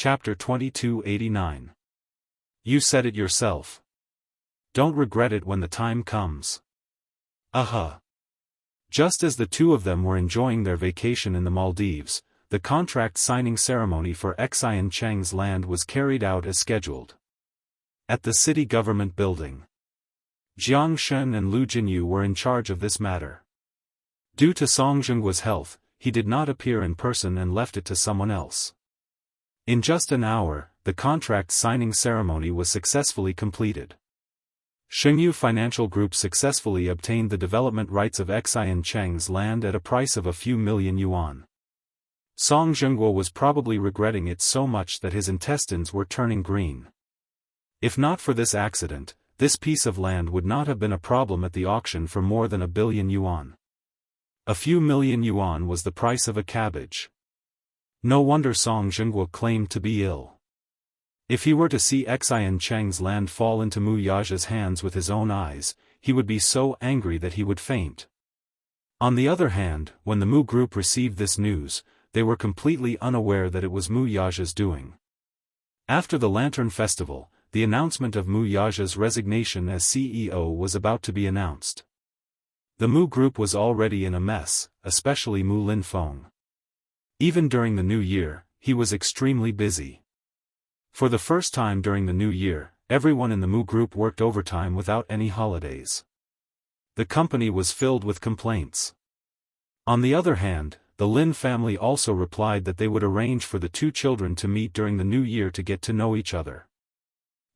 Chapter 2289. You said it yourself. Don't regret it when the time comes. Just as the two of them were enjoying their vacation in the Maldives, the contract signing ceremony for Xianxia's land was carried out as scheduled. At the city government building, Jiang Shen and Lu Jinyu were in charge of this matter. Due to Song Zhengguo's health, he did not appear in person and left it to someone else. In just an hour, the contract signing ceremony was successfully completed. Shengyu Financial Group successfully obtained the development rights of Xianxia's land at a price of a few million yuan. Song Zhengguo was probably regretting it so much that his intestines were turning green. If not for this accident, this piece of land would not have been a problem at the auction for more than 1 billion yuan. A few million yuan was the price of a cabbage. No wonder Song Zhengguo claimed to be ill. If he were to see Xianxia's land fall into Mu Yaja's hands with his own eyes, he would be so angry that he would faint. On the other hand, when the Mu group received this news, they were completely unaware that it was Mu Yaja's doing. After the Lantern Festival, the announcement of Mu Yaja's resignation as CEO was about to be announced. The Mu group was already in a mess, especially Mu Linfeng. Even during the new year, he was extremely busy. For the first time during the new year, everyone in the Mu group worked overtime without any holidays. The company was filled with complaints. On the other hand, the Lin family also replied that they would arrange for the two children to meet during the new year to get to know each other.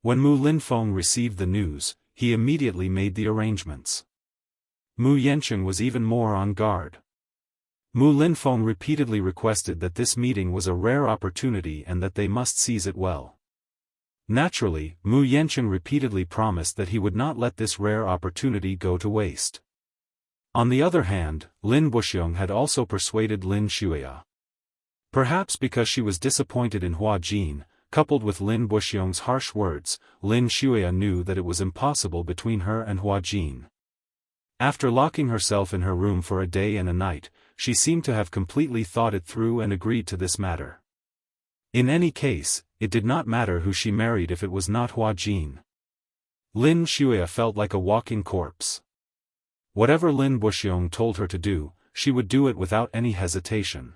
When Mu Linfeng received the news, he immediately made the arrangements. Mu Yancheng was even more on guard. Mu Linfeng repeatedly requested that this meeting was a rare opportunity and that they must seize it well. Naturally, Mu Yancheng repeatedly promised that he would not let this rare opportunity go to waste. On the other hand, Lin Buxiong had also persuaded Lin Xuya. Perhaps because she was disappointed in Hua Jin, coupled with Lin Buxiong's harsh words, Lin Xuya knew that it was impossible between her and Hua Jin. After locking herself in her room for a day and a night, she seemed to have completely thought it through and agreed to this matter. In any case, it did not matter who she married if it was not Hua Jin. Lin Xuya felt like a walking corpse. Whatever Lin Buxiong told her to do, she would do it without any hesitation.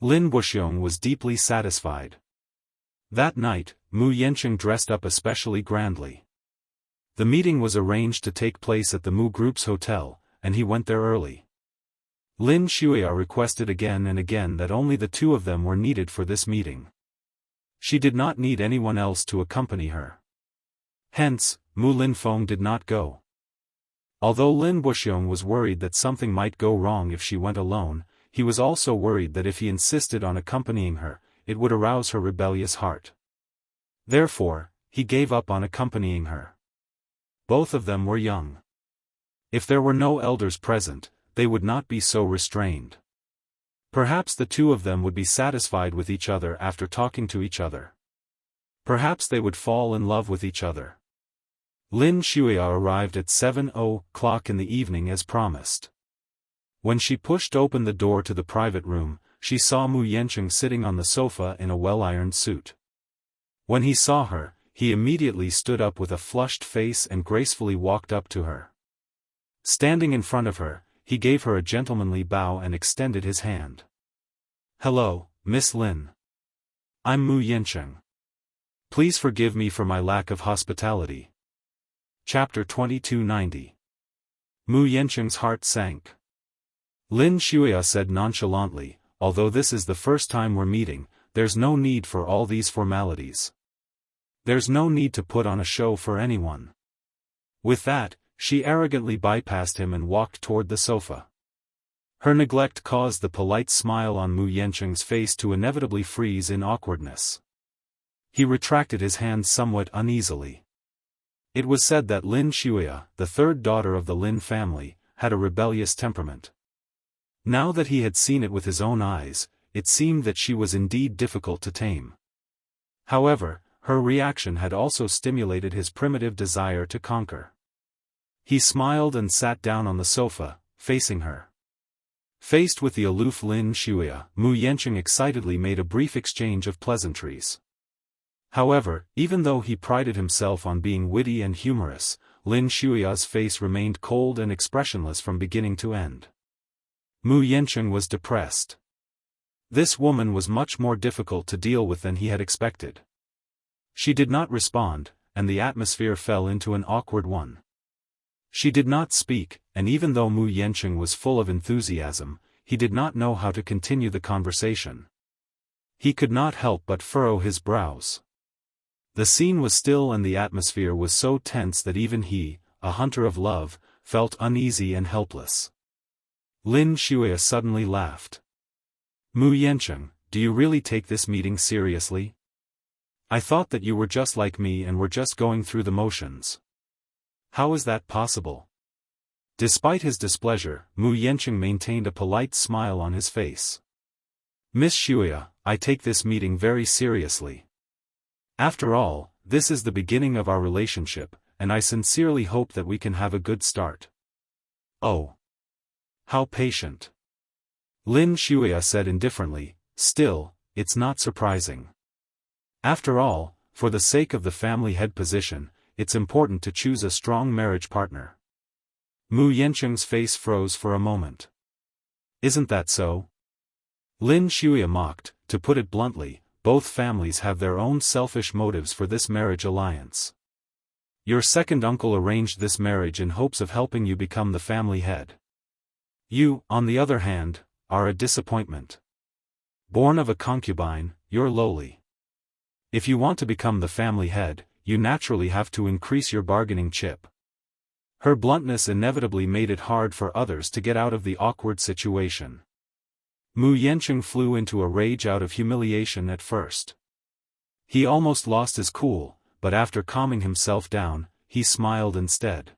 Lin Buxiong was deeply satisfied. That night, Mu Yancheng dressed up especially grandly. The meeting was arranged to take place at the Mu Group's hotel, and he went there early. Lin Xuya requested again and again that only the two of them were needed for this meeting. She did not need anyone else to accompany her. Hence, Mu Linfeng did not go. Although Lin Buxiong was worried that something might go wrong if she went alone, he was also worried that if he insisted on accompanying her, it would arouse her rebellious heart. Therefore, he gave up on accompanying her. Both of them were young. If there were no elders present, they would not be so restrained. Perhaps the two of them would be satisfied with each other after talking to each other. Perhaps they would fall in love with each other. Lin Xuya arrived at 7:00 in the evening as promised. When she pushed open the door to the private room, she saw Mu Yancheng sitting on the sofa in a well-ironed suit. When he saw her, he immediately stood up with a flushed face and gracefully walked up to her. Standing in front of her, he gave her a gentlemanly bow and extended his hand. "Hello, Miss Lin. I'm Mu Yancheng. Please forgive me for my lack of hospitality." Chapter 2290. Mu Yancheng's heart sank. Lin Xuya said nonchalantly, "Although this is the first time we're meeting, there's no need for all these formalities. There's no need to put on a show for anyone." With that, she arrogantly bypassed him and walked toward the sofa. Her neglect caused the polite smile on Mu Yancheng's face to inevitably freeze in awkwardness. He retracted his hand somewhat uneasily. It was said that Lin Xuya, the third daughter of the Lin family, had a rebellious temperament. Now that he had seen it with his own eyes, it seemed that she was indeed difficult to tame. However, her reaction had also stimulated his primitive desire to conquer. He smiled and sat down on the sofa, facing her. Faced with the aloof Lin Shuya, Mu Yanqing excitedly made a brief exchange of pleasantries. However, even though he prided himself on being witty and humorous, Lin Shuya's face remained cold and expressionless from beginning to end. Mu Yanqing was depressed. This woman was much more difficult to deal with than he had expected. She did not respond, and the atmosphere fell into an awkward one. She did not speak, and even though Mu Yanqing was full of enthusiasm, he did not know how to continue the conversation. He could not help but furrow his brows. The scene was still and the atmosphere was so tense that even he, a hunter of love, felt uneasy and helpless. Lin Shuya suddenly laughed. Mu Yanqing, do you really take this meeting seriously? I thought that you were just like me and were just going through the motions. How is that possible? Despite his displeasure, Mu Yanqing maintained a polite smile on his face. Miss Shuya, I take this meeting very seriously. After all, this is the beginning of our relationship, and I sincerely hope that we can have a good start. Oh. How patient. Lin Shuya said indifferently, still, it's not surprising. After all, for the sake of the family head position, it's important to choose a strong marriage partner. Mu Yanqing's face froze for a moment. Isn't that so? Lin Shuya mocked, to put it bluntly, both families have their own selfish motives for this marriage alliance. Your second uncle arranged this marriage in hopes of helping you become the family head. You, on the other hand, are a disappointment. Born of a concubine, you're lowly. If you want to become the family head, you naturally have to increase your bargaining chip. Her bluntness inevitably made it hard for others to get out of the awkward situation. Mu Yanqing flew into a rage out of humiliation at first. He almost lost his cool, but after calming himself down, he smiled instead.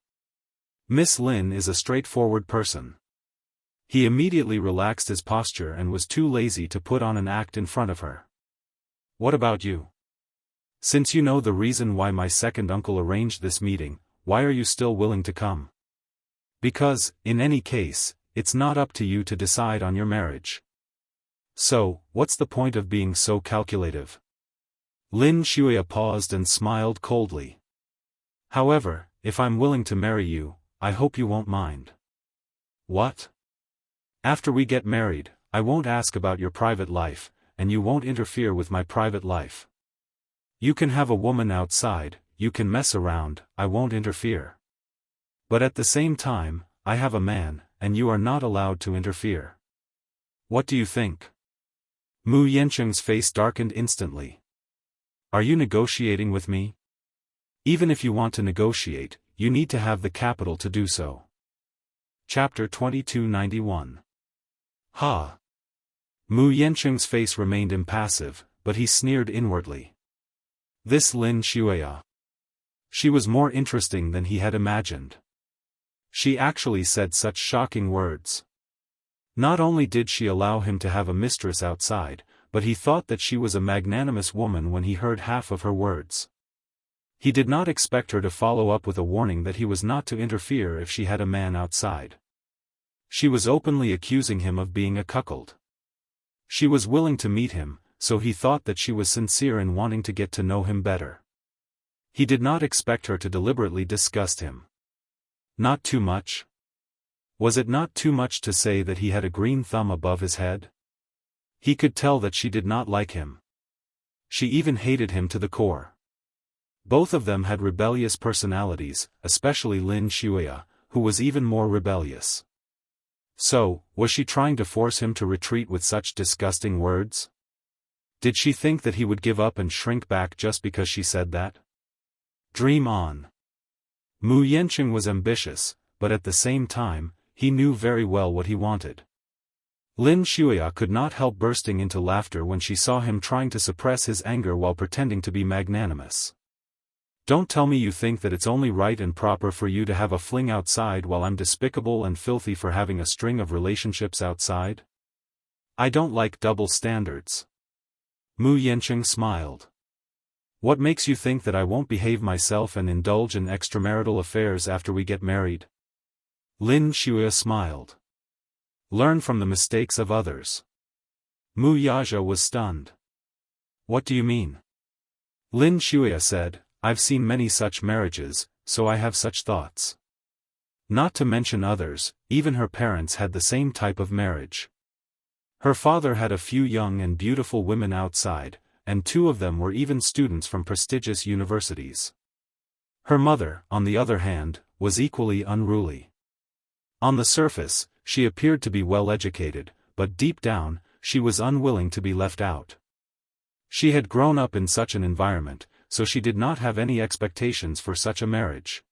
Miss Lin is a straightforward person. He immediately relaxed his posture and was too lazy to put on an act in front of her. What about you? Since you know the reason why my second uncle arranged this meeting, why are you still willing to come? Because, in any case, it's not up to you to decide on your marriage. So, what's the point of being so calculative? Lin Shuya paused and smiled coldly. However, if I'm willing to marry you, I hope you won't mind. What? After we get married, I won't ask about your private life, and you won't interfere with my private life. You can have a woman outside, you can mess around, I won't interfere. But at the same time, I have a man, and you are not allowed to interfere. What do you think? Mu Yanqing's face darkened instantly. Are you negotiating with me? Even if you want to negotiate, you need to have the capital to do so. Chapter 2291. Ha! Mu Yanqing's face remained impassive, but he sneered inwardly. This Lin Shuya. She was more interesting than he had imagined. She actually said such shocking words. Not only did she allow him to have a mistress outside, but he thought that she was a magnanimous woman when he heard half of her words. He did not expect her to follow up with a warning that he was not to interfere if she had a man outside. She was openly accusing him of being a cuckold. She was willing to meet him, so he thought that she was sincere in wanting to get to know him better. He did not expect her to deliberately disgust him. Not too much? Was it not too much to say that he had a green thumb above his head? He could tell that she did not like him. She even hated him to the core. Both of them had rebellious personalities, especially Lin Shuya, who was even more rebellious. So, was she trying to force him to retreat with such disgusting words? Did she think that he would give up and shrink back just because she said that? Dream on. Mu Yanqing was ambitious, but at the same time, he knew very well what he wanted. Lin Shuya could not help bursting into laughter when she saw him trying to suppress his anger while pretending to be magnanimous. Don't tell me you think that it's only right and proper for you to have a fling outside while I'm despicable and filthy for having a string of relationships outside? I don't like double standards. Mu Yanqing smiled. What makes you think that I won't behave myself and indulge in extramarital affairs after we get married? Lin Shuya smiled. Learn from the mistakes of others. Wuxia was stunned. What do you mean? Lin Shuya said, I've seen many such marriages, so I have such thoughts. Not to mention others, even her parents had the same type of marriage. Her father had a few young and beautiful women outside, and 2 of them were even students from prestigious universities. Her mother, on the other hand, was equally unruly. On the surface, she appeared to be well educated, but deep down, she was unwilling to be left out. She had grown up in such an environment, so she did not have any expectations for such a marriage.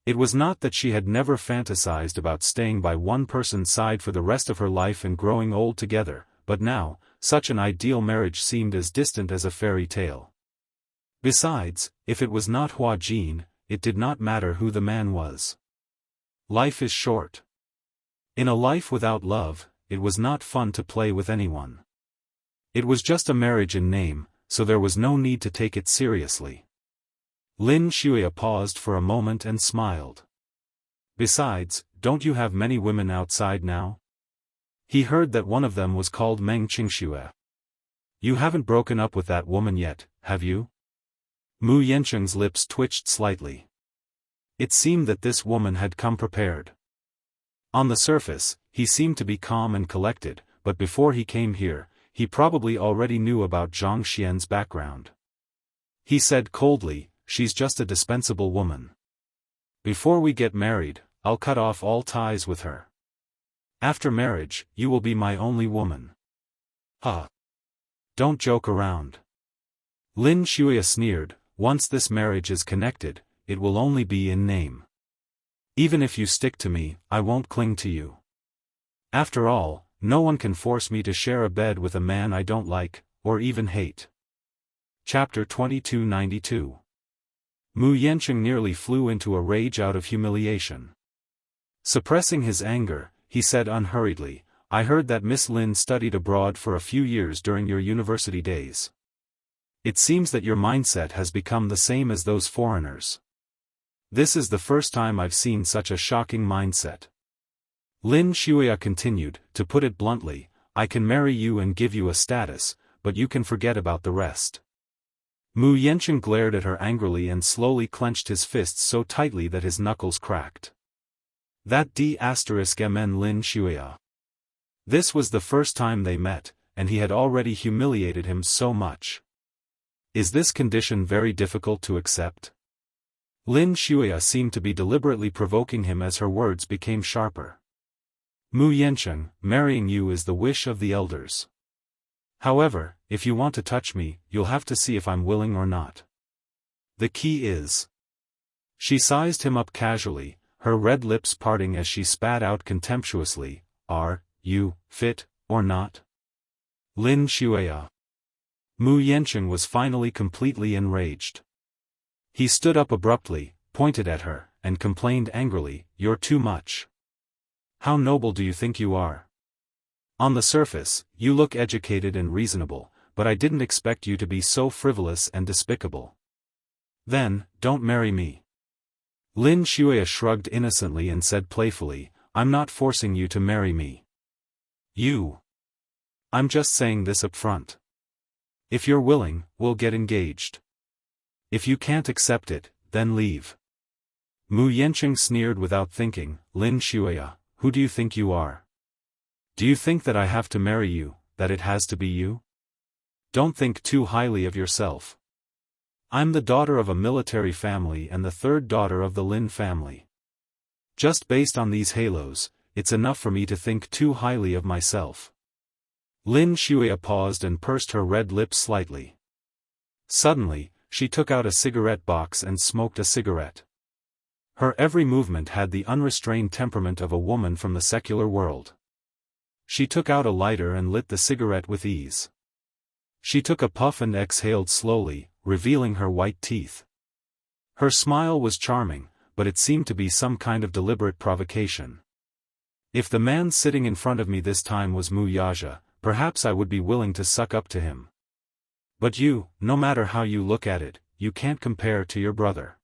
It was not that she had never fantasized about staying by one person's side for the rest of her life and growing old together, but now, such an ideal marriage seemed as distant as a fairy tale. Besides, if it was not Hua Jin, it did not matter who the man was. Life is short. In a life without love, it was not fun to play with anyone. It was just a marriage in name, so there was no need to take it seriously. Lin Shuya paused for a moment and smiled. Besides, don't you have many women outside now? He heard that one of them was called Meng Qingxue. You haven't broken up with that woman yet, have you? Mu Yancheng's lips twitched slightly. It seemed that this woman had come prepared. On the surface, he seemed to be calm and collected, but before he came here, he probably already knew about Zhang Xian's background. He said coldly, she's just a dispensable woman. Before we get married, I'll cut off all ties with her. After marriage, you will be my only woman. Don't joke around. Lin Shuya sneered, once this marriage is connected, it will only be in name. Even if you stick to me, I won't cling to you. After all, no one can force me to share a bed with a man I don't like, or even hate. Chapter 2292. Mu Yancheng nearly flew into a rage out of humiliation. Suppressing his anger, he said unhurriedly, I heard that Miss Lin studied abroad for a few years during your university days. It seems that your mindset has become the same as those foreigners. This is the first time I've seen such a shocking mindset. Lin Shuya continued, to put it bluntly, I can marry you and give you a status, but you can forget about the rest. Mu Yancheng glared at her angrily and slowly clenched his fists so tightly that his knuckles cracked. That D***mn Lin Shuya. This was the first time they met, and he had already humiliated him so much. Is this condition very difficult to accept? Lin Shuya seemed to be deliberately provoking him as her words became sharper. Mu Yancheng, marrying you is the wish of the elders. However, if you want to touch me, you'll have to see if I'm willing or not. The key is. She sized him up casually, her red lips parting as she spat out contemptuously, Are you fit, or not? Lin Shuya. Mu Yancheng was finally completely enraged. He stood up abruptly, pointed at her, and complained angrily, You're too much. How noble do you think you are? On the surface, you look educated and reasonable, but I didn't expect you to be so frivolous and despicable. Then, don't marry me. Lin Shuya shrugged innocently and said playfully, I'm not forcing you to marry me. I'm just saying this up front. If you're willing, we'll get engaged. If you can't accept it, then leave. Mu Yancheng sneered without thinking, Lin Shuya, who do you think you are? Do you think that I have to marry you, that it has to be you? Don't think too highly of yourself. I'm the daughter of a military family and the third daughter of the Lin family. Just based on these halos, it's enough for me to think too highly of myself. Lin Shuya paused and pursed her red lips slightly. Suddenly, she took out a cigarette box and smoked a cigarette. Her every movement had the unrestrained temperament of a woman from the secular world. She took out a lighter and lit the cigarette with ease. She took a puff and exhaled slowly, revealing her white teeth. Her smile was charming, but it seemed to be some kind of deliberate provocation. If the man sitting in front of me this time was Mu Yaja, perhaps I would be willing to suck up to him. But you, no matter how you look at it, you can't compare to your brother.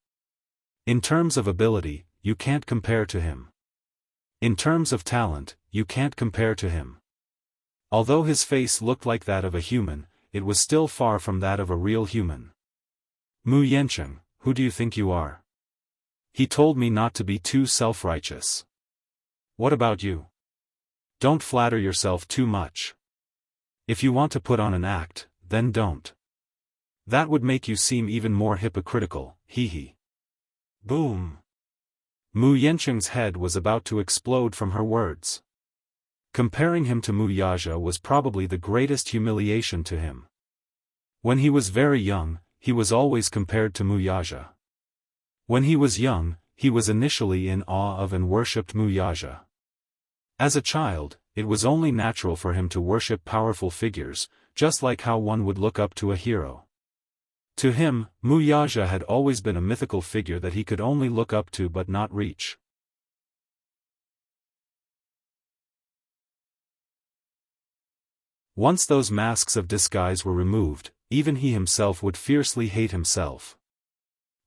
In terms of ability, you can't compare to him. In terms of talent, you can't compare to him. Although his face looked like that of a human, it was still far from that of a real human. Mu Yancheng, who do you think you are? He told me not to be too self-righteous. What about you? Don't flatter yourself too much. If you want to put on an act, then don't. That would make you seem even more hypocritical, hee. Boom. Mu Yancheng's head was about to explode from her words. Comparing him to Mu Yaja was probably the greatest humiliation to him. When he was very young, he was always compared to Mu Yaja. When he was young, he was initially in awe of and worshipped Mu Yaja. As a child, it was only natural for him to worship powerful figures, just like how one would look up to a hero. To him, Mu Yaja had always been a mythical figure that he could only look up to but not reach. Once those masks of disguise were removed, even he himself would fiercely hate himself.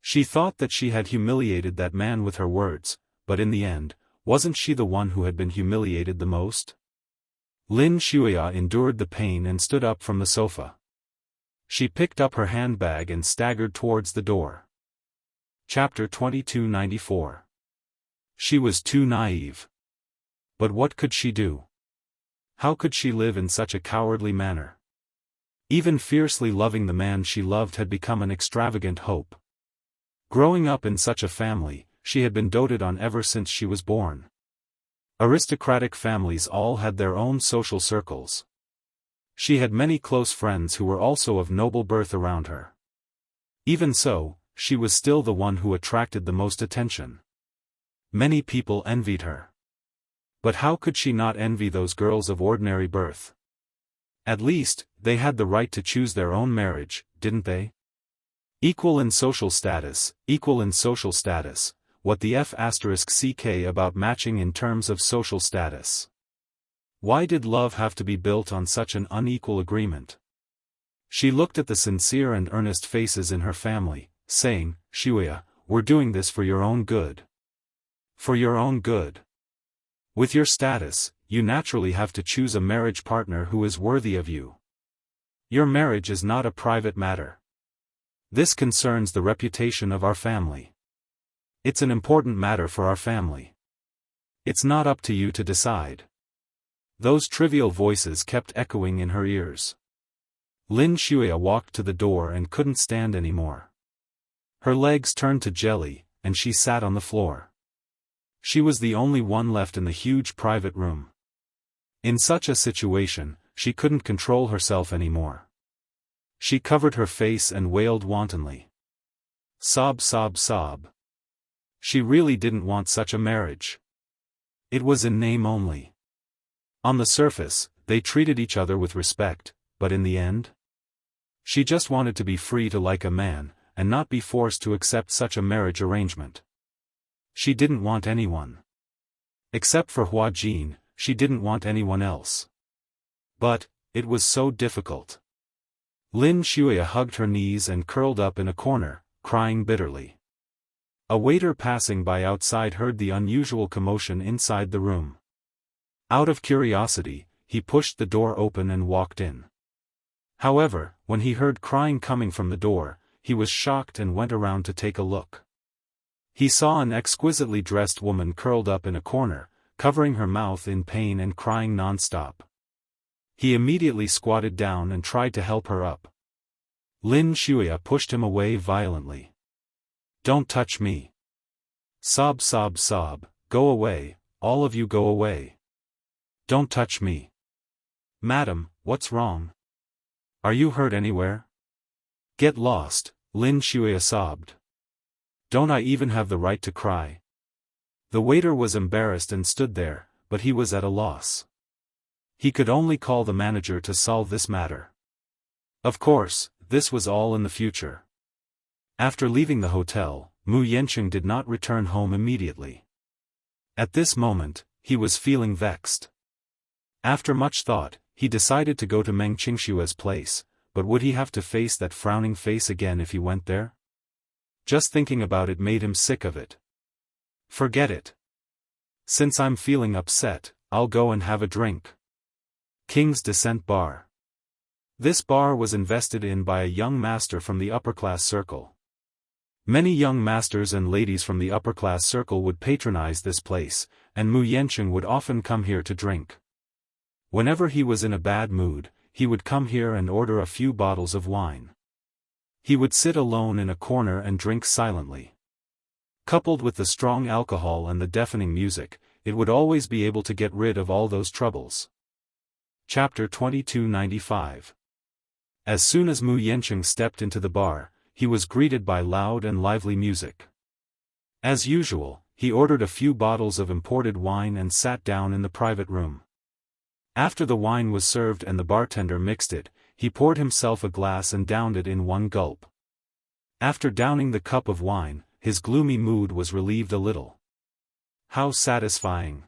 She thought that she had humiliated that man with her words, but in the end, wasn't she the one who had been humiliated the most? Lin Shuya endured the pain and stood up from the sofa. She picked up her handbag and staggered towards the door. Chapter 2294. She was too naive. But what could she do? How could she live in such a cowardly manner? Even fiercely loving the man she loved had become an extravagant hope. Growing up in such a family, she had been doted on ever since she was born. Aristocratic families all had their own social circles. She had many close friends who were also of noble birth around her. Even so, she was still the one who attracted the most attention. Many people envied her. But how could she not envy those girls of ordinary birth? At least, they had the right to choose their own marriage, didn't they? Equal in social status, what the F***ck about matching in terms of social status? Why did love have to be built on such an unequal agreement? She looked at the sincere and earnest faces in her family, saying, Shuya, we're doing this for your own good. For your own good. With your status, you naturally have to choose a marriage partner who is worthy of you. Your marriage is not a private matter. This concerns the reputation of our family. It's an important matter for our family. It's not up to you to decide. Those trivial voices kept echoing in her ears. Lin Shuya walked to the door and couldn't stand anymore. Her legs turned to jelly, and she sat on the floor. She was the only one left in the huge private room. In such a situation, she couldn't control herself anymore. She covered her face and wailed wantonly. Sob. She really didn't want such a marriage. It was in name only. On the surface, they treated each other with respect, but in the end? She just wanted to be free to like a man, and not be forced to accept such a marriage arrangement. She didn't want anyone. Except for Hua Jin, she didn't want anyone else. But, it was so difficult. Lin Shuya hugged her knees and curled up in a corner, crying bitterly. A waiter passing by outside heard the unusual commotion inside the room. Out of curiosity, he pushed the door open and walked in. However, when he heard crying coming from the door, he was shocked and went around to take a look. He saw an exquisitely dressed woman curled up in a corner, covering her mouth in pain and crying non-stop. He immediately squatted down and tried to help her up. Lin Shuya pushed him away violently. Don't touch me. Sob. Go away, all of you go away. Don't touch me. Madam, what's wrong? Are you hurt anywhere? Get lost, Lin Shuya sobbed. Don't I even have the right to cry? The waiter was embarrassed and stood there, but he was at a loss. He could only call the manager to solve this matter. Of course, this was all in the future. After leaving the hotel, Mu Yancheng did not return home immediately. At this moment, he was feeling vexed. After much thought, he decided to go to Meng Qingshua's place, but would he have to face that frowning face again if he went there? Just thinking about it made him sick of it. Forget it. Since I'm feeling upset, I'll go and have a drink. King's Descent Bar. This bar was invested in by a young master from the upper-class circle. Many young masters and ladies from the upper-class circle would patronize this place, and Mu Yancheng would often come here to drink. Whenever he was in a bad mood, he would come here and order a few bottles of wine. He would sit alone in a corner and drink silently. Coupled with the strong alcohol and the deafening music, it would always be able to get rid of all those troubles. Chapter 2295. As soon as Mu Yancheng stepped into the bar, he was greeted by loud and lively music. As usual, he ordered a few bottles of imported wine and sat down in the private room. After the wine was served and the bartender mixed it, he poured himself a glass and downed it in one gulp. After downing the cup of wine, his gloomy mood was relieved a little. How satisfying!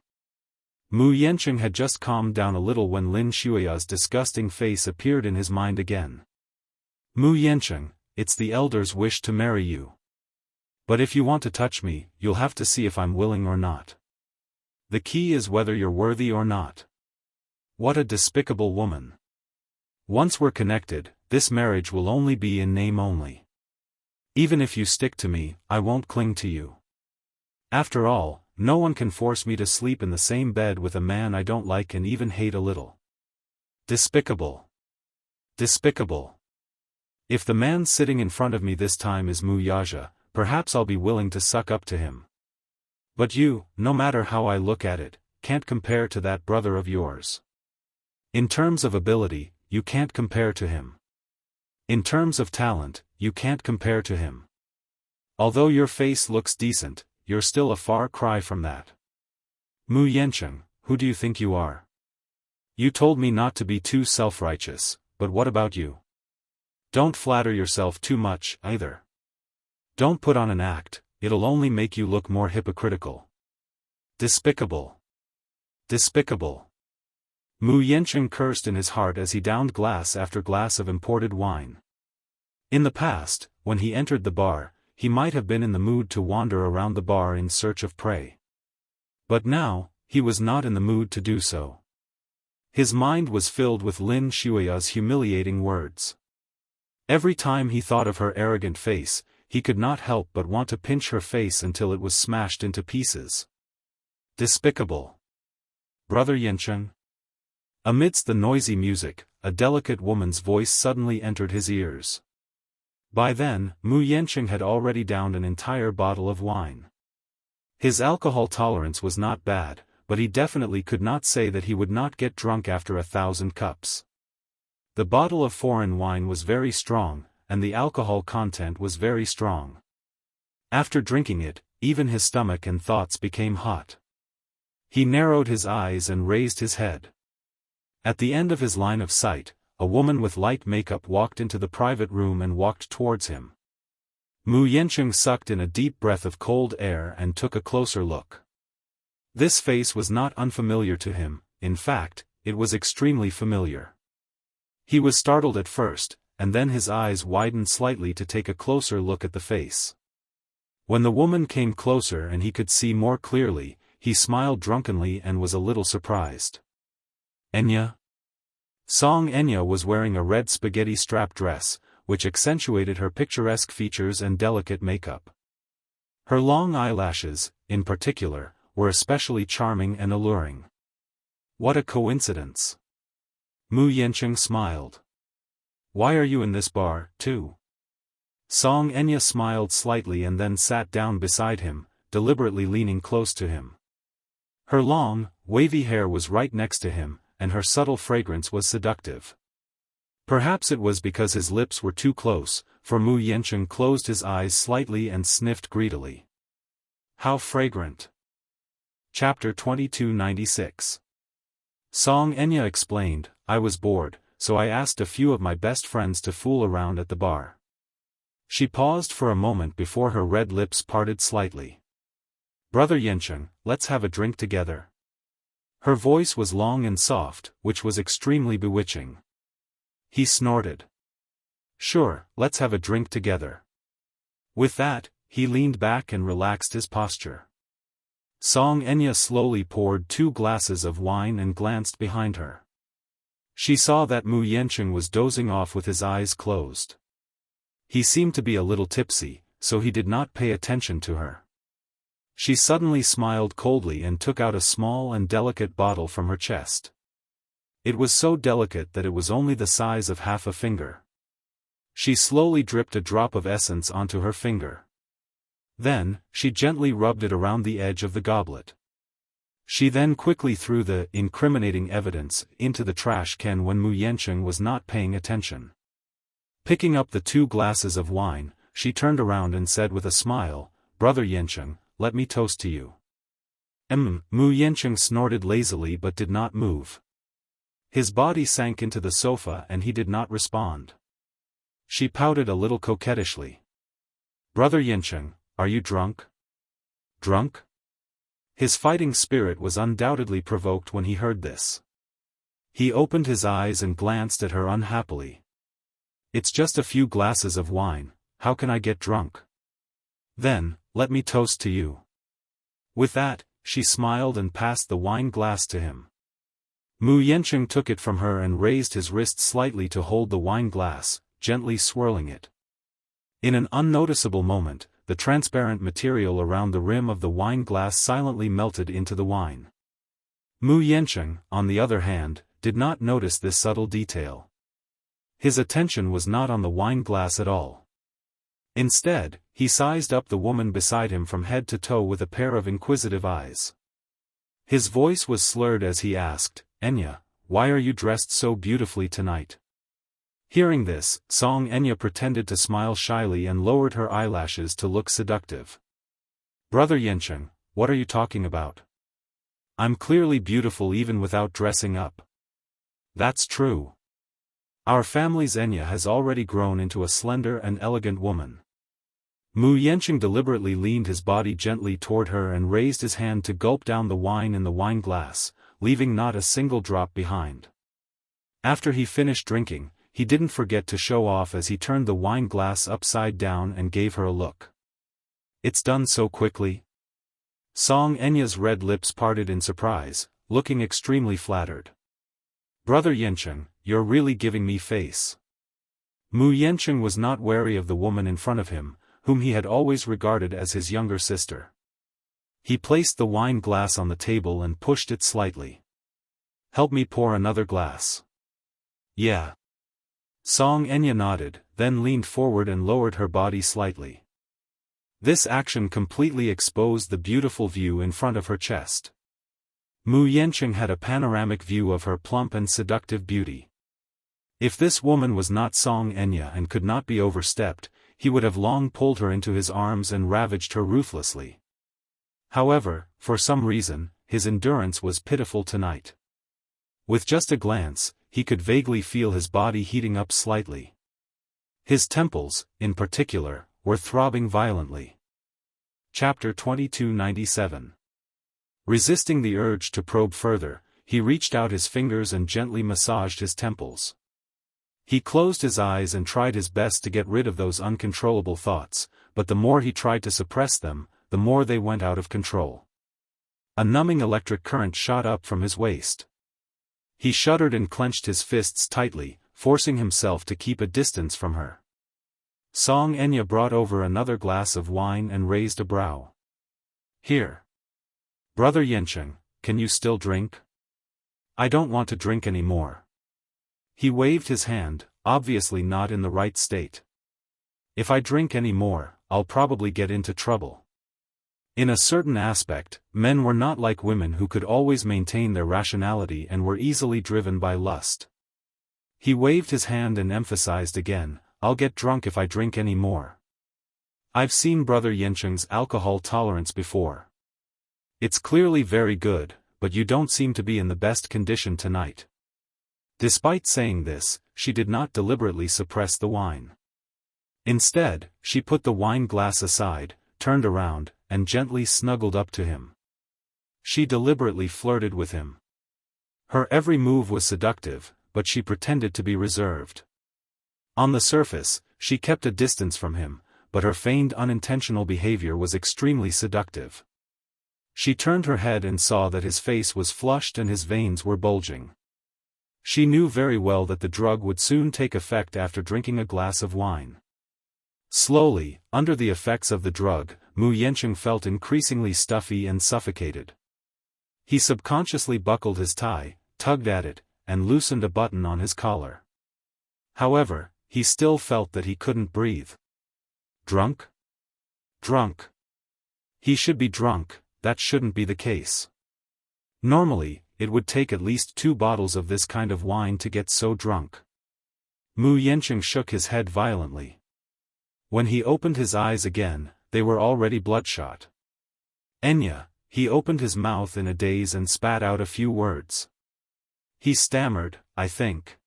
Mu Yancheng had just calmed down a little when Lin Shuia's disgusting face appeared in his mind again. Mu Yancheng, it's the elder's wish to marry you. But if you want to touch me, you'll have to see if I'm willing or not. The key is whether you're worthy or not. What a despicable woman. Once we're connected, this marriage will only be in name only. Even if you stick to me, I won't cling to you. After all, no one can force me to sleep in the same bed with a man I don't like and even hate a little. Despicable. Despicable. If the man sitting in front of me this time is Mu Yaja, perhaps I'll be willing to suck up to him. But you, no matter how I look at it, can't compare to that brother of yours. In terms of ability, you can't compare to him. In terms of talent, you can't compare to him. Although your face looks decent, you're still a far cry from that. Mu Yancheng, who do you think you are? You told me not to be too self-righteous, but what about you? Don't flatter yourself too much, either. Don't put on an act, it'll only make you look more hypocritical. Despicable. Despicable. Mu Yancheng cursed in his heart as he downed glass after glass of imported wine. In the past, when he entered the bar, he might have been in the mood to wander around the bar in search of prey. But now, he was not in the mood to do so. His mind was filled with Lin Shuia's humiliating words. Every time he thought of her arrogant face, he could not help but want to pinch her face until it was smashed into pieces. Despicable. Brother Yancheng. Amidst the noisy music, a delicate woman's voice suddenly entered his ears. By then, Mu Yancheng had already downed an entire bottle of wine. His alcohol tolerance was not bad, but he definitely could not say that he would not get drunk after 1,000 cups. The bottle of foreign wine was very strong, and the alcohol content was very strong. After drinking it, even his stomach and thoughts became hot. He narrowed his eyes and raised his head. At the end of his line of sight, a woman with light makeup walked into the private room and walked towards him. Mu Yancheng sucked in a deep breath of cold air and took a closer look. This face was not unfamiliar to him, in fact, it was extremely familiar. He was startled at first, and then his eyes widened slightly to take a closer look at the face. When the woman came closer and he could see more clearly, he smiled drunkenly and was a little surprised. Enya? Song Enya was wearing a red spaghetti strap dress, which accentuated her picturesque features and delicate makeup. Her long eyelashes, in particular, were especially charming and alluring. What a coincidence! Mu Yancheng smiled. Why are you in this bar, too? Song Enya smiled slightly and then sat down beside him, deliberately leaning close to him. Her long, wavy hair was right next to him, and her subtle fragrance was seductive. Perhaps it was because his lips were too close, for Mu Yancheng closed his eyes slightly and sniffed greedily. How fragrant! Chapter 2296. Song Enya explained, I was bored, so I asked a few of my best friends to fool around at the bar. She paused for a moment before her red lips parted slightly. Brother Yancheng, let's have a drink together. Her voice was long and soft, which was extremely bewitching. He snorted. Sure, let's have a drink together. With that, he leaned back and relaxed his posture. Song Enya slowly poured 2 glasses of wine and glanced behind her. She saw that Mu Yancheng was dozing off with his eyes closed. He seemed to be a little tipsy, so he did not pay attention to her. She suddenly smiled coldly and took out a small and delicate bottle from her chest. It was so delicate that it was only the size of half a finger. She slowly dripped a drop of essence onto her finger. Then, she gently rubbed it around the edge of the goblet. She then quickly threw the incriminating evidence into the trash can when Mu Yancheng was not paying attention. Picking up the 2 glasses of wine, she turned around and said with a smile, "Brother Yancheng, let me toast to you." Mu Yancheng snorted lazily but did not move. His body sank into the sofa and he did not respond. She pouted a little coquettishly. "Brother Yancheng, are you drunk?" "Drunk?" His fighting spirit was undoubtedly provoked when he heard this. He opened his eyes and glanced at her unhappily. "It's just a few glasses of wine, how can I get drunk?" "Then, let me toast to you." With that, she smiled and passed the wine glass to him. Mu Yancheng took it from her and raised his wrist slightly to hold the wine glass, gently swirling it. In an unnoticeable moment, the transparent material around the rim of the wine glass silently melted into the wine. Mu Yancheng, on the other hand, did not notice this subtle detail. His attention was not on the wine glass at all. Instead, he sized up the woman beside him from head to toe with a pair of inquisitive eyes. His voice was slurred as he asked, "Enya, why are you dressed so beautifully tonight?" Hearing this, Song Enya pretended to smile shyly and lowered her eyelashes to look seductive. "Brother Yancheng, what are you talking about? I'm clearly beautiful even without dressing up." "That's true. Our family's Enya has already grown into a slender and elegant woman." Mu Yancheng deliberately leaned his body gently toward her and raised his hand to gulp down the wine in the wine glass, leaving not a single drop behind. After he finished drinking, he didn't forget to show off as he turned the wine glass upside down and gave her a look. "It's done so quickly?" Song Enya's red lips parted in surprise, looking extremely flattered. "Brother Yancheng, you're really giving me face." Mu Yancheng was not wary of the woman in front of him, whom he had always regarded as his younger sister. He placed the wine glass on the table and pushed it slightly. "Help me pour another glass." "Yeah." Song Enya nodded, then leaned forward and lowered her body slightly. This action completely exposed the beautiful view in front of her chest. Mu Yancheng had a panoramic view of her plump and seductive beauty. If this woman was not Song Enya and could not be overstepped, he would have long pulled her into his arms and ravaged her ruthlessly. However, for some reason, his endurance was pitiful tonight. With just a glance, he could vaguely feel his body heating up slightly. His temples, in particular, were throbbing violently. Chapter 2297. Resisting the urge to probe further, he reached out his fingers and gently massaged his temples. He closed his eyes and tried his best to get rid of those uncontrollable thoughts, but the more he tried to suppress them, the more they went out of control. A numbing electric current shot up from his waist. He shuddered and clenched his fists tightly, forcing himself to keep a distance from her. Song Enya brought over another glass of wine and raised a brow. "Here. Brother Yancheng, can you still drink?" "I don't want to drink any more." He waved his hand, obviously not in the right state. "If I drink any more, I'll probably get into trouble." In a certain aspect, men were not like women who could always maintain their rationality and were easily driven by lust. He waved his hand and emphasized again, "I'll get drunk if I drink any more. I've seen Brother Yancheng's alcohol tolerance before. It's clearly very good, but you don't seem to be in the best condition tonight." Despite saying this, she did not deliberately suppress the wine. Instead, she put the wine glass aside, turned around, and gently snuggled up to him. She deliberately flirted with him. Her every move was seductive, but she pretended to be reserved. On the surface, she kept a distance from him, but her feigned unintentional behavior was extremely seductive. She turned her head and saw that his face was flushed and his veins were bulging. She knew very well that the drug would soon take effect after drinking a glass of wine. Slowly, under the effects of the drug, Mu Yancheng felt increasingly stuffy and suffocated. He subconsciously buckled his tie, tugged at it, and loosened a button on his collar. However, he still felt that he couldn't breathe. Drunk? Drunk. He should be drunk, that shouldn't be the case. Normally, it would take at least 2 bottles of this kind of wine to get so drunk. Mu Yancheng shook his head violently. When he opened his eyes again, they were already bloodshot. Enya, he opened his mouth in a daze and spat out a few words. He stammered, I think.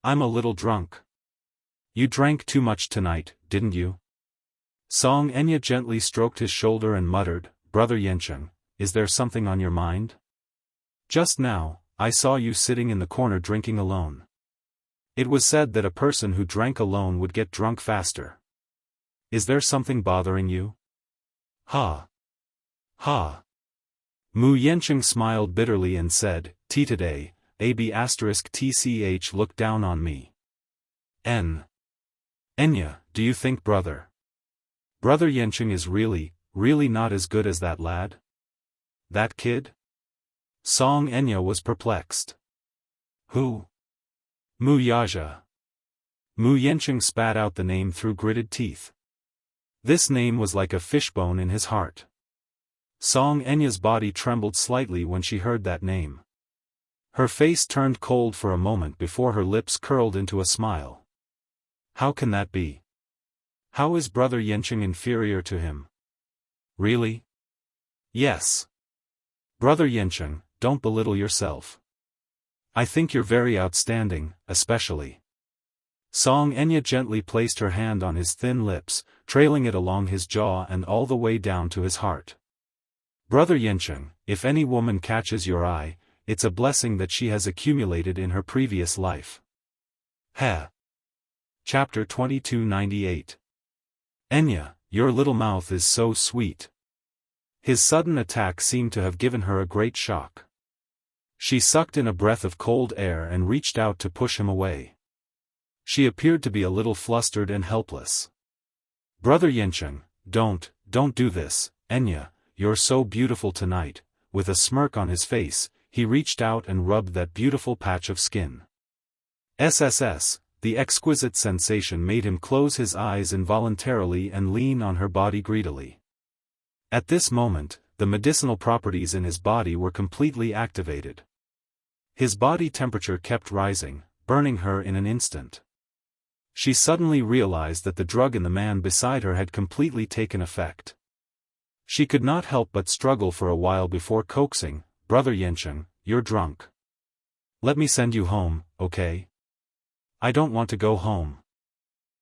I'm a little drunk. You drank too much tonight, didn't you? Song Enya gently stroked his shoulder and muttered, Brother Yancheng, is there something on your mind? Just now, I saw you sitting in the corner drinking alone. It was said that a person who drank alone would get drunk faster. Is there something bothering you? Ha. Ha. Mu Yancheng smiled bitterly and said, today, *tch look down on me. Enya, do you think Brother Yancheng is really not as good as that lad? That kid? Song Enya was perplexed. Who? Mu Yaja. Mu Yancheng spat out the name through gritted teeth. This name was like a fishbone in his heart. Song Enya's body trembled slightly when she heard that name. Her face turned cold for a moment before her lips curled into a smile. How can that be? How is Brother Yancheng inferior to him? Really? Yes. Brother Yancheng, don't belittle yourself. I think you're very outstanding, especially. Song Enya gently placed her hand on his thin lips, trailing it along his jaw and all the way down to his heart. Brother Yancheng, if any woman catches your eye, it's a blessing that she has accumulated in her previous life. Heh. Chapter 2298. Enya, your little mouth is so sweet. His sudden attack seemed to have given her a great shock. She sucked in a breath of cold air and reached out to push him away. She appeared to be a little flustered and helpless. Brother Yancheng, don't do this, Enya, you're so beautiful tonight. With a smirk on his face, he reached out and rubbed that beautiful patch of skin. SSS, the exquisite sensation made him close his eyes involuntarily and lean on her body greedily. At this moment, the medicinal properties in his body were completely activated. His body temperature kept rising, burning her in an instant. She suddenly realized that the drug in the man beside her had completely taken effect. She could not help but struggle for a while before coaxing, Brother Yancheng, you're drunk. Let me send you home, okay? I don't want to go home.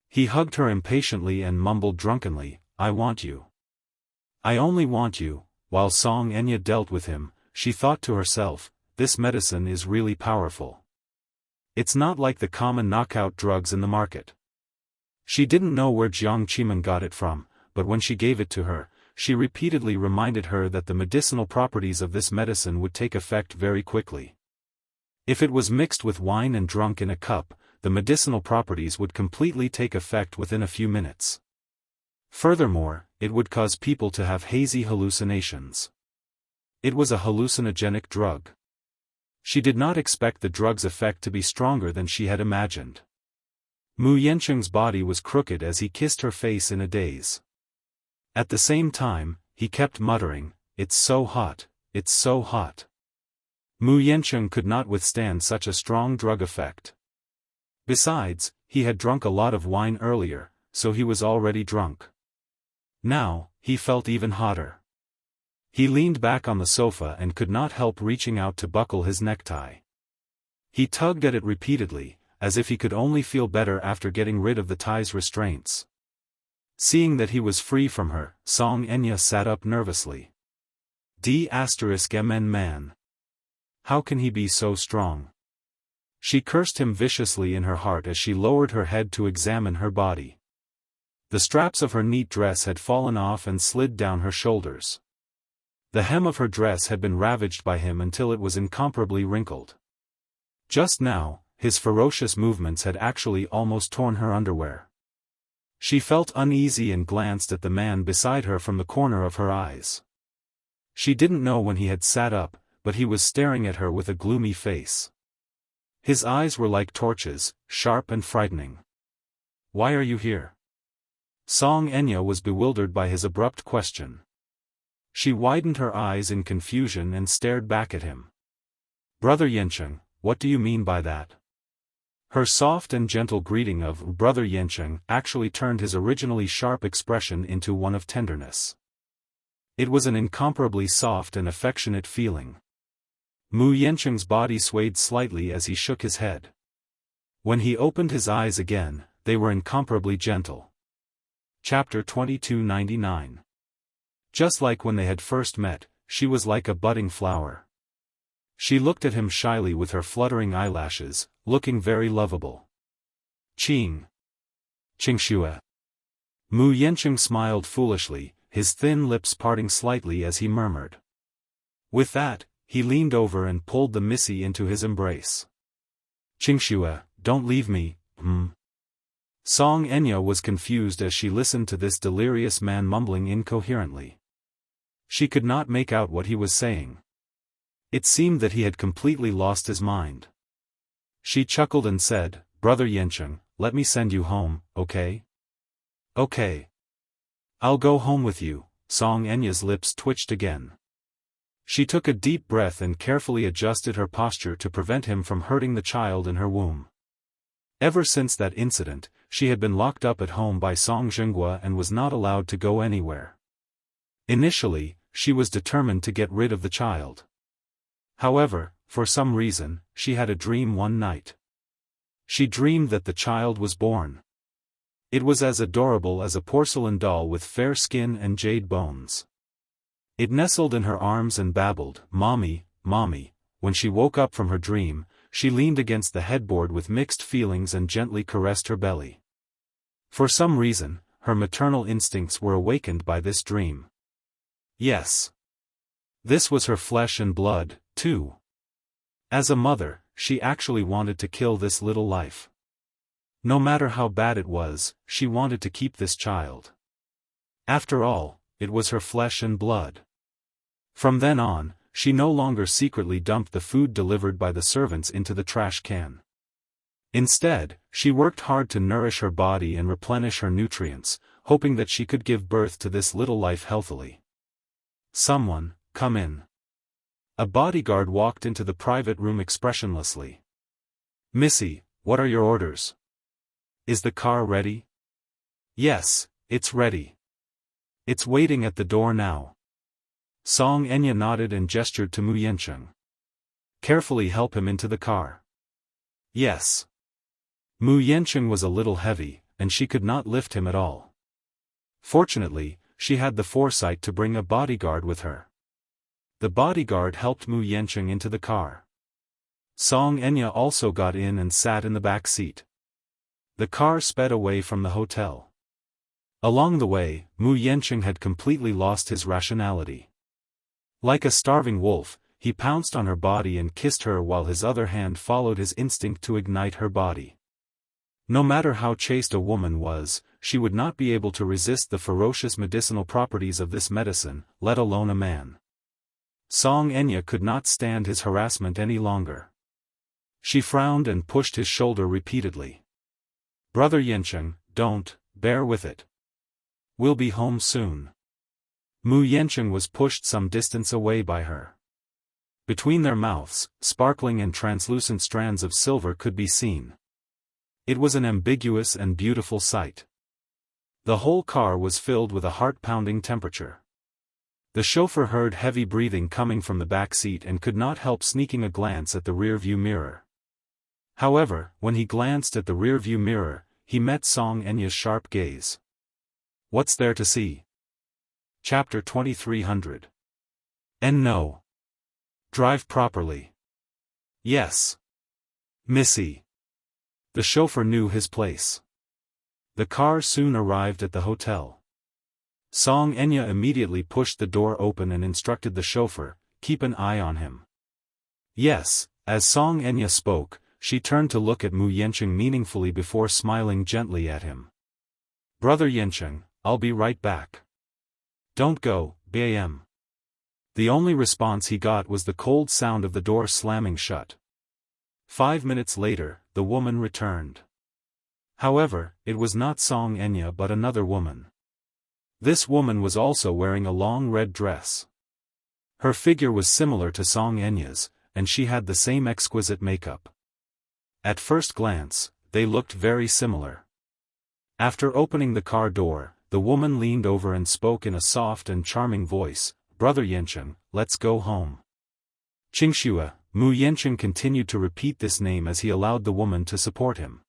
He hugged her impatiently and mumbled drunkenly, I want you. I only want you. While Song Enya dealt with him, she thought to herself, this medicine is really powerful. It's not like the common knockout drugs in the market. She didn't know where Jiang Qimen got it from, but when she gave it to her, she repeatedly reminded her that the medicinal properties of this medicine would take effect very quickly. If it was mixed with wine and drunk in a cup, the medicinal properties would completely take effect within a few minutes. Furthermore, it would cause people to have hazy hallucinations. It was a hallucinogenic drug. She did not expect the drug's effect to be stronger than she had imagined. Mu Yancheng's body was crooked as he kissed her face in a daze. At the same time, he kept muttering, it's so hot, it's so hot. Mu Yancheng could not withstand such a strong drug effect. Besides, he had drunk a lot of wine earlier, so he was already drunk. Now, he felt even hotter. He leaned back on the sofa and could not help reaching out to buckle his necktie. He tugged at it repeatedly, as if he could only feel better after getting rid of the tie's restraints. Seeing that he was free from her, Song Enya sat up nervously. D*mn man. How can he be so strong? She cursed him viciously in her heart as she lowered her head to examine her body. The straps of her neat dress had fallen off and slid down her shoulders. The hem of her dress had been ravaged by him until it was incomparably wrinkled. Just now, his ferocious movements had actually almost torn her underwear. She felt uneasy and glanced at the man beside her from the corner of her eyes. She didn't know when he had sat up, but he was staring at her with a gloomy face. His eyes were like torches, sharp and frightening. "Why are you here?" Song Enya was bewildered by his abrupt question. She widened her eyes in confusion and stared back at him. "Brother Yancheng, what do you mean by that?" Her soft and gentle greeting of Brother Yancheng actually turned his originally sharp expression into one of tenderness. It was an incomparably soft and affectionate feeling. Mu Yancheng's body swayed slightly as he shook his head. When he opened his eyes again, they were incomparably gentle. Chapter 2299. Just like when they had first met, she was like a budding flower. She looked at him shyly with her fluttering eyelashes, looking very lovable. Qingxue. Mu Yancheng smiled foolishly, his thin lips parting slightly as he murmured. With that, he leaned over and pulled the missy into his embrace. "Qingxue, don't leave me, Song Enya was confused as she listened to this delirious man mumbling incoherently. She could not make out what he was saying. It seemed that he had completely lost his mind. She chuckled and said, "Brother Yancheng, let me send you home, okay?" "Okay. I'll go home with you." Song Enya's lips twitched again. She took a deep breath and carefully adjusted her posture to prevent him from hurting the child in her womb. Ever since that incident, she had been locked up at home by Song Zhenghua and was not allowed to go anywhere. Initially, she was determined to get rid of the child. However, for some reason, she had a dream one night. She dreamed that the child was born. It was as adorable as a porcelain doll with fair skin and jade bones. It nestled in her arms and babbled, "Mommy, Mommy." When she woke up from her dream, she leaned against the headboard with mixed feelings and gently caressed her belly. For some reason, her maternal instincts were awakened by this dream. Yes. This was her flesh and blood, too. As a mother, she actually wanted to kill this little life. No matter how bad it was, she wanted to keep this child. After all, it was her flesh and blood. From then on, she no longer secretly dumped the food delivered by the servants into the trash can. Instead, she worked hard to nourish her body and replenish her nutrients, hoping that she could give birth to this little life healthily. "Someone, come in." A bodyguard walked into the private room expressionlessly. "Missy, what are your orders? Is the car ready?" "Yes, it's ready. It's waiting at the door now." Song Enya nodded and gestured to Mu Yancheng. "Carefully help him into the car." "Yes." Mu Yancheng was a little heavy, and she could not lift him at all. Fortunately, she had the foresight to bring a bodyguard with her. The bodyguard helped Mu Yancheng into the car. Song Enya also got in and sat in the back seat. The car sped away from the hotel. Along the way, Mu Yancheng had completely lost his rationality. Like a starving wolf, he pounced on her body and kissed her while his other hand followed his instinct to ignite her body. No matter how chaste a woman was, she would not be able to resist the ferocious medicinal properties of this medicine, let alone a man. Song Enya could not stand his harassment any longer. She frowned and pushed his shoulder repeatedly. "Brother Yancheng, don't, bear with it. We'll be home soon." Mu Yancheng was pushed some distance away by her. Between their mouths, sparkling and translucent strands of silver could be seen. It was an ambiguous and beautiful sight. The whole car was filled with a heart-pounding temperature. The chauffeur heard heavy breathing coming from the back seat and could not help sneaking a glance at the rear-view mirror. However, when he glanced at the rear-view mirror, he met Song Enya's sharp gaze. "What's there to see?" Chapter 2300. And no. Drive properly. Yes. Missy. The chauffeur knew his place. The car soon arrived at the hotel. Song Enya immediately pushed the door open and instructed the chauffeur, "Keep an eye on him." Yes, as Song Enya spoke, she turned to look at Mu Yancheng meaningfully before smiling gently at him. "Brother Yancheng, I'll be right back." "Don't go, Bam." The only response he got was the cold sound of the door slamming shut. 5 minutes later, the woman returned. However, it was not Song Enya but another woman. This woman was also wearing a long red dress. Her figure was similar to Song Enya's, and she had the same exquisite makeup. At first glance, they looked very similar. After opening the car door, the woman leaned over and spoke in a soft and charming voice, "Brother Yancheng, let's go home." Qingxue, Mu Yancheng continued to repeat this name as he allowed the woman to support him.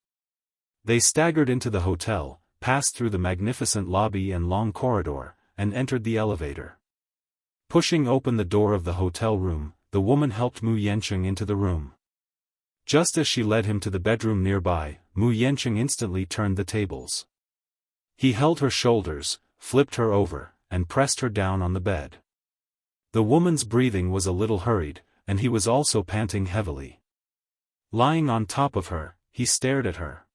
They staggered into the hotel, passed through the magnificent lobby and long corridor, and entered the elevator. Pushing open the door of the hotel room, the woman helped Mu Yancheng into the room. Just as she led him to the bedroom nearby, Mu Yancheng instantly turned the tables. He held her shoulders, flipped her over, and pressed her down on the bed. The woman's breathing was a little hurried, and he was also panting heavily. Lying on top of her, he stared at her.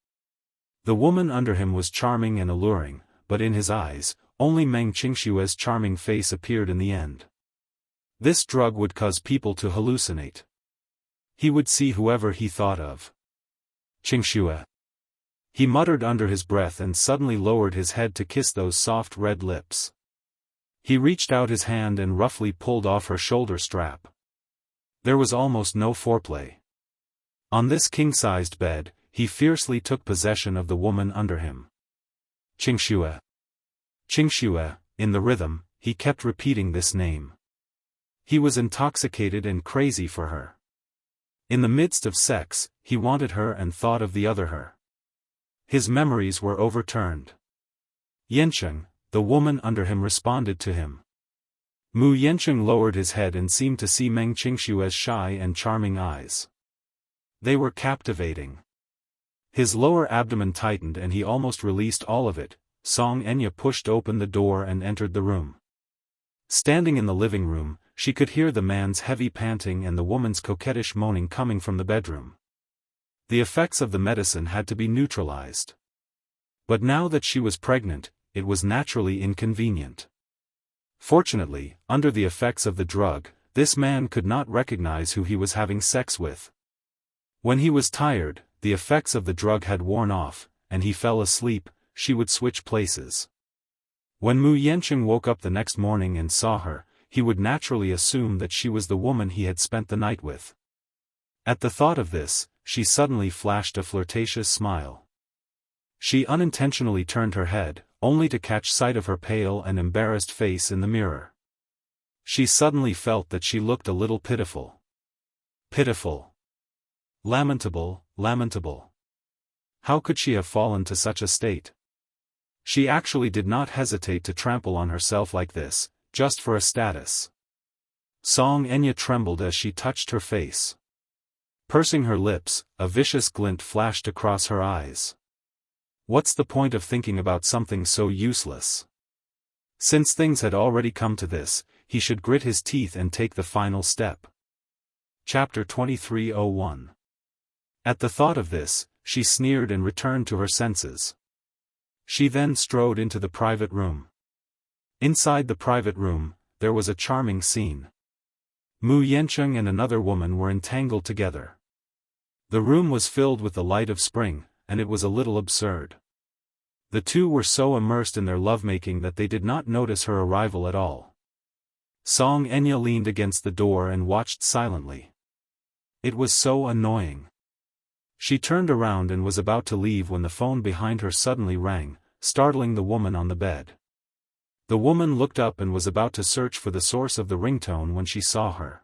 The woman under him was charming and alluring, but in his eyes, only Meng Qingshue's charming face appeared in the end. This drug would cause people to hallucinate. He would see whoever he thought of. "Qingxue." He muttered under his breath and suddenly lowered his head to kiss those soft red lips. He reached out his hand and roughly pulled off her shoulder strap. There was almost no foreplay. On this king-sized bed, he fiercely took possession of the woman under him. "Qingxue. Qingxue," in the rhythm, he kept repeating this name. He was intoxicated and crazy for her. In the midst of sex, he wanted her and thought of the other her. His memories were overturned. "Yancheng," the woman under him responded to him. Mu Yancheng lowered his head and seemed to see Meng Qingshue's shy and charming eyes. They were captivating. His lower abdomen tightened and he almost released all of it. Song Enya pushed open the door and entered the room. Standing in the living room, she could hear the man's heavy panting and the woman's coquettish moaning coming from the bedroom. The effects of the medicine had to be neutralized. But now that she was pregnant, it was naturally inconvenient. Fortunately, under the effects of the drug, this man could not recognize who he was having sex with. When he was tired, the effects of the drug had worn off, and he fell asleep. She would switch places. When Mu Yancheng woke up the next morning and saw her, he would naturally assume that she was the woman he had spent the night with. At the thought of this, she suddenly flashed a flirtatious smile. She unintentionally turned her head, only to catch sight of her pale and embarrassed face in the mirror. She suddenly felt that she looked a little pitiful. Pitiful. Lamentable, lamentable. How could she have fallen to such a state? She actually did not hesitate to trample on herself like this, just for a status. Song Enya trembled as she touched her face. Pursing her lips, a vicious glint flashed across her eyes. What's the point of thinking about something so useless? Since things had already come to this, he should grit his teeth and take the final step. Chapter 23:01. At the thought of this, she sneered and returned to her senses. She then strode into the private room. Inside the private room, there was a charming scene. Mu Yancheng and another woman were entangled together. The room was filled with the light of spring, and it was a little absurd. The two were so immersed in their lovemaking that they did not notice her arrival at all. Song Enya leaned against the door and watched silently. It was so annoying. She turned around and was about to leave when the phone behind her suddenly rang, startling the woman on the bed. The woman looked up and was about to search for the source of the ringtone when she saw her.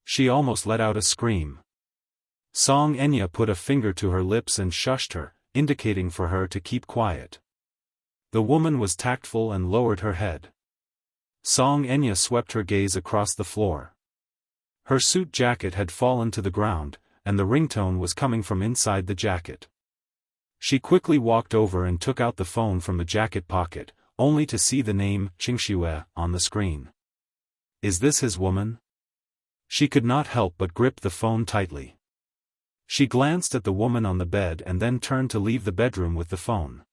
She almost let out a scream. Song Enya put a finger to her lips and shushed her, indicating for her to keep quiet. The woman was tactful and lowered her head. Song Enya swept her gaze across the floor. Her suit jacket had fallen to the ground, and the ringtone was coming from inside the jacket. She quickly walked over and took out the phone from the jacket pocket, only to see the name Xianxia on the screen. Is this his woman? She could not help but grip the phone tightly. She glanced at the woman on the bed and then turned to leave the bedroom with the phone.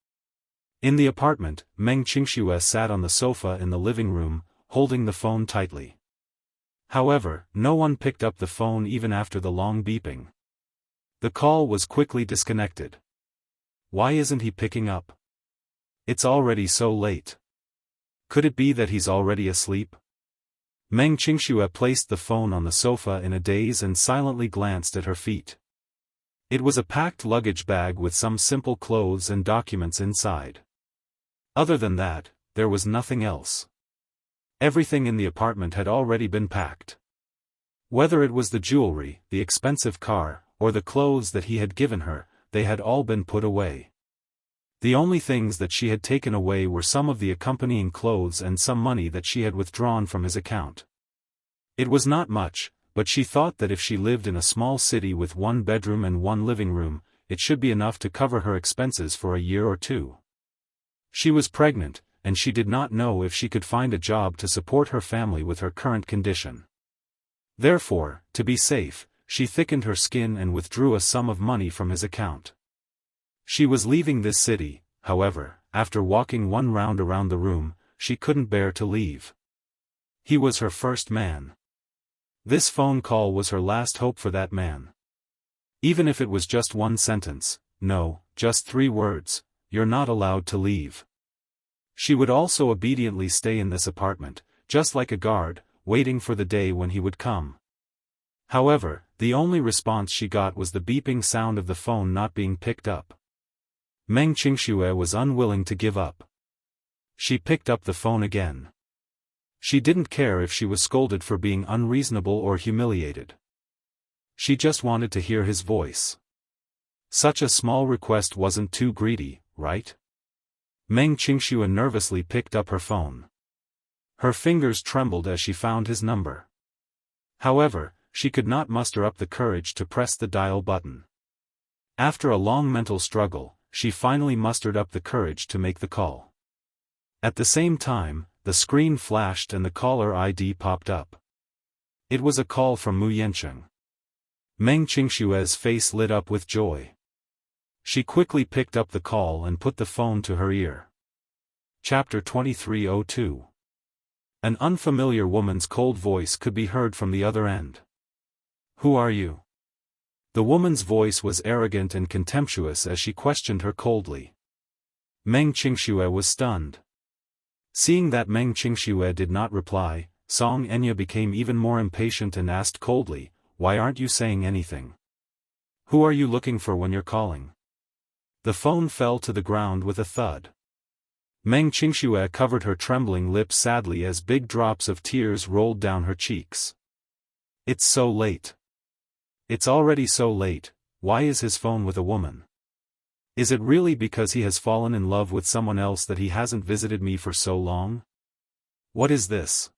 In the apartment, Meng Xianxia sat on the sofa in the living room, holding the phone tightly. However, no one picked up the phone even after the long beeping. The call was quickly disconnected. Why isn't he picking up? It's already so late. Could it be that he's already asleep? Meng Xianxia placed the phone on the sofa in a daze and silently glanced at her feet. It was a packed luggage bag with some simple clothes and documents inside. Other than that, there was nothing else. Everything in the apartment had already been packed. Whether it was the jewelry, the expensive car, or the clothes that he had given her, they had all been put away. The only things that she had taken away were some of the accompanying clothes and some money that she had withdrawn from his account. It was not much, but she thought that if she lived in a small city with one bedroom and one living room, it should be enough to cover her expenses for a year or two. She was pregnant, and she did not know if she could find a job to support her family with her current condition. Therefore, to be safe, she thickened her skin and withdrew a sum of money from his account. She was leaving this city, however, after walking one round around the room, she couldn't bear to leave. He was her first man. This phone call was her last hope for that man. Even if it was just one sentence, no, just 3 words, "You're not allowed to leave." She would also obediently stay in this apartment, just like a guard, waiting for the day when he would come. However, the only response she got was the beeping sound of the phone not being picked up. Meng Xianxia was unwilling to give up. She picked up the phone again. She didn't care if she was scolded for being unreasonable or humiliated. She just wanted to hear his voice. Such a small request wasn't too greedy, right? Meng Xianxia nervously picked up her phone. Her fingers trembled as she found his number. However, she could not muster up the courage to press the dial button. After a long mental struggle, she finally mustered up the courage to make the call. At the same time, the screen flashed and the caller ID popped up. It was a call from Mu Yancheng. Meng Xianxia's face lit up with joy. She quickly picked up the call and put the phone to her ear. Chapter 2302. An unfamiliar woman's cold voice could be heard from the other end. "Who are you?" The woman's voice was arrogant and contemptuous as she questioned her coldly. Meng Xianxia was stunned. Seeing that Meng Xianxia did not reply, Song Enya became even more impatient and asked coldly, "Why aren't you saying anything? Who are you looking for when you're calling?" The phone fell to the ground with a thud. Meng Xianxia covered her trembling lips sadly as big drops of tears rolled down her cheeks. "It's so late. It's already so late. Why is his phone with a woman? Is it really because he has fallen in love with someone else that he hasn't visited me for so long? What is this?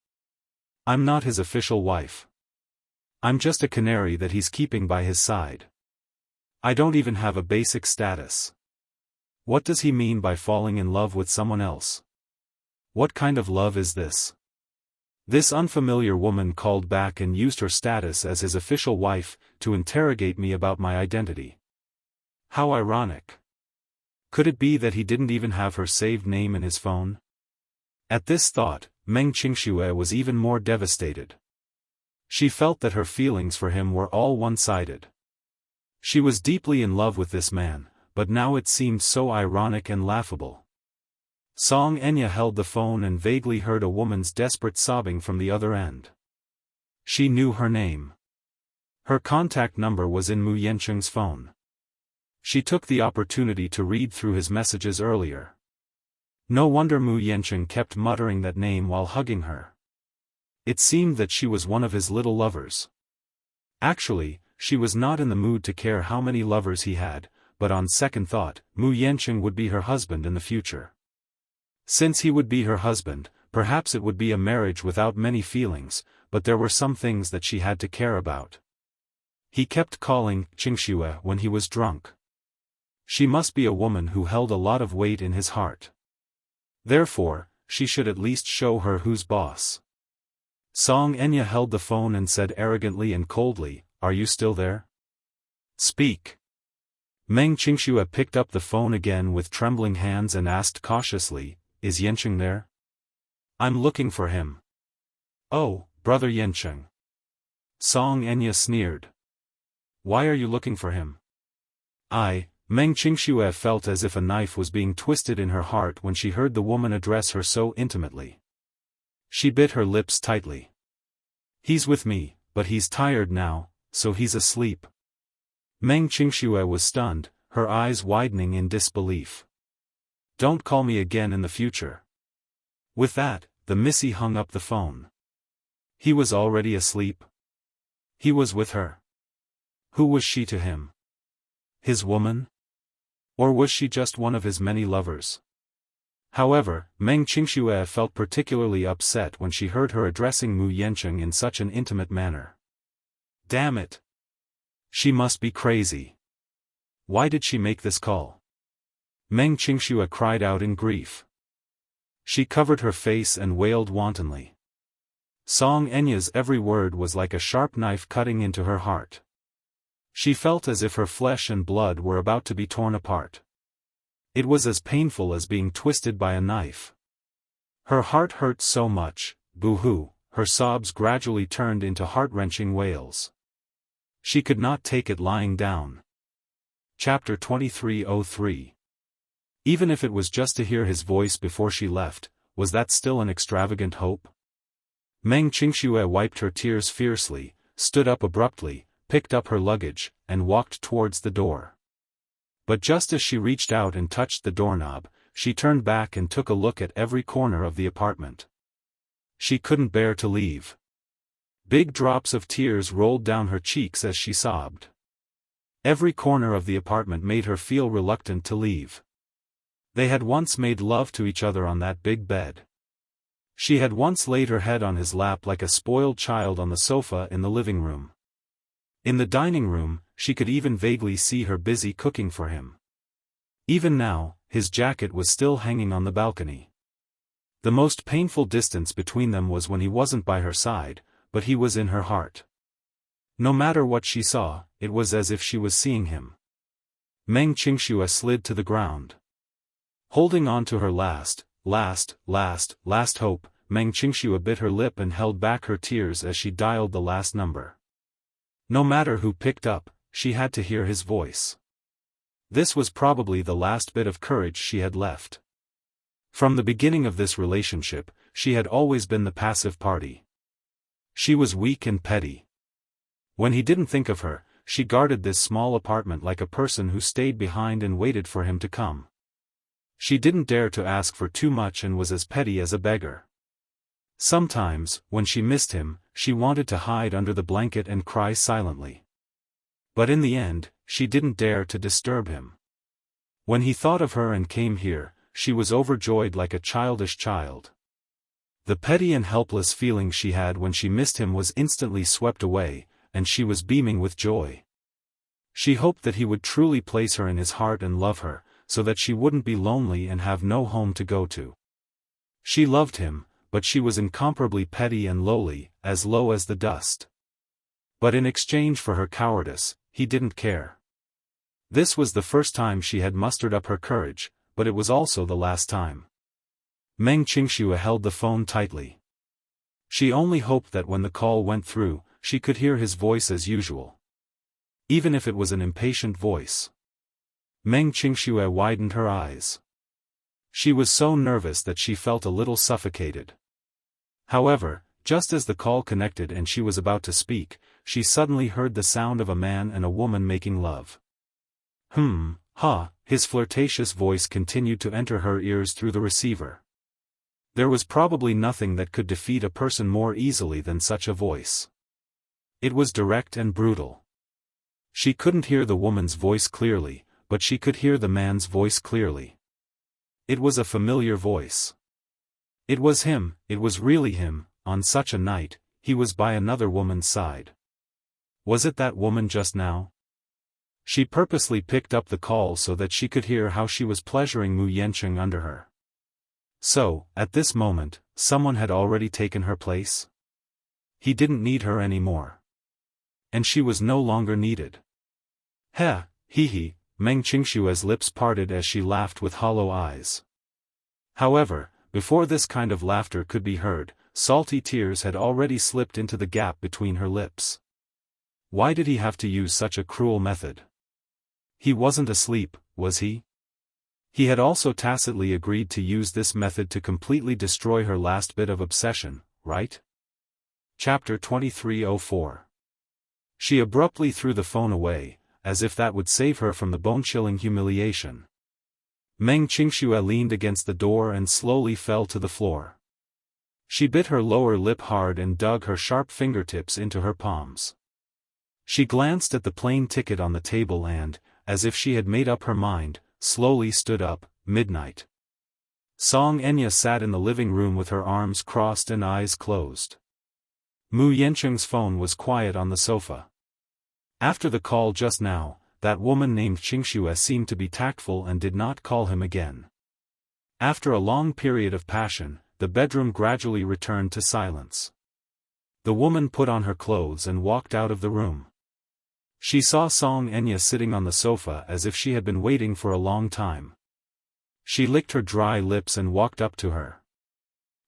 I'm not his official wife. I'm just a canary that he's keeping by his side. I don't even have a basic status. What does he mean by falling in love with someone else? What kind of love is this?" This unfamiliar woman called back and used her status as his official wife to interrogate me about my identity. How ironic. Could it be that he didn't even have her saved name in his phone? At this thought, Meng Xianxia was even more devastated. She felt that her feelings for him were all one-sided. She was deeply in love with this man, but now it seemed so ironic and laughable. Song Enya held the phone and vaguely heard a woman's desperate sobbing from the other end. She knew her name. Her contact number was in Mu Yancheng's phone. She took the opportunity to read through his messages earlier. No wonder Mu Yancheng kept muttering that name while hugging her. It seemed that she was one of his little lovers. Actually, she was not in the mood to care how many lovers he had, but on second thought, Mu Yancheng would be her husband in the future. Since he would be her husband, perhaps it would be a marriage without many feelings, but there were some things that she had to care about. He kept calling Xianxia when he was drunk. She must be a woman who held a lot of weight in his heart. Therefore, she should at least show her who's boss. Song Enya held the phone and said arrogantly and coldly, "Are you still there? Speak." Meng Qingxue picked up the phone again with trembling hands and asked cautiously, "Is Yancheng there?" "I'm looking for him." "Oh, brother Yancheng." Song Enya sneered. "Why are you looking for him?" Meng Qingxue felt as if a knife was being twisted in her heart when she heard the woman address her so intimately. She bit her lips tightly. "He's with me, but he's tired now, so he's asleep." Meng Qingxue was stunned, her eyes widening in disbelief. "Don't call me again in the future." With that, the Missy hung up the phone. He was already asleep. He was with her. Who was she to him? His woman? Or was she just one of his many lovers? However, Meng Qingxue felt particularly upset when she heard her addressing Mu Yancheng in such an intimate manner. Damn it! She must be crazy. Why did she make this call? Meng Qingxue cried out in grief. She covered her face and wailed wantonly. Song Enya's every word was like a sharp knife cutting into her heart. She felt as if her flesh and blood were about to be torn apart. It was as painful as being twisted by a knife. Her heart hurt so much, boo-hoo, her sobs gradually turned into heart-wrenching wails. She could not take it lying down. Chapter 2303. Even if it was just to hear his voice before she left, was that still an extravagant hope? Meng Qingxue wiped her tears fiercely, stood up abruptly, picked up her luggage, and walked towards the door. But just as she reached out and touched the doorknob, she turned back and took a look at every corner of the apartment. She couldn't bear to leave. Big drops of tears rolled down her cheeks as she sobbed. Every corner of the apartment made her feel reluctant to leave. They had once made love to each other on that big bed. She had once laid her head on his lap like a spoiled child on the sofa in the living room. In the dining room, she could even vaguely see her busy cooking for him. Even now, his jacket was still hanging on the balcony. The most painful distance between them was when he wasn't by her side, but he was in her heart. No matter what she saw, it was as if she was seeing him. Meng Qingxue slid to the ground. Holding on to her last hope, Meng Qingxue bit her lip and held back her tears as she dialed the last number. No matter who picked up, she had to hear his voice. This was probably the last bit of courage she had left. From the beginning of this relationship, she had always been the passive party. She was weak and petty. When he didn't think of her, she guarded this small apartment like a person who stayed behind and waited for him to come. She didn't dare to ask for too much and was as petty as a beggar. Sometimes, when she missed him, she wanted to hide under the blanket and cry silently. But in the end, she didn't dare to disturb him. When he thought of her and came here, she was overjoyed like a childish child. The petty and helpless feeling she had when she missed him was instantly swept away, and she was beaming with joy. She hoped that he would truly place her in his heart and love her, so that she wouldn't be lonely and have no home to go to. She loved him, but she was incomparably petty and lowly, as low as the dust. But in exchange for her cowardice, he didn't care. This was the first time she had mustered up her courage, but it was also the last time. Meng Qingxue held the phone tightly. She only hoped that when the call went through, she could hear his voice as usual. Even if it was an impatient voice. Meng Qingxue widened her eyes. She was so nervous that she felt a little suffocated. However, just as the call connected and she was about to speak, she suddenly heard the sound of a man and a woman making love. His flirtatious voice continued to enter her ears through the receiver. There was probably nothing that could defeat a person more easily than such a voice. It was direct and brutal. She couldn't hear the woman's voice clearly, but she could hear the man's voice clearly. It was a familiar voice. It was him, it was really him. On such a night, he was by another woman's side. Was it that woman just now? She purposely picked up the call so that she could hear how she was pleasuring Mu Yancheng under her. So, at this moment, someone had already taken her place? He didn't need her anymore. And she was no longer needed. Heh, hee, Meng Qingshue's lips parted as she laughed with hollow eyes. However, before this kind of laughter could be heard, salty tears had already slipped into the gap between her lips. Why did he have to use such a cruel method? He wasn't asleep, was he? He had also tacitly agreed to use this method to completely destroy her last bit of obsession, right? Chapter 2304. She abruptly threw the phone away, as if that would save her from the bone-chilling humiliation. Meng Qingxue leaned against the door and slowly fell to the floor. She bit her lower lip hard and dug her sharp fingertips into her palms. She glanced at the plane ticket on the table and, as if she had made up her mind, slowly stood up. Midnight. Song Enya sat in the living room with her arms crossed and eyes closed. Mu Yancheng's phone was quiet on the sofa. After the call just now, that woman named Qingxue seemed to be tactful and did not call him again. After a long period of passion, the bedroom gradually returned to silence. The woman put on her clothes and walked out of the room. She saw Song Enya sitting on the sofa as if she had been waiting for a long time. She licked her dry lips and walked up to her.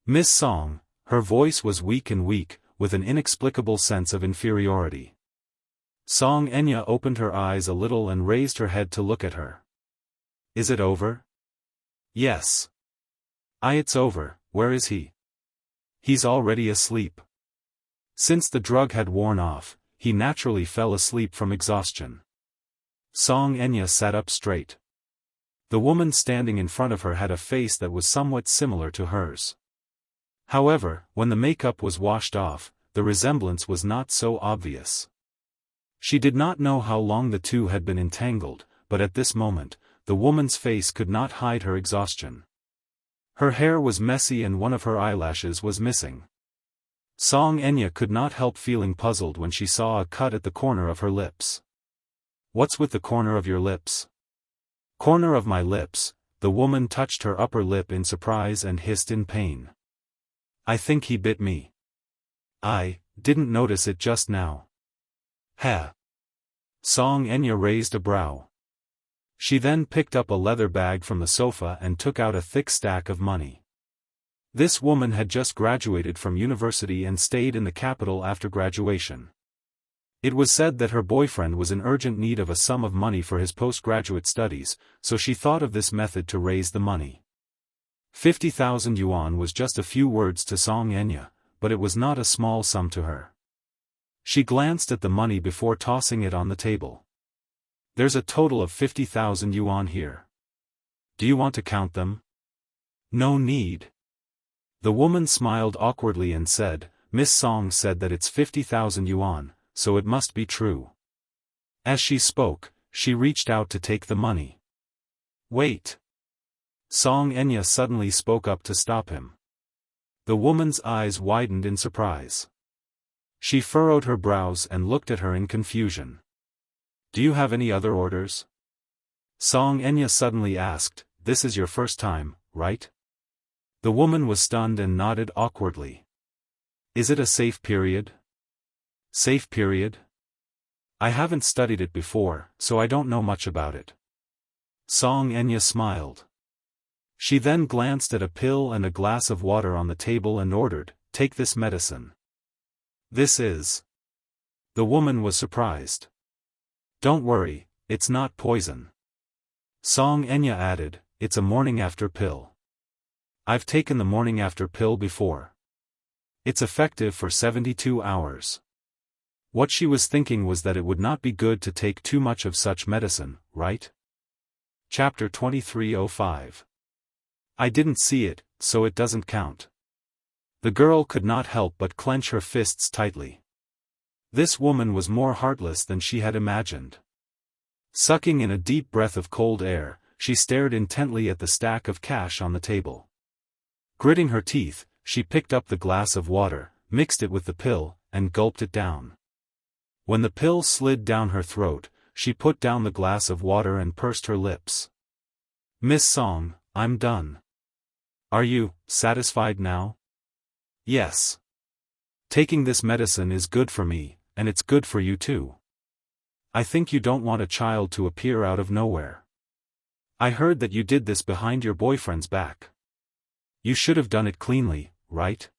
Miss Song, her voice was weak and weak, with an inexplicable sense of inferiority. Song Enya opened her eyes a little and raised her head to look at her. Is it over? Yes. It's over. Where is he? He's already asleep. Since the drug had worn off, he naturally fell asleep from exhaustion. Song Enya sat up straight. The woman standing in front of her had a face that was somewhat similar to hers. However, when the makeup was washed off, the resemblance was not so obvious. She did not know how long the two had been entangled, but at this moment, the woman's face could not hide her exhaustion. Her hair was messy and one of her eyelashes was missing. Song Enya could not help feeling puzzled when she saw a cut at the corner of her lips. What's with the corner of your lips? Corner of my lips. The woman touched her upper lip in surprise and hissed in pain. I think he bit me. I didn't notice it just now. Heh. Song Enya raised a brow. She then picked up a leather bag from the sofa and took out a thick stack of money. This woman had just graduated from university and stayed in the capital after graduation. It was said that her boyfriend was in urgent need of a sum of money for his postgraduate studies, so she thought of this method to raise the money. 50,000 yuan was just a few words to Song Enya, but it was not a small sum to her. She glanced at the money before tossing it on the table. There's a total of 50,000 yuan here. Do you want to count them? No need. The woman smiled awkwardly and said, Miss Song said that it's 50,000 yuan, so it must be true. As she spoke, she reached out to take the money. Wait. Song Enya suddenly spoke up to stop him. The woman's eyes widened in surprise. She furrowed her brows and looked at her in confusion. Do you have any other orders? Song Enya suddenly asked, This is your first time, right? The woman was stunned and nodded awkwardly. Is it a safe period? Safe period? I haven't studied it before, so I don't know much about it. Song Enya smiled. She then glanced at a pill and a glass of water on the table and ordered, Take this medicine. This is. The woman was surprised. Don't worry, it's not poison. Song Enya added, It's a morning after pill. I've taken the morning after pill before. It's effective for 72 hours. What she was thinking was that it would not be good to take too much of such medicine, right? Chapter 2305. I didn't see it, so it doesn't count. The girl could not help but clench her fists tightly. This woman was more heartless than she had imagined. Sucking in a deep breath of cold air, she stared intently at the stack of cash on the table. Gritting her teeth, she picked up the glass of water, mixed it with the pill, and gulped it down. When the pill slid down her throat, she put down the glass of water and pursed her lips. Miss Song, I'm done. Are you satisfied now? Yes. Taking this medicine is good for me, and it's good for you too. I think you don't want a child to appear out of nowhere. I heard that you did this behind your boyfriend's back. You should have done it cleanly, right?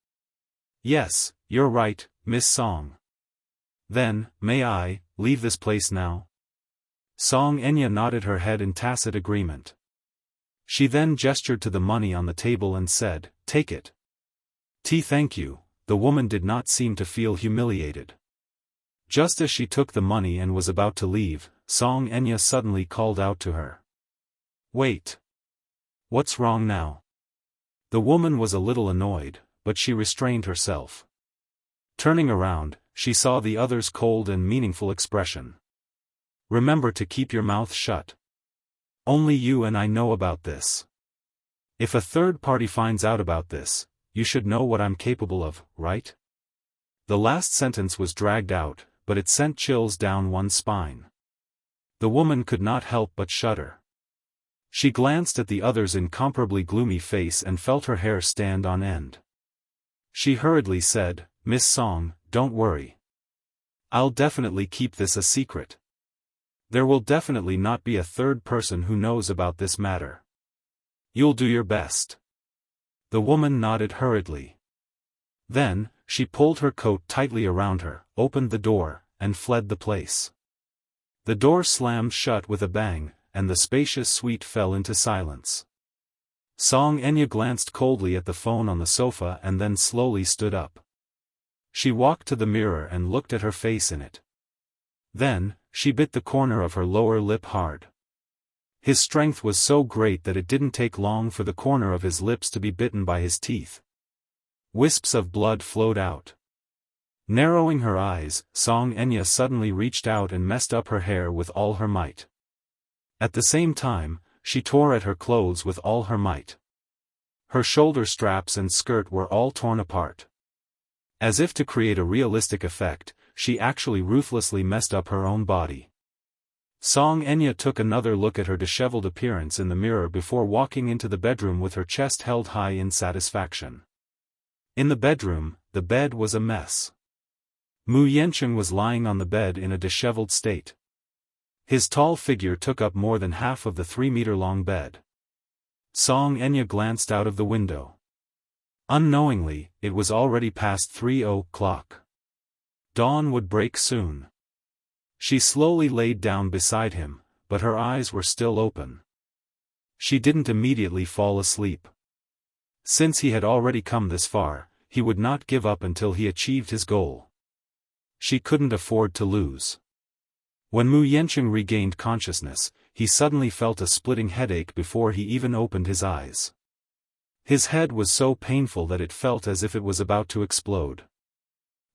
Yes, you're right, Miss Song. Then, may I leave this place now? Song Enya nodded her head in tacit agreement. She then gestured to the money on the table and said, "Take it." Thank you." The woman did not seem to feel humiliated. Just as she took the money and was about to leave, Song Enya suddenly called out to her. "Wait. What's wrong now?" The woman was a little annoyed, but she restrained herself. Turning around, she saw the other's cold and meaningful expression. "Remember to keep your mouth shut. Only you and I know about this. If a third party finds out about this, you should know what I'm capable of, right?" The last sentence was dragged out, but it sent chills down one's spine. The woman could not help but shudder. She glanced at the other's incomparably gloomy face and felt her hair stand on end. She hurriedly said, "Miss Song, don't worry. I'll definitely keep this a secret. There will definitely not be a third person who knows about this matter. You'll do your best." The woman nodded hurriedly. Then, she pulled her coat tightly around her, opened the door, and fled the place. The door slammed shut with a bang, and the spacious suite fell into silence. Song Enya glanced coldly at the phone on the sofa and then slowly stood up. She walked to the mirror and looked at her face in it. Then, she bit the corner of her lower lip hard. His strength was so great that it didn't take long for the corner of his lips to be bitten by his teeth. Wisps of blood flowed out. Narrowing her eyes, Song Enya suddenly reached out and messed up her hair with all her might. At the same time, she tore at her clothes with all her might. Her shoulder straps and skirt were all torn apart. As if to create a realistic effect, she actually ruthlessly messed up her own body. Song Enya took another look at her disheveled appearance in the mirror before walking into the bedroom with her chest held high in satisfaction. In the bedroom, the bed was a mess. Mu Yancheng was lying on the bed in a disheveled state. His tall figure took up more than half of the 3-meter-long bed. Song Enya glanced out of the window. Unknowingly, it was already past 3 o'clock. Dawn would break soon. She slowly laid down beside him, but her eyes were still open. She didn't immediately fall asleep. Since he had already come this far, he would not give up until he achieved his goal. She couldn't afford to lose. When Mu Yancheng regained consciousness, he suddenly felt a splitting headache before he even opened his eyes. His head was so painful that it felt as if it was about to explode.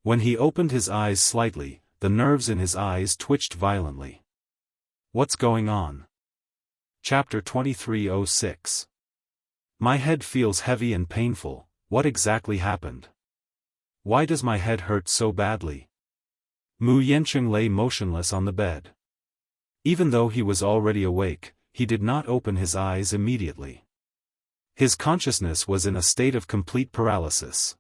When he opened his eyes slightly, the nerves in his eyes twitched violently. What's going on? Chapter 2306. My head feels heavy and painful. What exactly happened? Why does my head hurt so badly? Mu Yancheng lay motionless on the bed. Even though he was already awake, he did not open his eyes immediately. His consciousness was in a state of complete paralysis.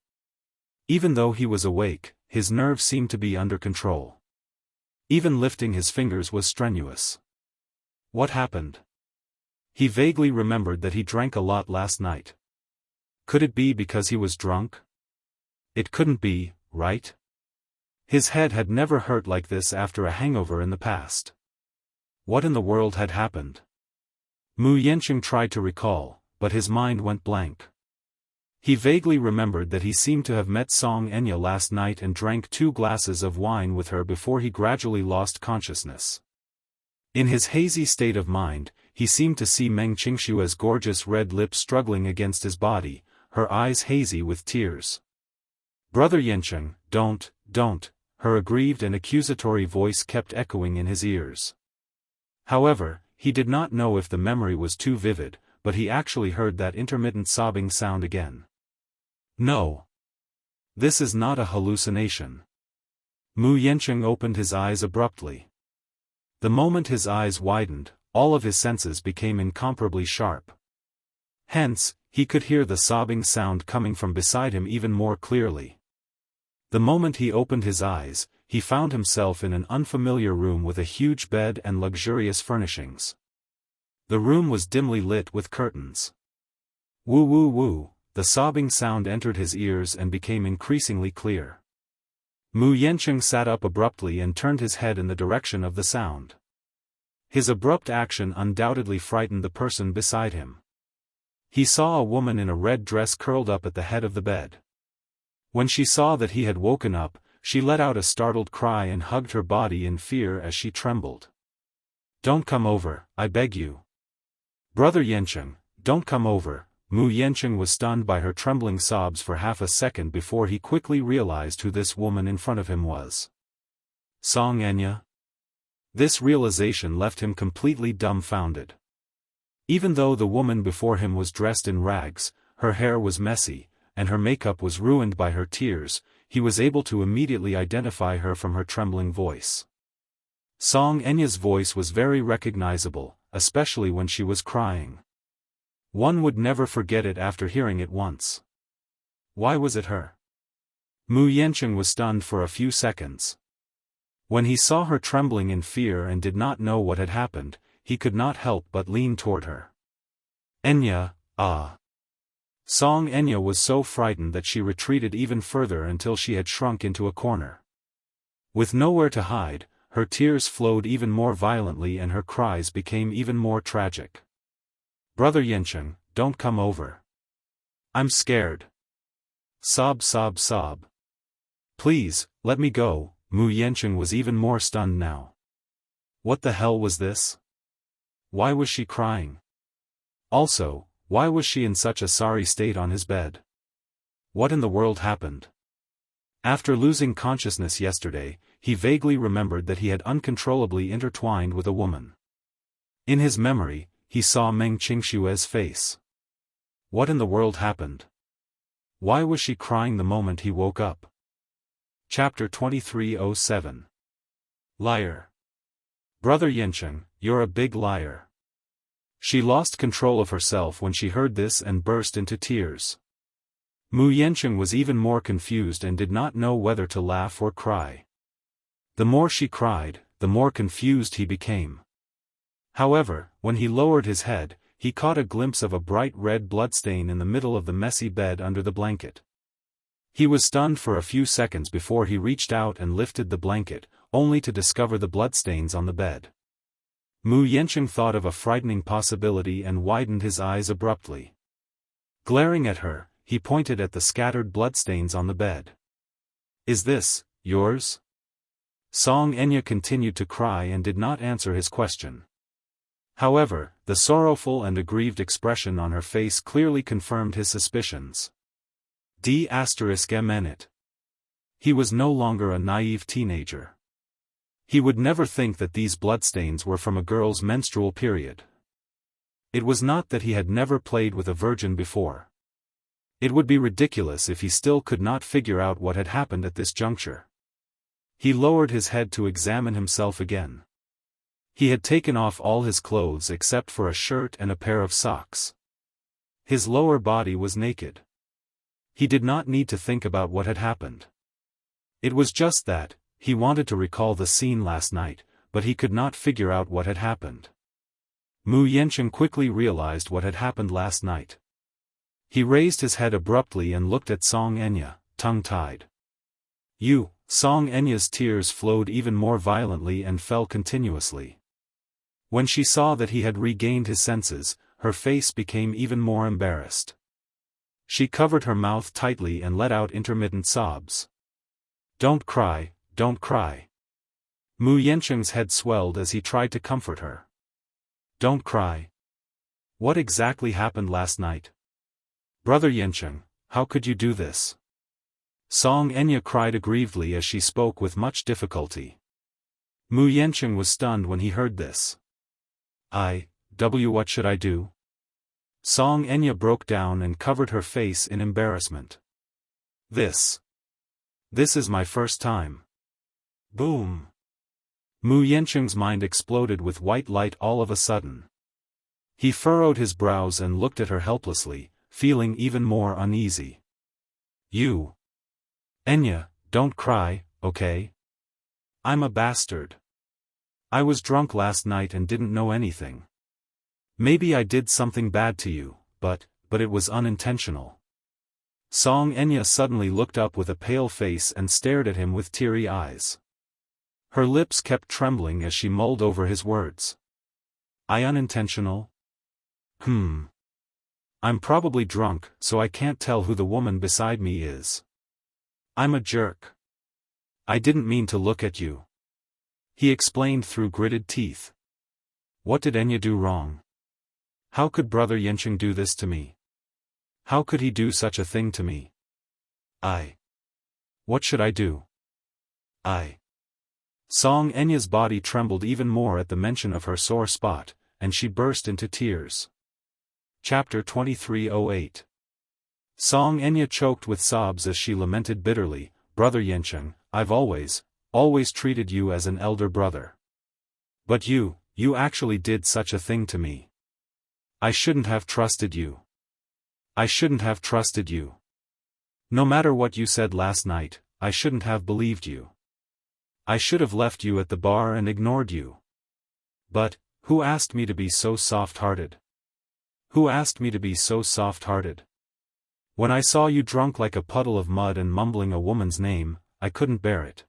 Even though he was awake, his nerves seemed to be under control. Even lifting his fingers was strenuous. What happened? He vaguely remembered that he drank a lot last night. Could it be because he was drunk? It couldn't be, right? His head had never hurt like this after a hangover in the past. What in the world had happened? Mu Yancheng tried to recall, but his mind went blank. He vaguely remembered that he seemed to have met Song Enya last night and drank 2 glasses of wine with her before he gradually lost consciousness. In his hazy state of mind, he seemed to see Meng Qingshua's gorgeous red lips struggling against his body, her eyes hazy with tears. "Brother Yancheng, don't," her aggrieved and accusatory voice kept echoing in his ears. However, he did not know if the memory was too vivid, but he actually heard that intermittent sobbing sound again. No. This is not a hallucination. Mu Yancheng opened his eyes abruptly. The moment his eyes widened, all of his senses became incomparably sharp. Hence, He could hear the sobbing sound coming from beside him even more clearly. The moment he opened his eyes, he found himself in an unfamiliar room with a huge bed and luxurious furnishings. The room was dimly lit with curtains. Woo woo woo, the sobbing sound entered his ears and became increasingly clear. Mu Yancheng sat up abruptly and turned his head in the direction of the sound. His abrupt action undoubtedly frightened the person beside him. He saw a woman in a red dress curled up at the head of the bed. When she saw that he had woken up, she let out a startled cry and hugged her body in fear as she trembled. "Don't come over, I beg you. Brother Yancheng, don't come over." Mu Yancheng was stunned by her trembling sobs for half a second before he quickly realized who this woman in front of him was. Song Enya? This realization left him completely dumbfounded. Even though the woman before him was dressed in rags, her hair was messy, and her makeup was ruined by her tears, he was able to immediately identify her from her trembling voice. Song Enya's voice was very recognizable, especially when she was crying. One would never forget it after hearing it once. Why was it her? Mu Yancheng was stunned for a few seconds. When he saw her trembling in fear and did not know what had happened, he could not help but lean toward her. "Enya, ah." Song Enya was so frightened that she retreated even further until she had shrunk into a corner. With nowhere to hide, her tears flowed even more violently and her cries became even more tragic. "Brother Yancheng, don't come over. I'm scared. Sob sob sob. Please, let me go." Mu Yancheng was even more stunned now. What the hell was this? Why was she crying? Also, why was she in such a sorry state on his bed? What in the world happened? After losing consciousness yesterday, he vaguely remembered that he had uncontrollably intertwined with a woman. In his memory, he saw Meng Qingshue's face. What in the world happened? Why was she crying the moment he woke up? Chapter 2307. Liar. Brother Yancheng, you're a big liar. She lost control of herself when she heard this and burst into tears. Mu Yancheng was even more confused and did not know whether to laugh or cry. The more she cried, the more confused he became. However, when he lowered his head, he caught a glimpse of a bright red bloodstain in the middle of the messy bed under the blanket. He was stunned for a few seconds before he reached out and lifted the blanket, only to discover the bloodstains on the bed. Mu Yancheng thought of a frightening possibility and widened his eyes abruptly. Glaring at her, he pointed at the scattered bloodstains on the bed. "Is this yours?" Song Enya continued to cry and did not answer his question. However, the sorrowful and aggrieved expression on her face clearly confirmed his suspicions. D***it. He was no longer a naive teenager. He would never think that these bloodstains were from a girl's menstrual period. It was not that he had never played with a virgin before. It would be ridiculous if he still could not figure out what had happened at this juncture. He lowered his head to examine himself again. He had taken off all his clothes except for a shirt and a pair of socks. His lower body was naked. He did not need to think about what had happened. It was just that, he wanted to recall the scene last night, but he could not figure out what had happened. Mu Yancheng quickly realized what had happened last night. He raised his head abruptly and looked at Song Enya, tongue-tied. "You." Song Enya's tears flowed even more violently and fell continuously. When she saw that he had regained his senses, her face became even more embarrassed. She covered her mouth tightly and let out intermittent sobs. "Don't cry, don't cry." Mu Yancheng's head swelled as he tried to comfort her. "Don't cry. What exactly happened last night? Brother Yancheng, how could you do this?" Song Enya cried aggrievedly as she spoke with much difficulty. Mu Yancheng was stunned when he heard this. What should I do?" Song Enya broke down and covered her face in embarrassment. This is my first time." Boom! Mu Yancheng's mind exploded with white light all of a sudden. He furrowed his brows and looked at her helplessly, feeling even more uneasy. You. Enya, don't cry, okay? I'm a bastard. I was drunk last night and didn't know anything. Maybe I did something bad to you, but it was unintentional. Song Enya suddenly looked up with a pale face and stared at him with teary eyes. Her lips kept trembling as she mulled over his words. I unintentional? I'm probably drunk, so I can't tell who the woman beside me is. I'm a jerk. I didn't mean to look at you. He explained through gritted teeth. What did Enya do wrong? How could Brother Yanqing do this to me? How could he do such a thing to me? What should I do? Song Enya's body trembled even more at the mention of her sore spot, and she burst into tears. Chapter 2308. Song Enya choked with sobs as she lamented bitterly, Brother Yanqing, I've always treated you as an elder brother. But you actually did such a thing to me. I shouldn't have trusted you. I shouldn't have trusted you. No matter what you said last night, I shouldn't have believed you. I should have left you at the bar and ignored you. But, who asked me to be so soft-hearted? Who asked me to be so soft-hearted? When I saw you drunk like a puddle of mud and mumbling a woman's name, I couldn't bear it.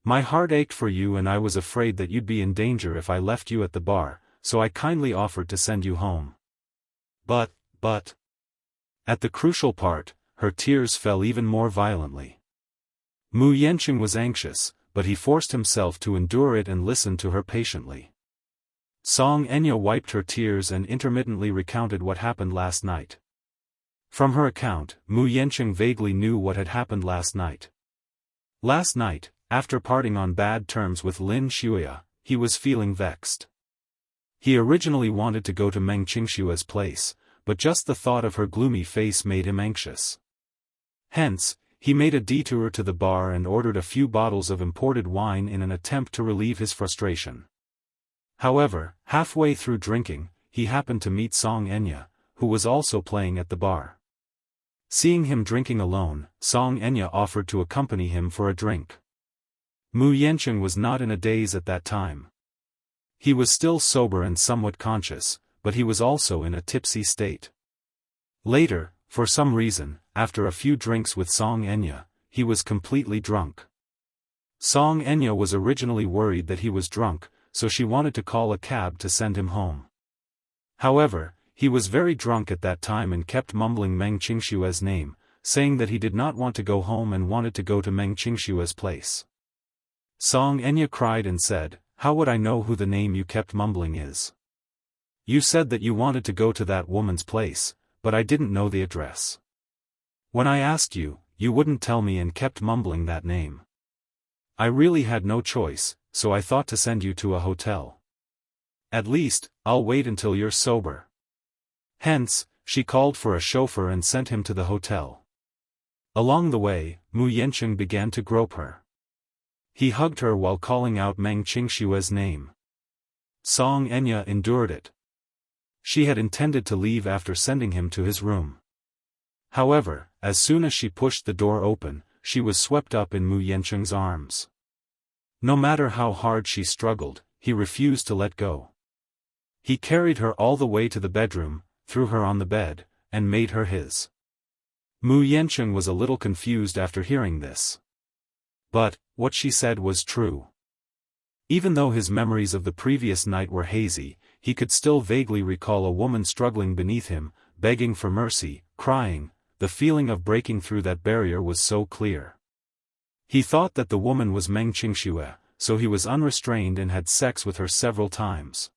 My heart ached for you and I was afraid that you'd be in danger if I left you at the bar, so I kindly offered to send you home. But. At the crucial part, her tears fell even more violently. Mu Yanqing was anxious, but he forced himself to endure it and listen to her patiently. Song Enya wiped her tears and intermittently recounted what happened last night. From her account, Mu Yanqing vaguely knew what had happened last night. Last night, after parting on bad terms with Lin Shuya, he was feeling vexed. He originally wanted to go to Meng Qingshua's place, but just the thought of her gloomy face made him anxious. Hence, he made a detour to the bar and ordered a few bottles of imported wine in an attempt to relieve his frustration. However, halfway through drinking, he happened to meet Song Enya, who was also playing at the bar. Seeing him drinking alone, Song Enya offered to accompany him for a drink. Mu Yanqing was not in a daze at that time. He was still sober and somewhat conscious, but he was also in a tipsy state. Later, for some reason, after a few drinks with Song Enya, he was completely drunk. Song Enya was originally worried that he was drunk, so she wanted to call a cab to send him home. However, he was very drunk at that time and kept mumbling Meng Qingshua's name, saying that he did not want to go home and wanted to go to Meng Qingshua's place. Song Enya cried and said, How would I know who the name you kept mumbling is? You said that you wanted to go to that woman's place, but I didn't know the address. When I asked you, you wouldn't tell me and kept mumbling that name. I really had no choice, so I thought to send you to a hotel. At least, I'll wait until you're sober. Hence, she called for a chauffeur and sent him to the hotel. Along the way, Mu Yanqing began to grope her. He hugged her while calling out Meng Qingshua's name. Song Enya endured it. She had intended to leave after sending him to his room. However, as soon as she pushed the door open, she was swept up in Mu Yanqing's arms. No matter how hard she struggled, he refused to let go. He carried her all the way to the bedroom, threw her on the bed, and made her his. Mu Yanqing was a little confused after hearing this. But, what she said was true. Even though his memories of the previous night were hazy, he could still vaguely recall a woman struggling beneath him, begging for mercy, crying. The feeling of breaking through that barrier was so clear. He thought that the woman was Meng Qingshuo, so he was unrestrained and had sex with her several times.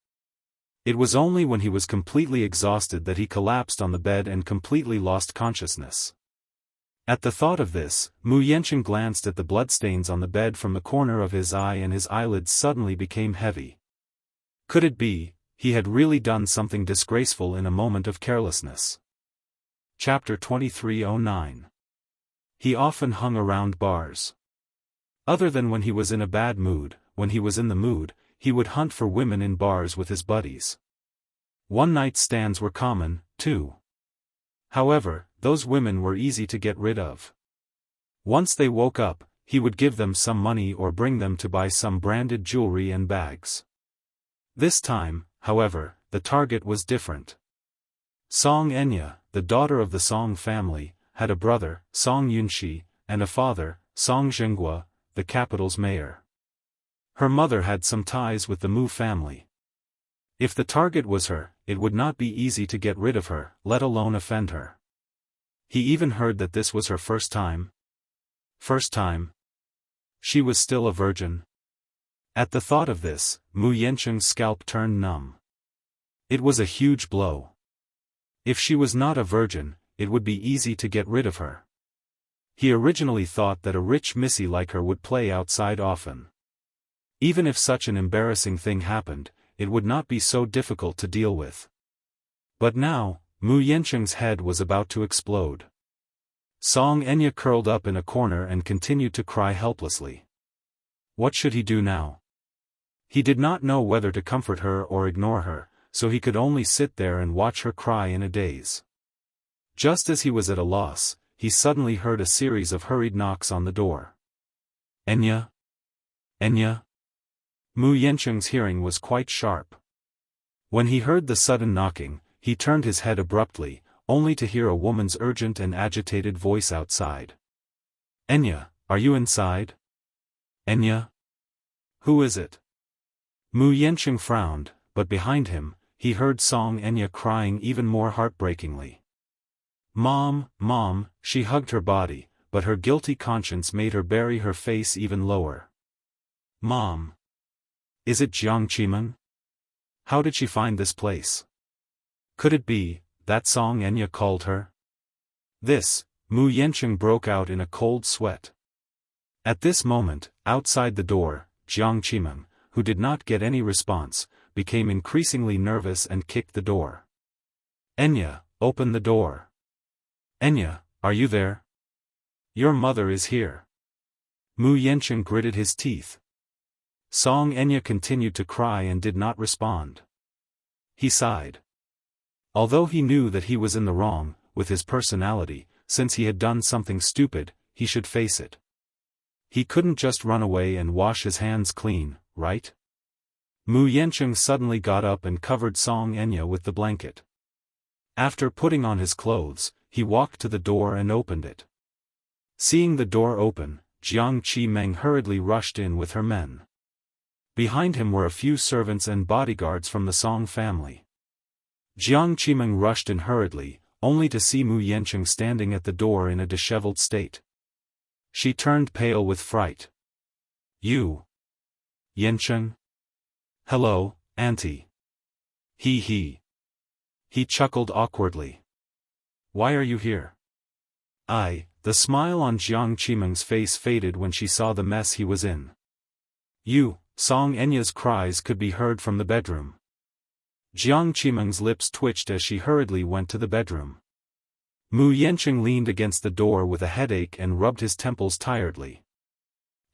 It was only when he was completely exhausted that he collapsed on the bed and completely lost consciousness. At the thought of this, Mu Yanqing glanced at the bloodstains on the bed from the corner of his eye and his eyelids suddenly became heavy. Could it be, he had really done something disgraceful in a moment of carelessness? Chapter 2309. He often hung around bars. Other than when he was in a bad mood, when he was in the mood, he would hunt for women in bars with his buddies. One-night stands were common, too. However, those women were easy to get rid of. Once they woke up, he would give them some money or bring them to buy some branded jewelry and bags. This time, however, the target was different. Song Enya, the daughter of the Song family, had a brother, Song Yunxi, and a father, Song Zhenghua, the capital's mayor. Her mother had some ties with the Mu family. If the target was her, it would not be easy to get rid of her, let alone offend her. He even heard that this was her first time. First time? She was still a virgin. At the thought of this, Mu Yancheng's scalp turned numb. It was a huge blow. If she was not a virgin, it would be easy to get rid of her. He originally thought that a rich missy like her would play outside often. Even if such an embarrassing thing happened, it would not be so difficult to deal with. But now, Mu Yancheng's head was about to explode. Song Enya curled up in a corner and continued to cry helplessly. What should he do now? He did not know whether to comfort her or ignore her, so he could only sit there and watch her cry in a daze. Just as he was at a loss, he suddenly heard a series of hurried knocks on the door. Enya? Enya? Mu Yancheng's hearing was quite sharp. When he heard the sudden knocking, he turned his head abruptly, only to hear a woman's urgent and agitated voice outside. Enya, are you inside? Enya? Who is it? Mu Yancheng frowned, but behind him, he heard Song Enya crying even more heartbreakingly. Mom, Mom, she hugged her body, but her guilty conscience made her bury her face even lower. Mom. Is it Jiang Qimeng? How did she find this place? Could it be that Song Enya called her? This, Mu Yancheng broke out in a cold sweat. At this moment, outside the door, Jiang Qimeng, who did not get any response, became increasingly nervous and kicked the door. Enya, open the door. Enya, are you there? Your mother is here. Mu Yancheng gritted his teeth. Song Enya continued to cry and did not respond. He sighed. Although he knew that he was in the wrong, with his personality, since he had done something stupid, he should face it. He couldn't just run away and wash his hands clean, right? Mu Yancheng suddenly got up and covered Song Enya with the blanket. After putting on his clothes, he walked to the door and opened it. Seeing the door open, Jiang Qimeng hurriedly rushed in with her men. Behind him were a few servants and bodyguards from the Song family. Jiang Qimeng rushed in hurriedly, only to see Mu Yancheng standing at the door in a disheveled state. She turned pale with fright. You? Yancheng? Hello, Auntie. He chuckled awkwardly. Why are you here? The smile on Jiang Qimeng's face faded when she saw the mess he was in. You, Song Enya's cries could be heard from the bedroom. Jiang Qimeng's lips twitched as she hurriedly went to the bedroom. Mu Yancheng leaned against the door with a headache and rubbed his temples tiredly.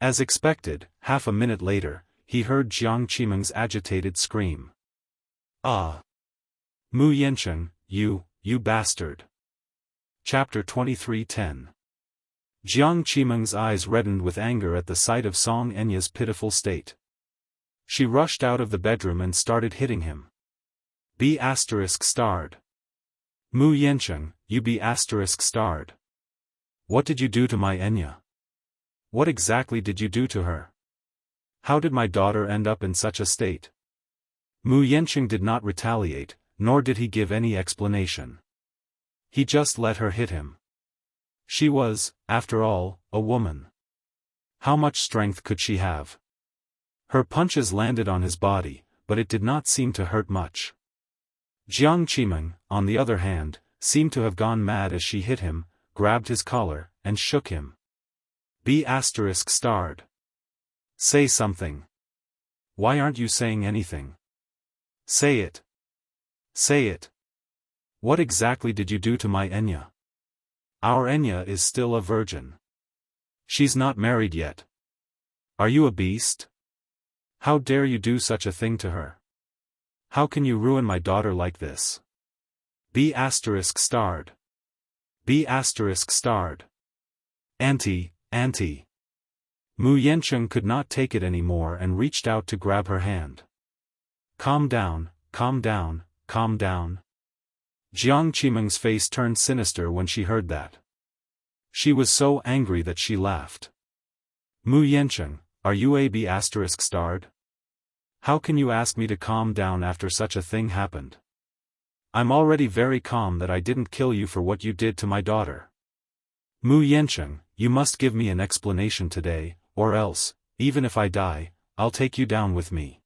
As expected, half a minute later, he heard Jiang Qimeng's agitated scream. Ah! Mu Yancheng, you bastard! Chapter 23:10. Jiang Qimeng's eyes reddened with anger at the sight of Song Enya's pitiful state. She rushed out of the bedroom and started hitting him. B*****. Mu Yancheng, you B*****. What did you do to my Enya? What exactly did you do to her? How did my daughter end up in such a state? Mu Yancheng did not retaliate, nor did he give any explanation. He just let her hit him. She was, after all, a woman. How much strength could she have? Her punches landed on his body, but it did not seem to hurt much. Jiang Qimeng, on the other hand, seemed to have gone mad as she hit him, grabbed his collar, and shook him. B*****. Say something. Why aren't you saying anything? Say it. Say it. What exactly did you do to my Enya? Our Enya is still a virgin. She's not married yet. Are you a beast? How dare you do such a thing to her? How can you ruin my daughter like this? B*****. B** starred. Auntie. Mu Yancheng could not take it anymore and reached out to grab her hand. Calm down. Jiang Qimeng's face turned sinister when she heard that. She was so angry that she laughed. Mu Yancheng, are you a B** starred? How can you ask me to calm down after such a thing happened? I'm already very calm that I didn't kill you for what you did to my daughter. Mu Yancheng, you must give me an explanation today, or else, even if I die, I'll take you down with me.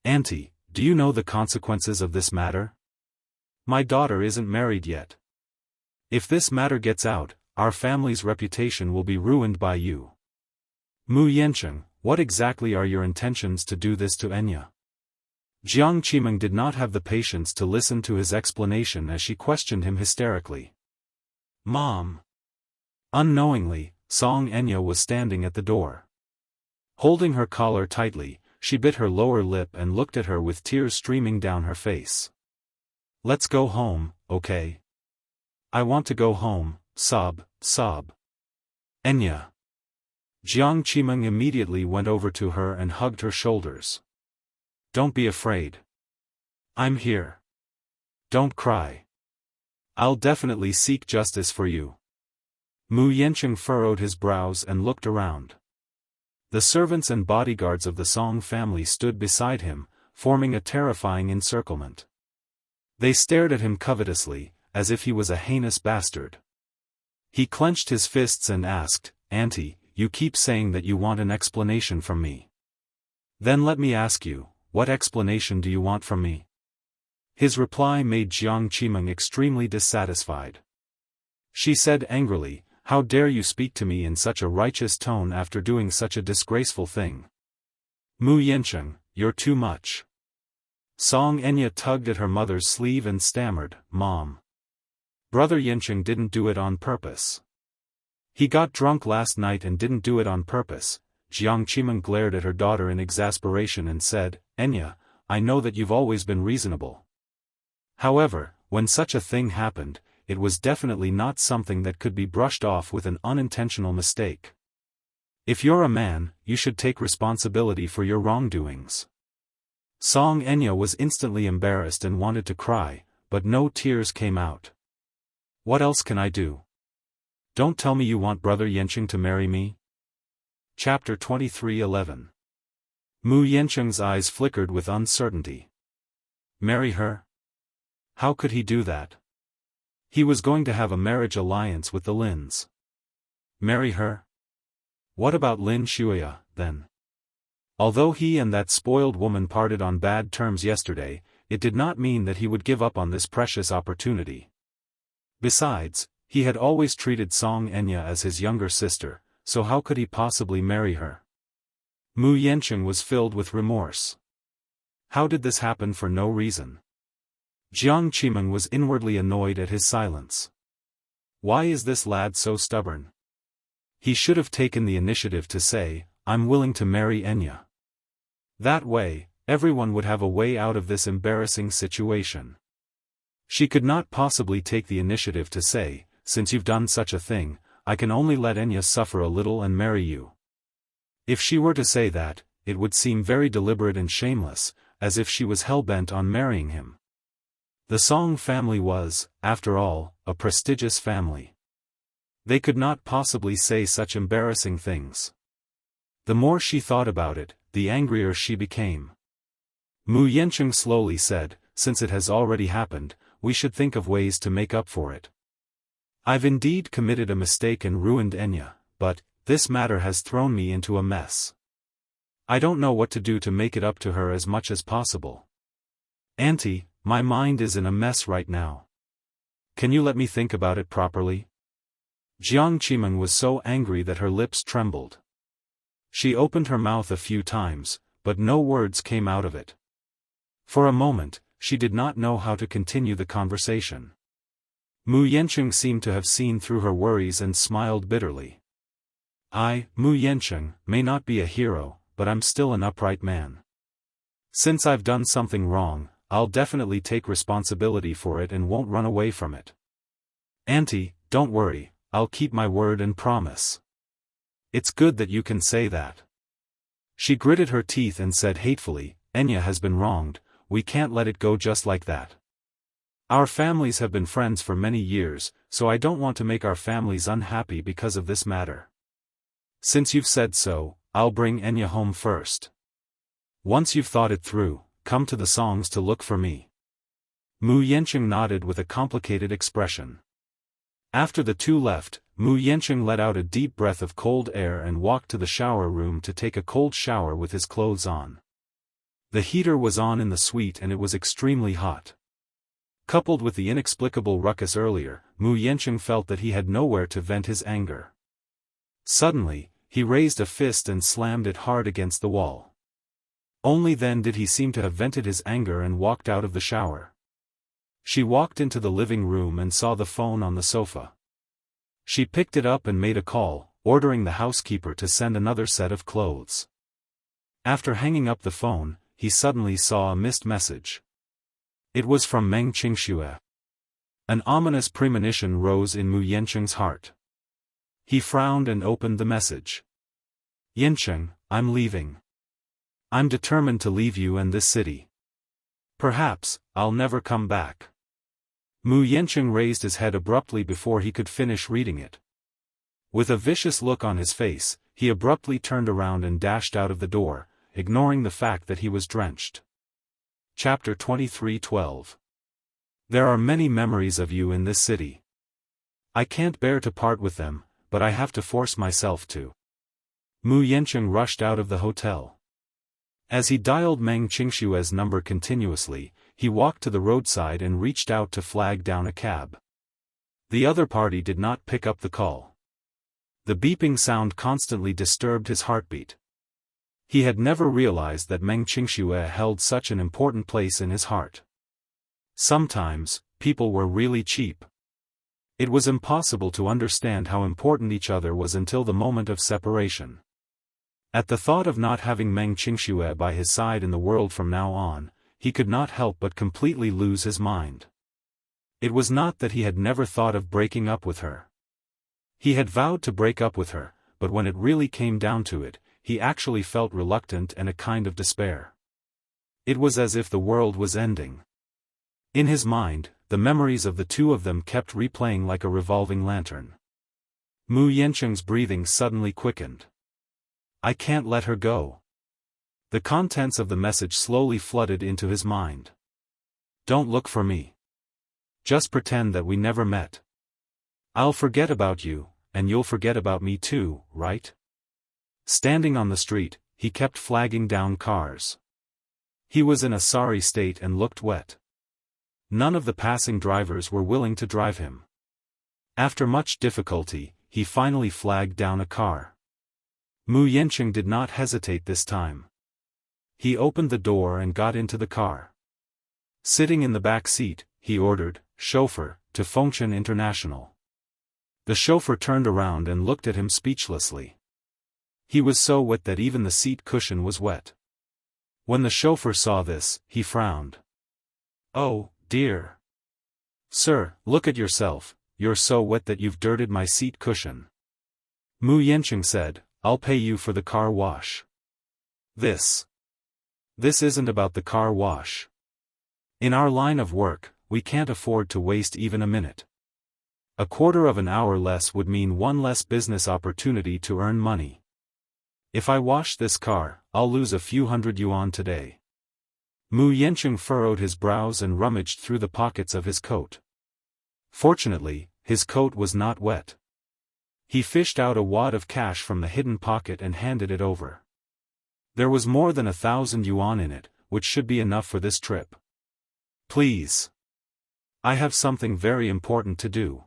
Auntie, do you know the consequences of this matter? My daughter isn't married yet. If this matter gets out, our family's reputation will be ruined by you. Mu Yancheng, what exactly are your intentions to do this to Enya? Jiang Qimeng did not have the patience to listen to his explanation as she questioned him hysterically. Mom. Unknowingly, Song Enya was standing at the door. Holding her collar tightly, she bit her lower lip and looked at her with tears streaming down her face. Let's go home, okay? I want to go home, sob. Enya. Jiang Qimeng immediately went over to her and hugged her shoulders. Don't be afraid. I'm here. Don't cry. I'll definitely seek justice for you. Mu Yancheng furrowed his brows and looked around. The servants and bodyguards of the Song family stood beside him, forming a terrifying encirclement. They stared at him covetously, as if he was a heinous bastard. He clenched his fists and asked, Auntie, you keep saying that you want an explanation from me. Then let me ask you, what explanation do you want from me? His reply made Jiang Qimeng extremely dissatisfied. She said angrily, how dare you speak to me in such a righteous tone after doing such a disgraceful thing? Mu Yancheng, you're too much. Song Enya tugged at her mother's sleeve and stammered, Mom. Brother Yancheng didn't do it on purpose. He got drunk last night and didn't do it on purpose. Jiang Qimeng glared at her daughter in exasperation and said, Enya, I know that you've always been reasonable. However, when such a thing happened, it was definitely not something that could be brushed off with an unintentional mistake. If you're a man, you should take responsibility for your wrongdoings. Song Enya was instantly embarrassed and wanted to cry, but no tears came out. What else can I do? Don't tell me you want Brother Yancheng to marry me? Chapter 23:11. Mu Yancheng's eyes flickered with uncertainty. Marry her? How could he do that? He was going to have a marriage alliance with the Lins. Marry her? What about Lin Shuya, then? Although he and that spoiled woman parted on bad terms yesterday, it did not mean that he would give up on this precious opportunity. Besides, he had always treated Song Enya as his younger sister, so how could he possibly marry her? Mu Yancheng was filled with remorse. How did this happen for no reason? Jiang Qimeng was inwardly annoyed at his silence. Why is this lad so stubborn? He should have taken the initiative to say, I'm willing to marry Enya. That way, everyone would have a way out of this embarrassing situation. She could not possibly take the initiative to say, since you've done such a thing, I can only let Enya suffer a little and marry you. If she were to say that, it would seem very deliberate and shameless, as if she was hell-bent on marrying him. The Song family was, after all, a prestigious family. They could not possibly say such embarrassing things. The more she thought about it, the angrier she became. Mu Yancheng slowly said, since it has already happened, we should think of ways to make up for it. I've indeed committed a mistake and ruined Enya, but, this matter has thrown me into a mess. I don't know what to do to make it up to her as much as possible. Auntie, my mind is in a mess right now. Can you let me think about it properly? Jiang Qimeng was so angry that her lips trembled. She opened her mouth a few times, but no words came out of it. For a moment, she did not know how to continue the conversation. Mu Yancheng seemed to have seen through her worries and smiled bitterly. I, Mu Yancheng, may not be a hero, but I'm still an upright man. Since I've done something wrong, I'll definitely take responsibility for it and won't run away from it. Auntie, Don't worry, I'll keep my word and promise. It's good that you can say that. She gritted her teeth and said hatefully, Enya has been wronged, we can't let it go just like that. Our families have been friends for many years, so I don't want to make our families unhappy because of this matter. Since you've said so, I'll bring Enya home first. Once you've thought it through, come to the songs to look for me. Mu Yanqing nodded with a complicated expression. After the two left, Mu Yanqing let out a deep breath of cold air and walked to the shower room to take a cold shower with his clothes on. The heater was on in the suite and it was extremely hot. Coupled with the inexplicable ruckus earlier, Mu Yanqing felt that he had nowhere to vent his anger. Suddenly, he raised a fist and slammed it hard against the wall. Only then did he seem to have vented his anger and walked out of the shower. She walked into the living room and saw the phone on the sofa. She picked it up and made a call, ordering the housekeeper to send another set of clothes. After hanging up the phone, he suddenly saw a missed message. It was from Meng Qingxue. An ominous premonition rose in Mu Yanqing's heart. He frowned and opened the message. Yanqing, I'm leaving. I'm determined to leave you and this city. Perhaps, I'll never come back. Mu Yanqing raised his head abruptly before he could finish reading it. With a vicious look on his face, he abruptly turned around and dashed out of the door, ignoring the fact that he was drenched. Chapter 23:12. There are many memories of you in this city. I can't bear to part with them, but I have to force myself to. Mu Yanqing rushed out of the hotel. As he dialed Meng Qingxue's number continuously, he walked to the roadside and reached out to flag down a cab. The other party did not pick up the call. The beeping sound constantly disturbed his heartbeat. He had never realized that Meng Qingxue held such an important place in his heart. Sometimes, people were really cheap. It was impossible to understand how important each other was until the moment of separation. At the thought of not having Meng Qingxue by his side in the world from now on, he could not help but completely lose his mind. It was not that he had never thought of breaking up with her. He had vowed to break up with her, but when it really came down to it, he actually felt reluctant and a kind of despair. It was as if the world was ending. In his mind, the memories of the two of them kept replaying like a revolving lantern. Mu Yanqing's breathing suddenly quickened. I can't let her go. The contents of the message slowly flooded into his mind. Don't look for me. Just pretend that we never met. I'll forget about you, and you'll forget about me too, right? Standing on the street, he kept flagging down cars. He was in a sorry state and looked wet. None of the passing drivers were willing to drive him. After much difficulty, he finally flagged down a car. Mu Yanqing did not hesitate this time. He opened the door and got into the car. Sitting in the back seat, he ordered, "Chauffeur, to Fengshan International." The chauffeur turned around and looked at him speechlessly. He was so wet that even the seat cushion was wet. When the chauffeur saw this, he frowned. Oh, dear. Sir, look at yourself, you're so wet that you've dirted my seat cushion. Mu Yanqing said, I'll pay you for the car wash. This isn't about the car wash. In our line of work, we can't afford to waste even a minute. A quarter of an hour less would mean one less business opportunity to earn money. If I wash this car, I'll lose a few hundred yuan today. Mu Yanqing furrowed his brows and rummaged through the pockets of his coat. Fortunately, his coat was not wet. He fished out a wad of cash from the hidden pocket and handed it over. There was more than 1,000 yuan in it, which should be enough for this trip. Please. I have something very important to do.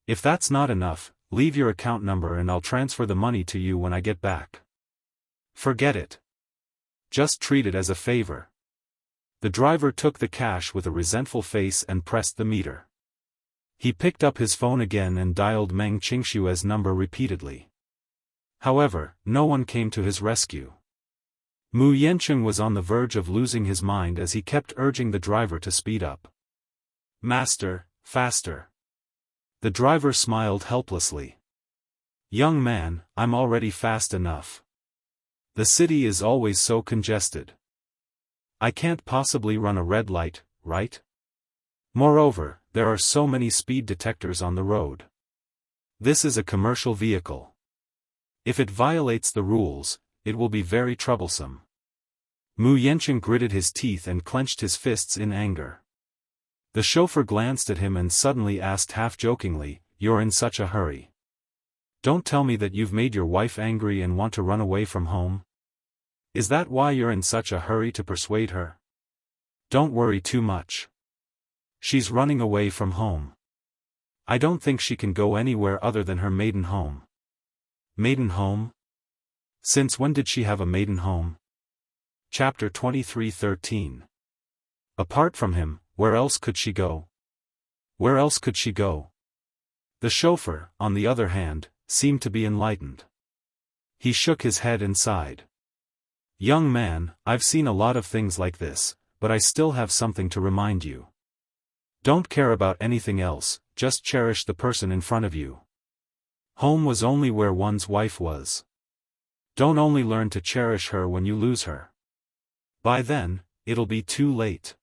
If that's not enough, leave your account number and I'll transfer the money to you when I get back. Forget it. Just treat it as a favor. The driver took the cash with a resentful face and pressed the meter. He picked up his phone again and dialed Meng Qingxue's number repeatedly. However, no one came to his rescue. Mu Yanqing was on the verge of losing his mind as he kept urging the driver to speed up. Master, faster. The driver smiled helplessly. Young man, I'm already fast enough. The city is always so congested. I can't possibly run a red light, right? Moreover, there are so many speed detectors on the road. This is a commercial vehicle. If it violates the rules, it will be very troublesome. Mu Yanqing gritted his teeth and clenched his fists in anger. The chauffeur glanced at him and suddenly asked half-jokingly, "You're in such a hurry? Don't tell me that you've made your wife angry and want to run away from home? Is that why you're in such a hurry to persuade her? Don't worry too much. She's running away from home. I don't think she can go anywhere other than her maiden home." Maiden home? Since when did she have a maiden home? Chapter 23:13. Apart from him, where else could she go? Where else could she go? The chauffeur, on the other hand, seemed to be enlightened. He shook his head and sighed. Young man, I've seen a lot of things like this, but I still have something to remind you. Don't care about anything else, just cherish the person in front of you. Home was only where one's wife was. Don't only learn to cherish her when you lose her. By then, it'll be too late.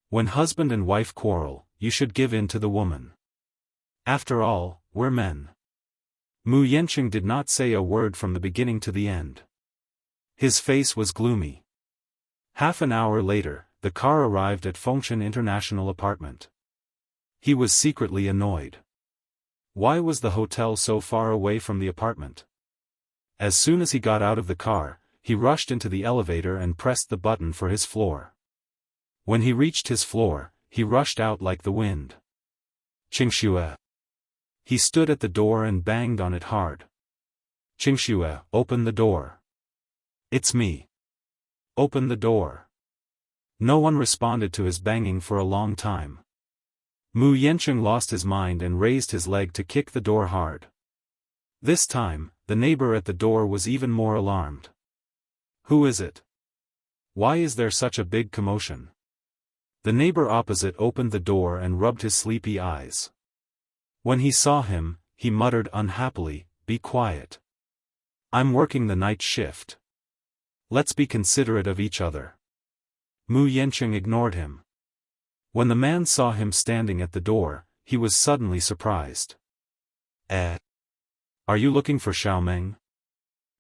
When husband and wife quarrel, you should give in to the woman. After all, we're men. Mu Yanqing did not say a word from the beginning to the end. His face was gloomy. Half an hour later, the car arrived at Fengshan International Apartment. He was secretly annoyed. Why was the hotel so far away from the apartment? As soon as he got out of the car, he rushed into the elevator and pressed the button for his floor. When he reached his floor, he rushed out like the wind. Qingxue. He stood at the door and banged on it hard. Qingxue, open the door. It's me. Open the door. No one responded to his banging for a long time. Mu Yanqing lost his mind and raised his leg to kick the door hard. This time, the neighbor at the door was even more alarmed. Who is it? Why is there such a big commotion? The neighbor opposite opened the door and rubbed his sleepy eyes. When he saw him, he muttered unhappily, "Be quiet. I'm working the night shift. Let's be considerate of each other." Mu Yanqing ignored him. When the man saw him standing at the door, he was suddenly surprised. Are you looking for Xiaomeng?"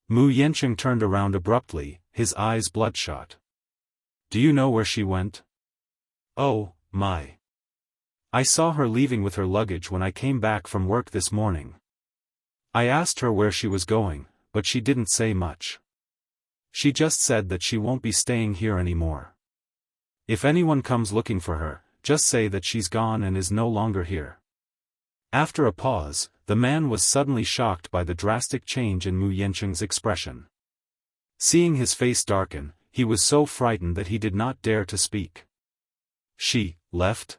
Mu Yanqing turned around abruptly, his eyes bloodshot. "Do you know where she went?" "Oh, my. I saw her leaving with her luggage when I came back from work this morning. I asked her where she was going, but she didn't say much. She just said that she won't be staying here anymore. If anyone comes looking for her, just say that she's gone and is no longer here." After a pause, the man was suddenly shocked by the drastic change in Mu Yanqing's expression. Seeing his face darken, he was so frightened that he did not dare to speak. "She left?"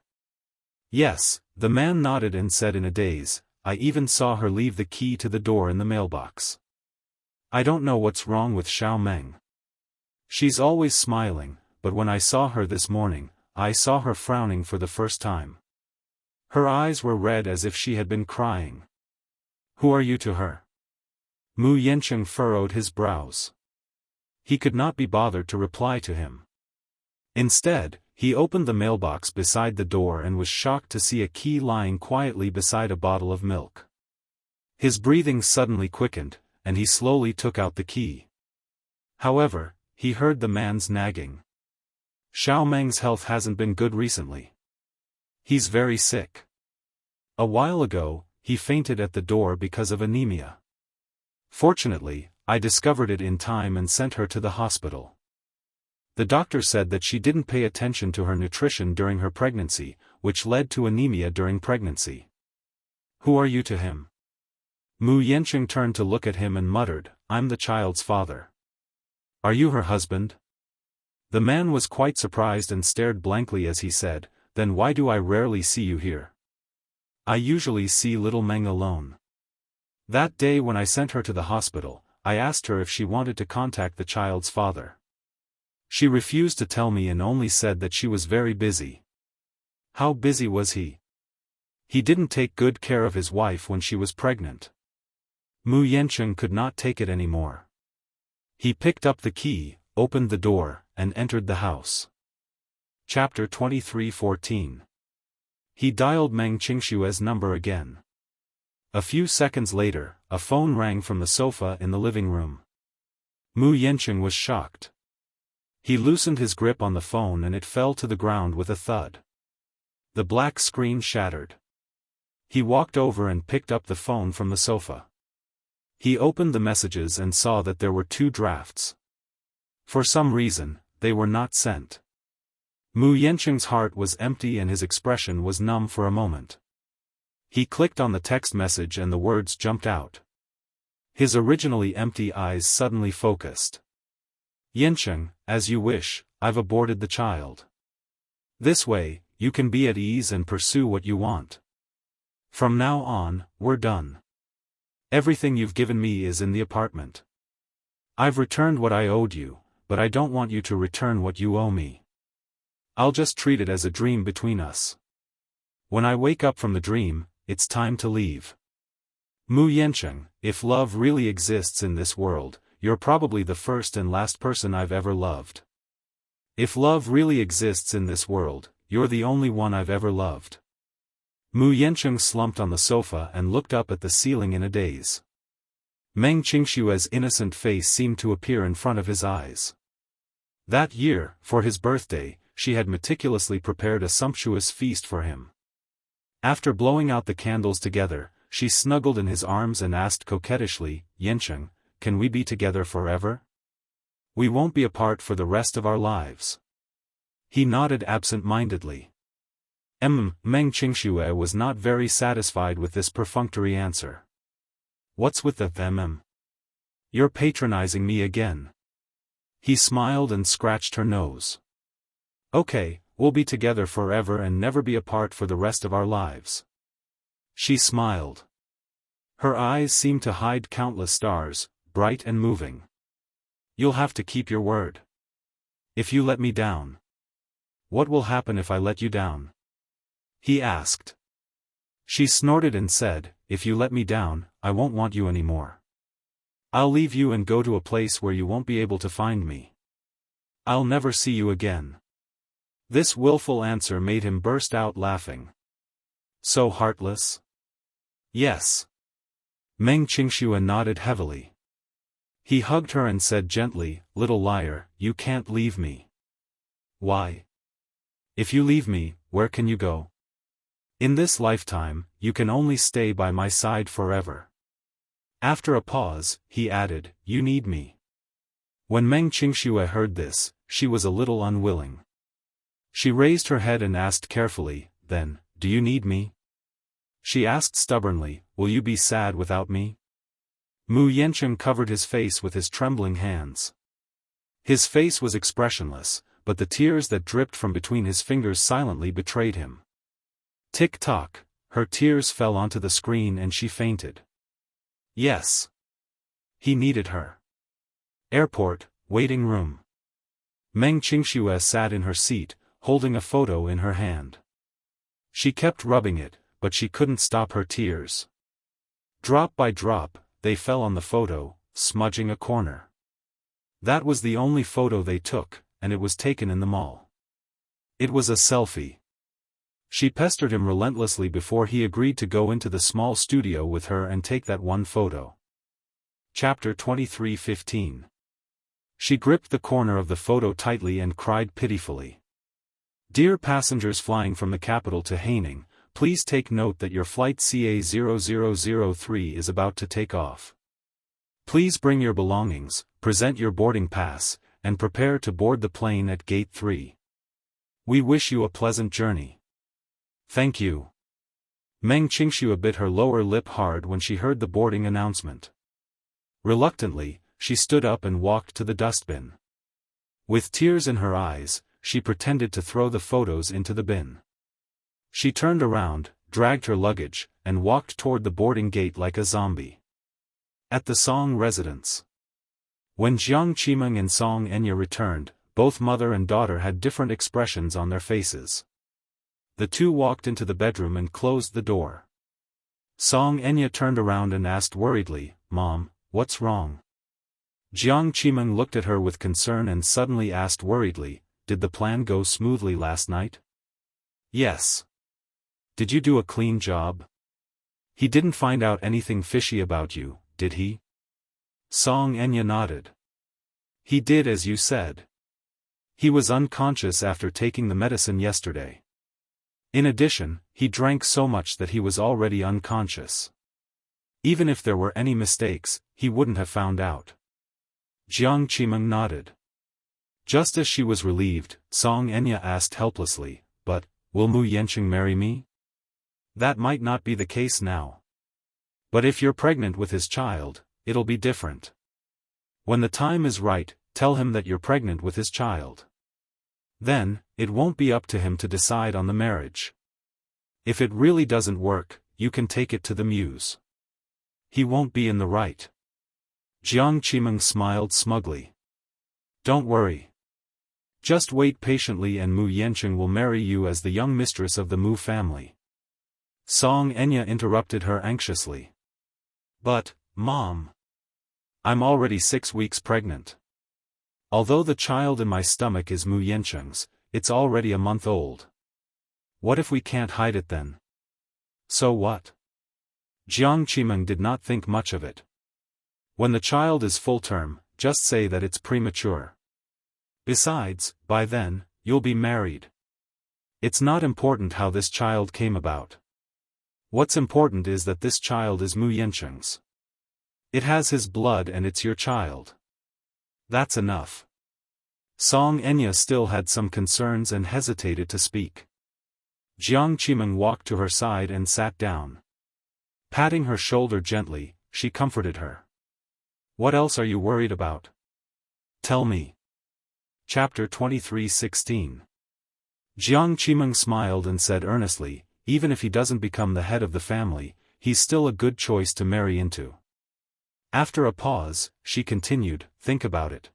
"Yes," the man nodded and said in a daze, "I even saw her leave the key to the door in the mailbox. I don't know what's wrong with Xiaomeng. She's always smiling, but when I saw her this morning, I saw her frowning for the first time. Her eyes were red as if she had been crying." "Who are you to her?" Mu Yanqing furrowed his brows. He could not be bothered to reply to him. Instead, he opened the mailbox beside the door and was shocked to see a key lying quietly beside a bottle of milk. His breathing suddenly quickened, and he slowly took out the key. However, he heard the man's nagging. "Xiaomeng's health hasn't been good recently. He's very sick. A while ago, he fainted at the door because of anemia. Fortunately, I discovered it in time and sent her to the hospital. The doctor said that she didn't pay attention to her nutrition during her pregnancy, which led to anemia during pregnancy." "Who are you to him?" Mu Yanqing turned to look at him and muttered, "I'm the child's father." "Are you her husband?" The man was quite surprised and stared blankly as he said, "Then why do I rarely see you here? I usually see little Meng alone. That day when I sent her to the hospital, I asked her if she wanted to contact the child's father. She refused to tell me and only said that she was very busy." "How busy was he?" He didn't take good care of his wife when she was pregnant. Mu Yancheng could not take it anymore. He picked up the key, opened the door, and entered the house. Chapter 23:14. He dialed Meng Qingshue's number again. A few seconds later, a phone rang from the sofa in the living room. Mu Yancheng was shocked. He loosened his grip on the phone and it fell to the ground with a thud. The black screen shattered. He walked over and picked up the phone from the sofa. He opened the messages and saw that there were 2 drafts. For some reason, they were not sent. Mu Yancheng's heart was empty and his expression was numb for a moment. He clicked on the text message and the words jumped out. His originally empty eyes suddenly focused. Yancheng, as you wish, I've aborted the child. This way, you can be at ease and pursue what you want. From now on, we're done. Everything you've given me is in the apartment. I've returned what I owed you, but I don't want you to return what you owe me. I'll just treat it as a dream between us. When I wake up from the dream, it's time to leave. Mu Yancheng, if love really exists in this world, you're probably the first and last person I've ever loved. If love really exists in this world, you're the only one I've ever loved. Mu Yancheng slumped on the sofa and looked up at the ceiling in a daze. Meng Qingshue's innocent face seemed to appear in front of his eyes. That year, for his birthday, she had meticulously prepared a sumptuous feast for him. After blowing out the candles together, she snuggled in his arms and asked coquettishly, Yancheng, can we be together forever? We won't be apart for the rest of our lives. He nodded absent-mindedly. Meng Qingxue was not very satisfied with this perfunctory answer. What's with the You're patronizing me again. He smiled and scratched her nose. Okay, we'll be together forever and never be apart for the rest of our lives. She smiled. Her eyes seemed to hide countless stars, bright and moving. You'll have to keep your word. If you let me down. What will happen if I let you down? He asked. She snorted and said, if you let me down, I won't want you anymore. I'll leave you and go to a place where you won't be able to find me. I'll never see you again. This willful answer made him burst out laughing. So heartless? Yes. Meng Qingxue nodded heavily. He hugged her and said gently, little liar, you can't leave me. Why? If you leave me, where can you go? In this lifetime, you can only stay by my side forever. After a pause, he added, you need me. When Meng Qingxue heard this, she was a little unwilling. She raised her head and asked carefully, then, do you need me? She asked stubbornly, will you be sad without me? Mu Yancheng covered his face with his trembling hands. His face was expressionless, but the tears that dripped from between his fingers silently betrayed him. Tick-tock, her tears fell onto the screen and she fainted. Yes. He needed her. Airport, waiting room. Meng Qingxue sat in her seat, holding a photo in her hand. She kept rubbing it, but she couldn't stop her tears. Drop by drop, they fell on the photo, smudging a corner. That was the only photo they took, and it was taken in the mall. It was a selfie. She pestered him relentlessly before he agreed to go into the small studio with her and take that one photo. Chapter 23:15. She gripped the corner of the photo tightly and cried pitifully. Dear passengers flying from the capital to Haining, please take note that your flight CA0003 is about to take off. Please bring your belongings, present your boarding pass, and prepare to board the plane at Gate 3. We wish you a pleasant journey. Thank you. Meng Qingxue bit her lower lip hard when she heard the boarding announcement. Reluctantly, she stood up and walked to the dustbin. With tears in her eyes, she pretended to throw the photos into the bin. She turned around, dragged her luggage, and walked toward the boarding gate like a zombie. At the Song residence. When Jiang Qimeng and Song Enya returned, both mother and daughter had different expressions on their faces. The two walked into the bedroom and closed the door. Song Enya turned around and asked worriedly, "Mom, what's wrong?" Jiang Qimeng looked at her with concern and suddenly asked worriedly, "Did the plan go smoothly last night?" "Yes." "Did you do a clean job? He didn't find out anything fishy about you, did he?" Song Enya nodded. "He did as you said. He was unconscious after taking the medicine yesterday. In addition, he drank so much that he was already unconscious. Even if there were any mistakes, he wouldn't have found out." Jiang Qimeng nodded. Just as she was relieved, Song Enya asked helplessly, "But, will Mu Yanqing marry me?" "That might not be the case now. But if you're pregnant with his child, it'll be different. When the time is right, tell him that you're pregnant with his child. Then, it won't be up to him to decide on the marriage. If it really doesn't work, you can take it to the muse. He won't be in the right." Jiang Qimeng smiled smugly. "Don't worry. Just wait patiently and Mu Yanqing will marry you as the young mistress of the Mu family." Song Enya interrupted her anxiously. "But, Mom, I'm already 6 weeks pregnant. Although the child in my stomach is Mu Yanqing's, it's already a month old. What if we can't hide it then?" "So what?" Jiang Qimeng did not think much of it. "When the child is full term, just say that it's premature. Besides, by then, you'll be married. It's not important how this child came about. What's important is that this child is Mu Yanqing's. It has his blood and it's your child. That's enough." Song Enya still had some concerns and hesitated to speak. Jiang Qimeng walked to her side and sat down. Patting her shoulder gently, she comforted her. "What else are you worried about? Tell me." Chapter 23:16. Jiang Qimeng smiled and said earnestly, "Even if he doesn't become the head of the family, he's still a good choice to marry into." After a pause, she continued, "Think about it.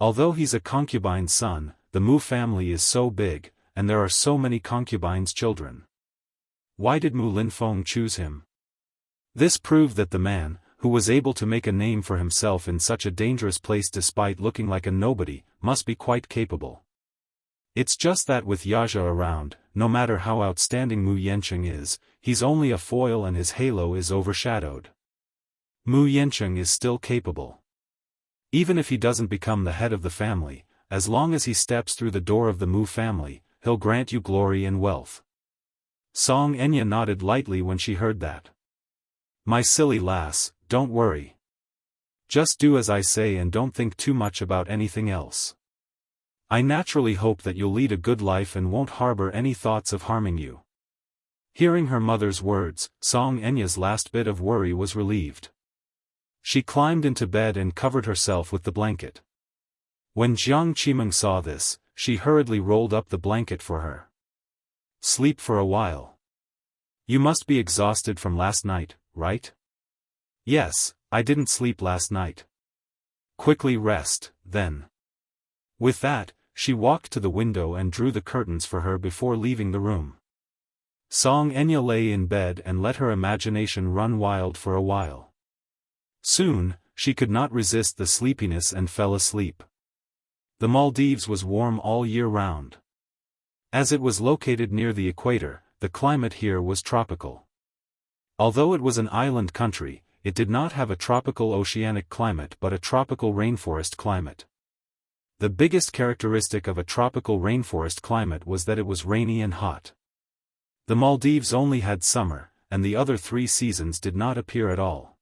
Although he's a concubine's son, the Mu family is so big, and there are so many concubines' children. Why did Mu Linfeng choose him? This proved that the man, who was able to make a name for himself in such a dangerous place despite looking like a nobody, must be quite capable. It's just that with Yaja around, no matter how outstanding Mu Yanqing is, he's only a foil and his halo is overshadowed. Mu Yanqing is still capable. Even if he doesn't become the head of the family, as long as he steps through the door of the Mu family, he'll grant you glory and wealth." Song Enya nodded lightly when she heard that. "My silly lass, don't worry. Just do as I say and don't think too much about anything else. I naturally hope that you'll lead a good life and won't harbor any thoughts of harming you." Hearing her mother's words, Song Enya's last bit of worry was relieved. She climbed into bed and covered herself with the blanket. When Jiang Qimeng saw this, she hurriedly rolled up the blanket for her. "Sleep for a while. You must be exhausted from last night, right?" "Yes, I didn't sleep last night." "Quickly rest, then." With that, she walked to the window and drew the curtains for her before leaving the room. Song Enya lay in bed and let her imagination run wild for a while. Soon, she could not resist the sleepiness and fell asleep. The Maldives was warm all year round. As it was located near the equator, the climate here was tropical. Although it was an island country, it did not have a tropical oceanic climate but a tropical rainforest climate. The biggest characteristic of a tropical rainforest climate was that it was rainy and hot. The Maldives only had summer, and the other 3 seasons did not appear at all.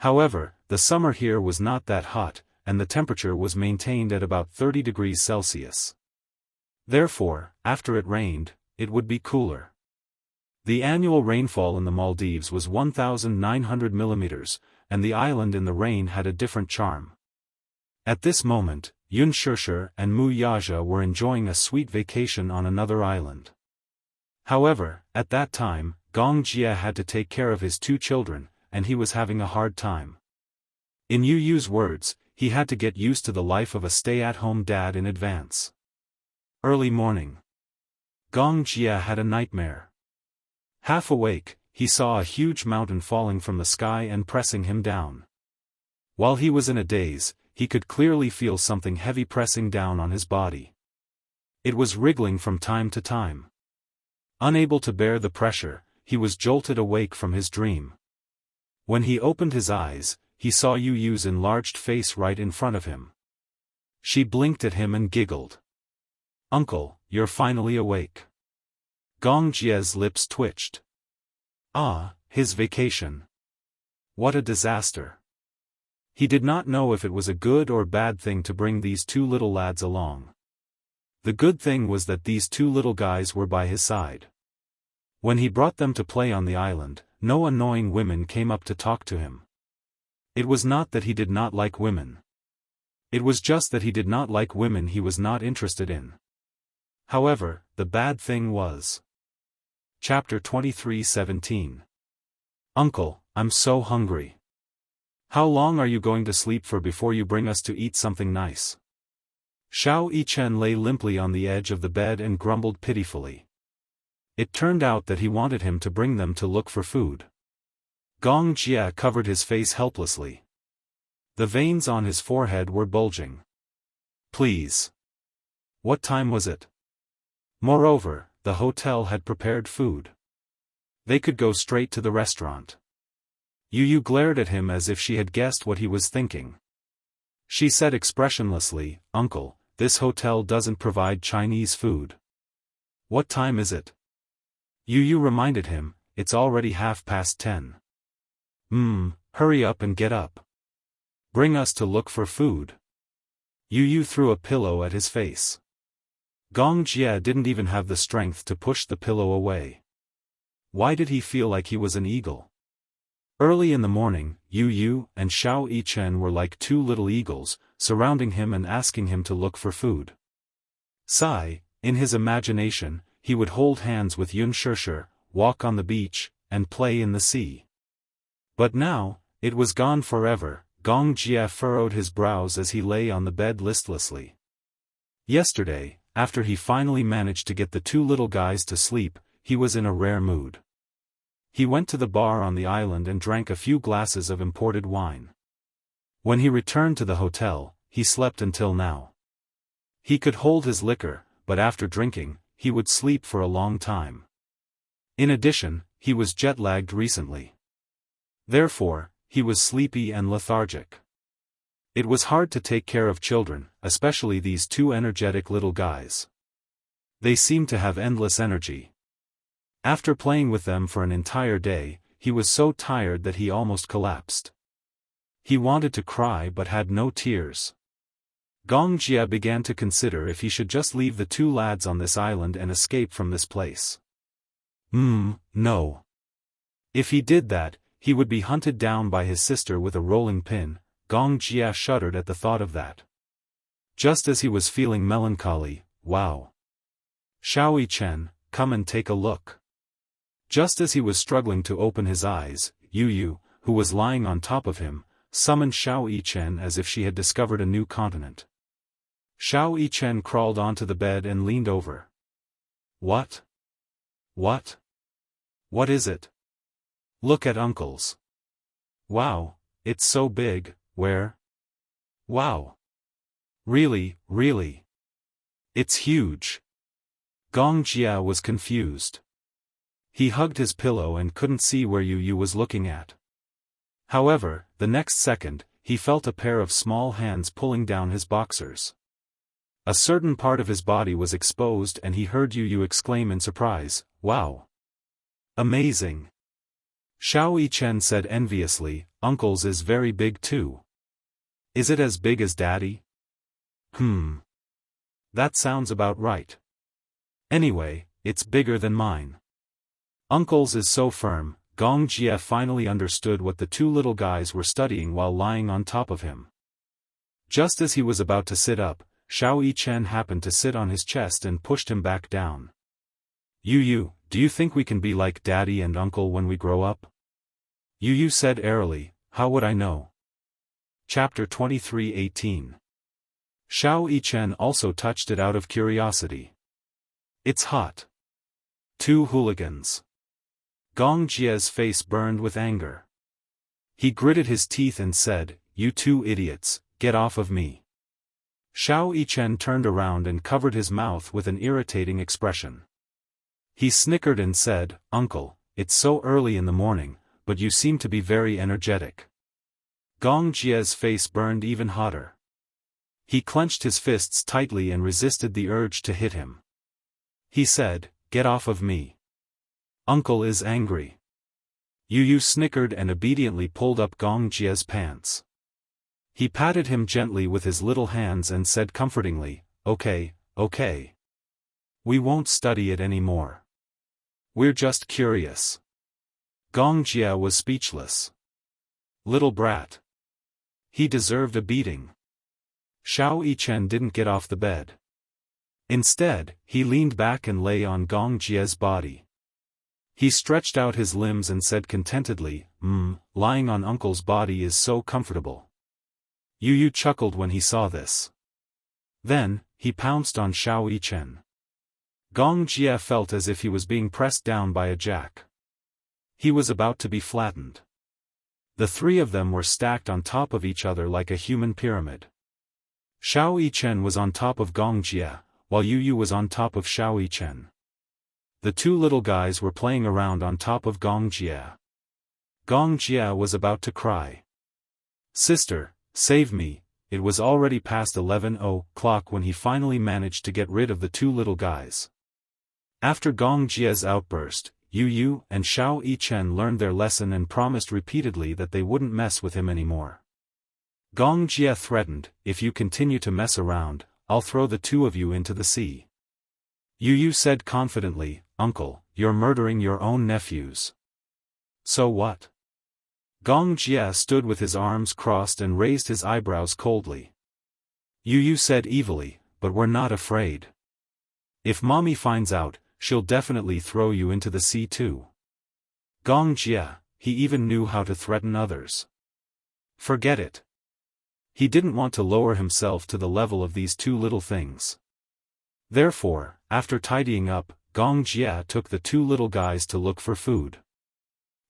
However, the summer here was not that hot, and the temperature was maintained at about 30 degrees Celsius. Therefore, after it rained, it would be cooler. The annual rainfall in the Maldives was 1,900 millimeters, and the island in the rain had a different charm. At this moment, Yun Shishir and Mu Yaja were enjoying a sweet vacation on another island. However, at that time, Gong Jia had to take care of his 2 children, and he was having a hard time. In Yu Yu's words, he had to get used to the life of a stay-at-home dad in advance. Early morning. Gong Jia had a nightmare. Half awake, he saw a huge mountain falling from the sky and pressing him down. While he was in a daze, he could clearly feel something heavy pressing down on his body. It was wriggling from time to time. Unable to bear the pressure, he was jolted awake from his dream. When he opened his eyes, he saw Yu Yu's enlarged face right in front of him. She blinked at him and giggled. "Uncle, you're finally awake." Gong Jia's lips twitched. Ah, his vacation. What a disaster. He did not know if it was a good or bad thing to bring these two little lads along. The good thing was that these two little guys were by his side. When he brought them to play on the island, no annoying women came up to talk to him. It was not that he did not like women. It was just that he did not like women he was not interested in. However, the bad thing was. Chapter 23:17. Uncle, I'm so hungry. How long are you going to sleep for before you bring us to eat something nice? Xiao Yichen lay limply on the edge of the bed and grumbled pitifully. It turned out that he wanted him to bring them to look for food. Gong Jia covered his face helplessly. The veins on his forehead were bulging. Please. What time was it? Moreover, the hotel had prepared food. They could go straight to the restaurant. Yu Yu glared at him as if she had guessed what he was thinking. She said expressionlessly, "Uncle, this hotel doesn't provide Chinese food." "What time is it?" Yu Yu reminded him, "It's already 10:30. Hurry up and get up. Bring us to look for food." Yu Yu threw a pillow at his face. Gong Jia didn't even have the strength to push the pillow away. Why did he feel like he was an eagle? Early in the morning, Yu Yu and Xiao Yichen were like two little eagles, surrounding him and asking him to look for food. In his imagination, he would hold hands with Yun Shishir, walk on the beach, and play in the sea. But now, it was gone forever. Gong Jia furrowed his brows as he lay on the bed listlessly. Yesterday, after he finally managed to get the two little guys to sleep, he was in a rare mood. He went to the bar on the island and drank a few glasses of imported wine. When he returned to the hotel, he slept until now. He could hold his liquor, but after drinking, he would sleep for a long time. In addition, he was jet-lagged recently. Therefore, he was sleepy and lethargic. It was hard to take care of children, especially these two energetic little guys. They seemed to have endless energy. After playing with them for an entire day, he was so tired that he almost collapsed. He wanted to cry but had no tears. Gong Jia began to consider if he should just leave the two lads on this island and escape from this place. No. If he did that, he would be hunted down by his sister with a rolling pin. Gong Jia shuddered at the thought of that. Just as he was feeling melancholy, wow. Xiao Yichen, come and take a look. Just as he was struggling to open his eyes, Yu Yu, who was lying on top of him, summoned Xiao Yichen as if she had discovered a new continent. Xiao Yichen crawled onto the bed and leaned over. What? What? What is it? Look at Uncle's. Wow, it's so big. Where? Wow. Really. It's huge. Gong Jia was confused. He hugged his pillow and couldn't see where Yu Yu was looking at. However, the next second, he felt a pair of small hands pulling down his boxers. A certain part of his body was exposed and he heard Yu Yu exclaim in surprise, "Wow! Amazing!" Xiao Yichen said enviously, "Uncle's is very big too. Is it as big as Daddy?" That sounds about right. Anyway, it's bigger than mine. Uncle's is so firm. Gong Jia finally understood what the two little guys were studying while lying on top of him. Just as he was about to sit up, Xiao Yichen happened to sit on his chest and pushed him back down. Yu Yu, do you think we can be like Daddy and Uncle when we grow up? Yu Yu said airily, "How would I know?" Chapter 23:18. Xiao Yichen also touched it out of curiosity. It's hot. Two hooligans. Gong Jie's face burned with anger. He gritted his teeth and said, "You two idiots, get off of me." Xiao Yichen turned around and covered his mouth with an irritating expression. He snickered and said, "Uncle, it's so early in the morning, but you seem to be very energetic." Gong Jie's face burned even hotter. He clenched his fists tightly and resisted the urge to hit him. He said, "Get off of me. Uncle is angry." Yu snickered and obediently pulled up Gong Jie's pants. He patted him gently with his little hands and said comfortingly, "Okay, okay. We won't study it anymore. We're just curious." Gong Jie was speechless. Little brat. He deserved a beating. Xiao Yichen didn't get off the bed. Instead, he leaned back and lay on Gong Jie's body. He stretched out his limbs and said contentedly, Lying on Uncle's body is so comfortable." Yu chuckled when he saw this. Then, he pounced on Xiao Yichen. Gong Jie felt as if he was being pressed down by a jack. He was about to be flattened. The three of them were stacked on top of each other like a human pyramid. Xiao Yichen was on top of Gong Jie, while Yu was on top of Xiao Yichen. The two little guys were playing around on top of Gong Jie. Gong Jie was about to cry. "Sister, save me." It was already past 11:00 when he finally managed to get rid of the two little guys. After Gong Jie's outburst, Yu and Xiao Yichen learned their lesson and promised repeatedly that they wouldn't mess with him anymore. Gong Jie threatened, "If you continue to mess around, I'll throw the two of you into the sea." Yu said confidently, "Uncle, you're murdering your own nephews." "So what?" Gong Jie stood with his arms crossed and raised his eyebrows coldly. Yu said evilly, "But we're not afraid. If Mommy finds out, she'll definitely throw you into the sea too." Gong Jie, he even knew how to threaten others. Forget it. He didn't want to lower himself to the level of these two little things. Therefore, after tidying up, Gong Jie took the two little guys to look for food.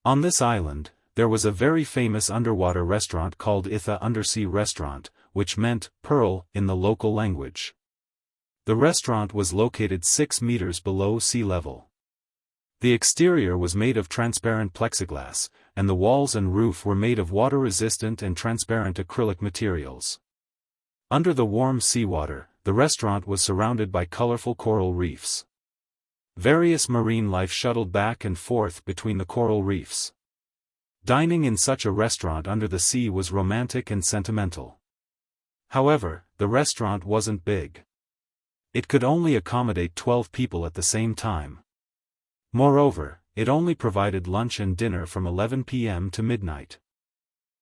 On this island, there was a very famous underwater restaurant called Itha Undersea Restaurant, which meant pearl in the local language. The restaurant was located 6 meters below sea level. The exterior was made of transparent plexiglass, and the walls and roof were made of water-resistant and transparent acrylic materials. Under the warm seawater, the restaurant was surrounded by colorful coral reefs. Various marine life shuttled back and forth between the coral reefs. Dining in such a restaurant under the sea was romantic and sentimental. However, the restaurant wasn't big. It could only accommodate 12 people at the same time. Moreover, it only provided lunch and dinner from 11 p.m. to midnight.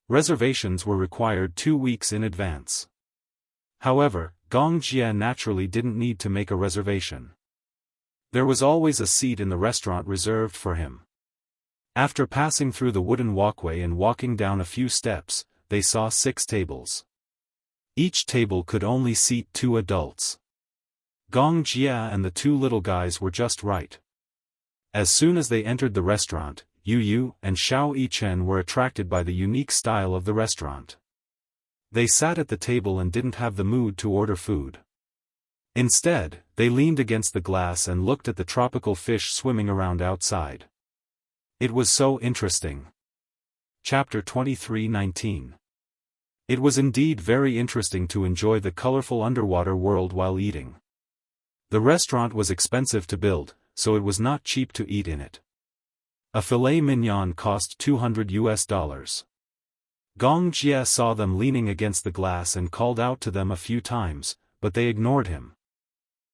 Reservations were required 2 weeks in advance. However, Gong Jie naturally didn't need to make a reservation. There was always a seat in the restaurant reserved for him. After passing through the wooden walkway and walking down a few steps, they saw 6 tables. Each table could only seat 2 adults. Gong Jie and the 2 little guys were just right. As soon as they entered the restaurant, Yu and Xiao Yichen were attracted by the unique style of the restaurant. They sat at the table and didn't have the mood to order food. Instead, they leaned against the glass and looked at the tropical fish swimming around outside. It was so interesting. Chapter 23:19. It was indeed very interesting to enjoy the colorful underwater world while eating. The restaurant was expensive to build, so it was not cheap to eat in it. A filet mignon cost $200. Gong Jie saw them leaning against the glass and called out to them a few times, but they ignored him.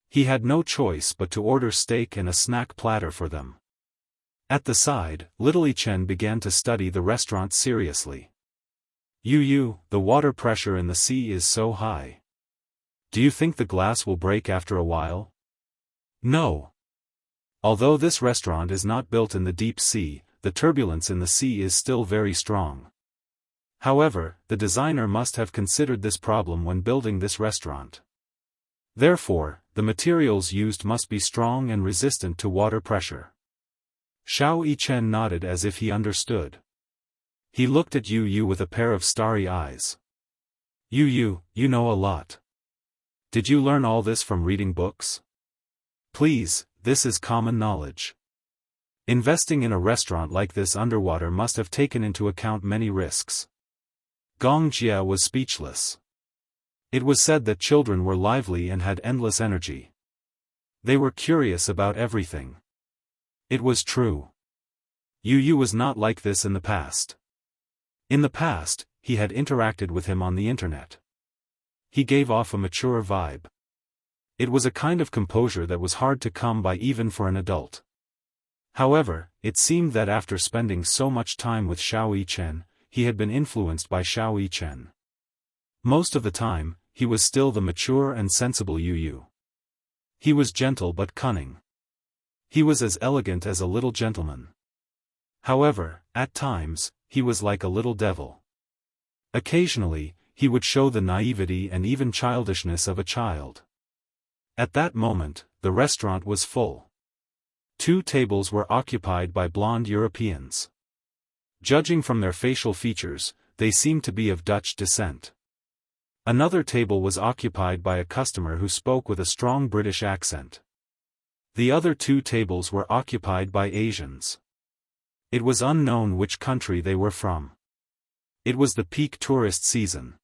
He had no choice but to order steak and a snack platter for them. At the side, little Yichen began to study the restaurant seriously. Yu, the water pressure in the sea is so high. Do you think the glass will break after a while? No. Although this restaurant is not built in the deep sea, the turbulence in the sea is still very strong. However, the designer must have considered this problem when building this restaurant. Therefore, the materials used must be strong and resistant to water pressure. Xiao Yichen nodded as if he understood. He looked at Yu Yu with a pair of starry eyes. Yu Yu, you know a lot. Did you learn all this from reading books? Please, this is common knowledge. Investing in a restaurant like this underwater must have taken into account many risks. Gong Jia was speechless. It was said that children were lively and had endless energy. They were curious about everything. It was true. Yu Yu was not like this in the past. In the past, he had interacted with him on the internet. He gave off a mature vibe. It was a kind of composure that was hard to come by even for an adult. However, it seemed that after spending so much time with Xiao Yichen, he had been influenced by Xiao Yichen. Most of the time, he was still the mature and sensible Yu Yu. He was gentle but cunning. He was as elegant as a little gentleman. However, at times, he was like a little devil. Occasionally, he would show the naivety and even childishness of a child. At that moment, the restaurant was full. 2 tables were occupied by blonde Europeans. Judging from their facial features, they seemed to be of Dutch descent. Another table was occupied by a customer who spoke with a strong British accent. The other 2 tables were occupied by Asians. It was unknown which country they were from. It was the peak tourist season.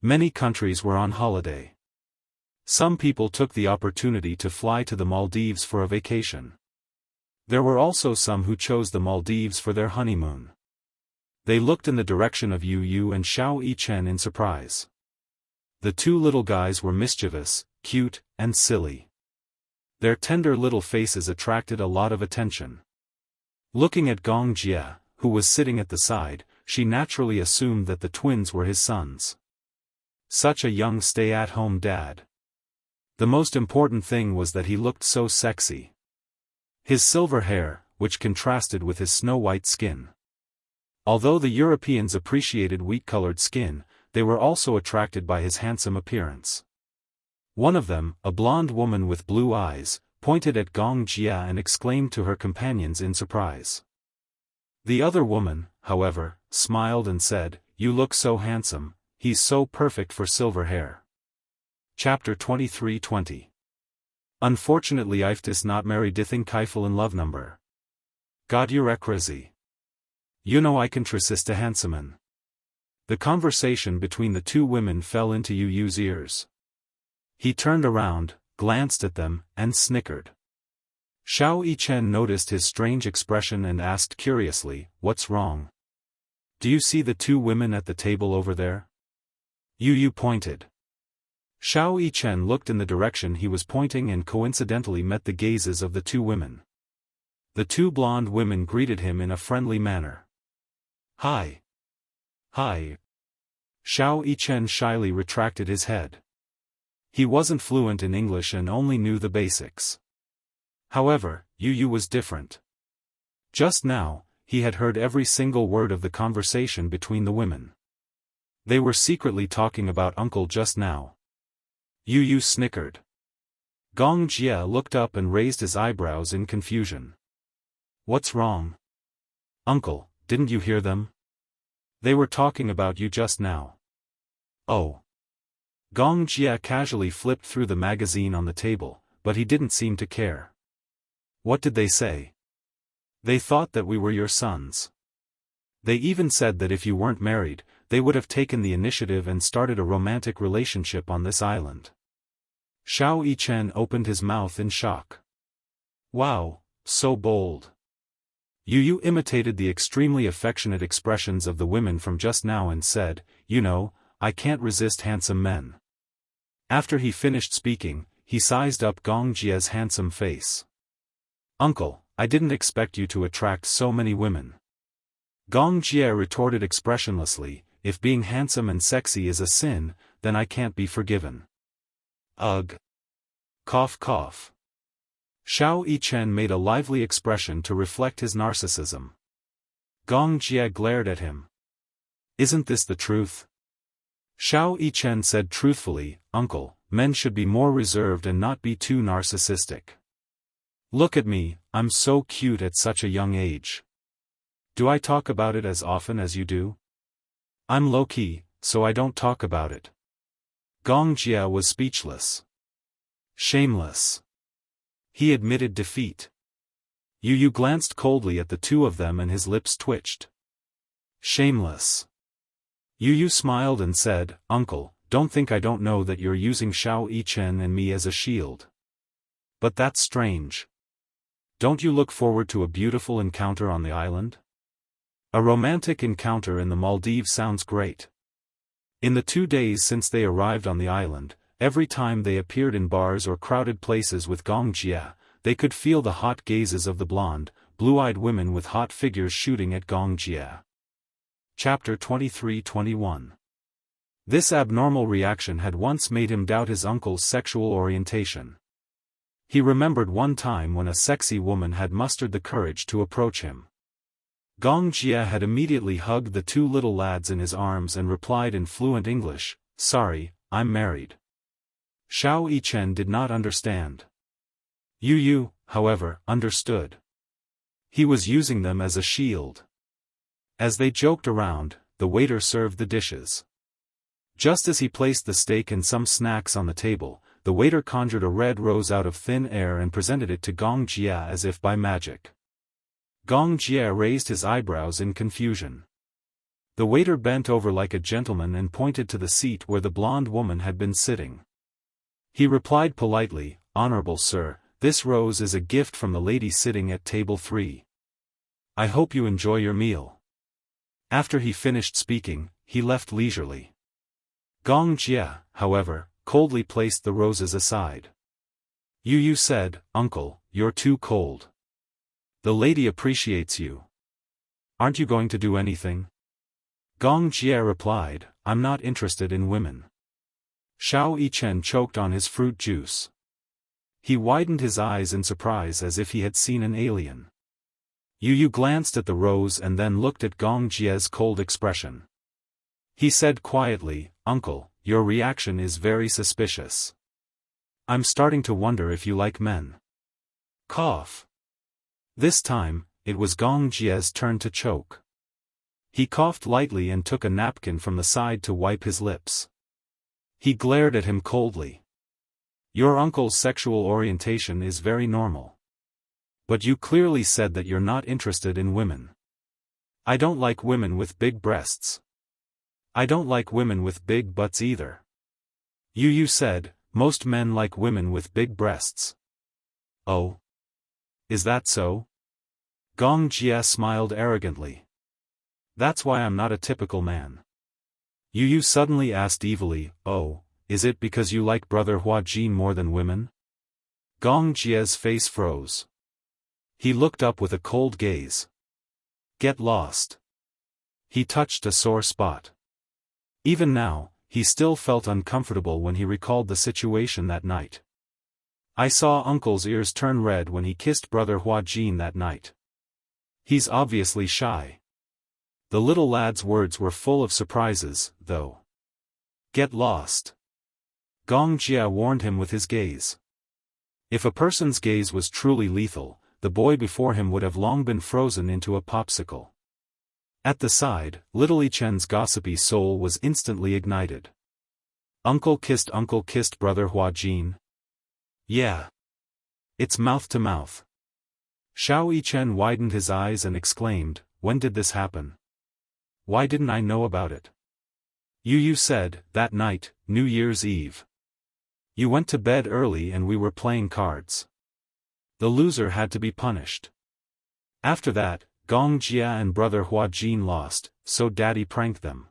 Many countries were on holiday. Some people took the opportunity to fly to the Maldives for a vacation. There were also some who chose the Maldives for their honeymoon. They looked in the direction of Yu Yu and Xiao Yichen in surprise. The 2 little guys were mischievous, cute, and silly. Their tender little faces attracted a lot of attention. Looking at Gong Jia, who was sitting at the side, she naturally assumed that the twins were his sons. Such a young stay-at-home dad. The most important thing was that he looked so sexy. His silver hair, which contrasted with his snow-white skin. Although the Europeans appreciated wheat-colored skin, they were also attracted by his handsome appearance. One of them, a blonde woman with blue eyes, pointed at Gong Jia and exclaimed to her companions in surprise. The other woman, however, smiled and said, "You look so handsome, he's so perfect for silver hair." Chapter 23:20. Unfortunately Iftis not marry dithing Keifel in love number. God crazy. You know I can trasista handsomen. The conversation between the 2 women fell into Yu Yu's ears. He turned around, glanced at them, and snickered. Xiao Yichen noticed his strange expression and asked curiously, "What's wrong? Do you see the 2 women at the table over there?" Yu Yu pointed. Xiao Yichen looked in the direction he was pointing and coincidentally met the gazes of the 2 women. The 2 blonde women greeted him in a friendly manner. "Hi." "Hi." Xiao Yichen shyly retracted his head. He wasn't fluent in English and only knew the basics. However, Yu Yu was different. Just now, he had heard every single word of the conversation between the women. They were secretly talking about Uncle just now. Yu Yu snickered. Gong Jia looked up and raised his eyebrows in confusion. "What's wrong? Uncle, didn't you hear them? They were talking about you just now." "Oh." Gong Jia casually flipped through the magazine on the table, but he didn't seem to care. "What did they say?" "They thought that we were your sons. They even said that if you weren't married, they would have taken the initiative and started a romantic relationship on this island." Xiao Yichen opened his mouth in shock. "Wow, so bold." Yu Yu imitated the extremely affectionate expressions of the women from just now and said, "You know, I can't resist handsome men." After he finished speaking, he sized up Gong Jia's handsome face. "Uncle, I didn't expect you to attract so many women." Gong Jia retorted expressionlessly, "If being handsome and sexy is a sin, then I can't be forgiven." Ugh. Cough cough. Xiao Yichen made a lively expression to reflect his narcissism. Gong Jia glared at him. "Isn't this the truth?" Xiao Yichen said truthfully, "Uncle, men should be more reserved and not be too narcissistic. Look at me, I'm so cute at such a young age. Do I talk about it as often as you do? I'm low-key, so I don't talk about it. Gong Jia was speechless. Shameless. He admitted defeat. Yu glanced coldly at the two of them and his lips twitched. Shameless. Yu smiled and said, "Uncle, don't think I don't know that you're using Xiao Yichen and me as a shield. But that's strange. Don't you look forward to a beautiful encounter on the island? A romantic encounter in the Maldives sounds great." In the 2 days since they arrived on the island, every time they appeared in bars or crowded places with Gong Jia, they could feel the hot gazes of the blonde, blue-eyed women with hot figures shooting at Gong Jia. Chapter 23-21. This abnormal reaction had once made him doubt his uncle's sexual orientation. He remembered one time when a sexy woman had mustered the courage to approach him. Gong Jia had immediately hugged the two little lads in his arms and replied in fluent English, "Sorry, I'm married." Xiao Yichen did not understand. Yu, however, understood. He was using them as a shield. As they joked around, the waiter served the dishes. Just as he placed the steak and some snacks on the table, the waiter conjured a red rose out of thin air and presented it to Gong Jia as if by magic. Gong Jia raised his eyebrows in confusion. The waiter bent over like a gentleman and pointed to the seat where the blonde woman had been sitting. He replied politely, "Honorable sir, this rose is a gift from the lady sitting at table 3. I hope you enjoy your meal." After he finished speaking, he left leisurely. Gong Jia, however, coldly placed the roses aside. Yu said, "Uncle, you're too cold. The lady appreciates you. Aren't you going to do anything?" Gong Jia replied, "I'm not interested in women." Xiao Yichen choked on his fruit juice. He widened his eyes in surprise as if he had seen an alien. Yu glanced at the rose and then looked at Gong Jia's cold expression. He said quietly, "Uncle, your reaction is very suspicious. I'm starting to wonder if you like men." Cough. This time, it was Gong Jia's turn to choke. He coughed lightly and took a napkin from the side to wipe his lips. He glared at him coldly. "Your uncle's sexual orientation is very normal. But you clearly said that you're not interested in women." "I don't like women with big breasts. I don't like women with big butts either." Yu said, "Most men like women with big breasts." "Oh? Is that so?" Gong Jia smiled arrogantly. "That's why I'm not a typical man." Yu suddenly asked evilly, "Oh, is it because you like Brother Hua Jin more than women?" Gong Jia's face froze. He looked up with a cold gaze. "Get lost." He touched a sore spot. Even now, he still felt uncomfortable when he recalled the situation that night. "I saw Uncle's ears turn red when he kissed Brother Hua Jin that night. He's obviously shy." The little lad's words were full of surprises, though. "Get lost." Gong Jia warned him with his gaze. If a person's gaze was truly lethal, the boy before him would have long been frozen into a popsicle. At the side, little Yichen's gossipy soul was instantly ignited. Uncle kissed Brother Hua Jin? Yeah. It's mouth to mouth. Xiao Yichen widened his eyes and exclaimed, "When did this happen? Why didn't I know about it?" Yu said, "That night, New Year's Eve. You went to bed early and we were playing cards. The loser had to be punished. After that, Gong Jia and Brother Hua Jin lost, so Daddy pranked them."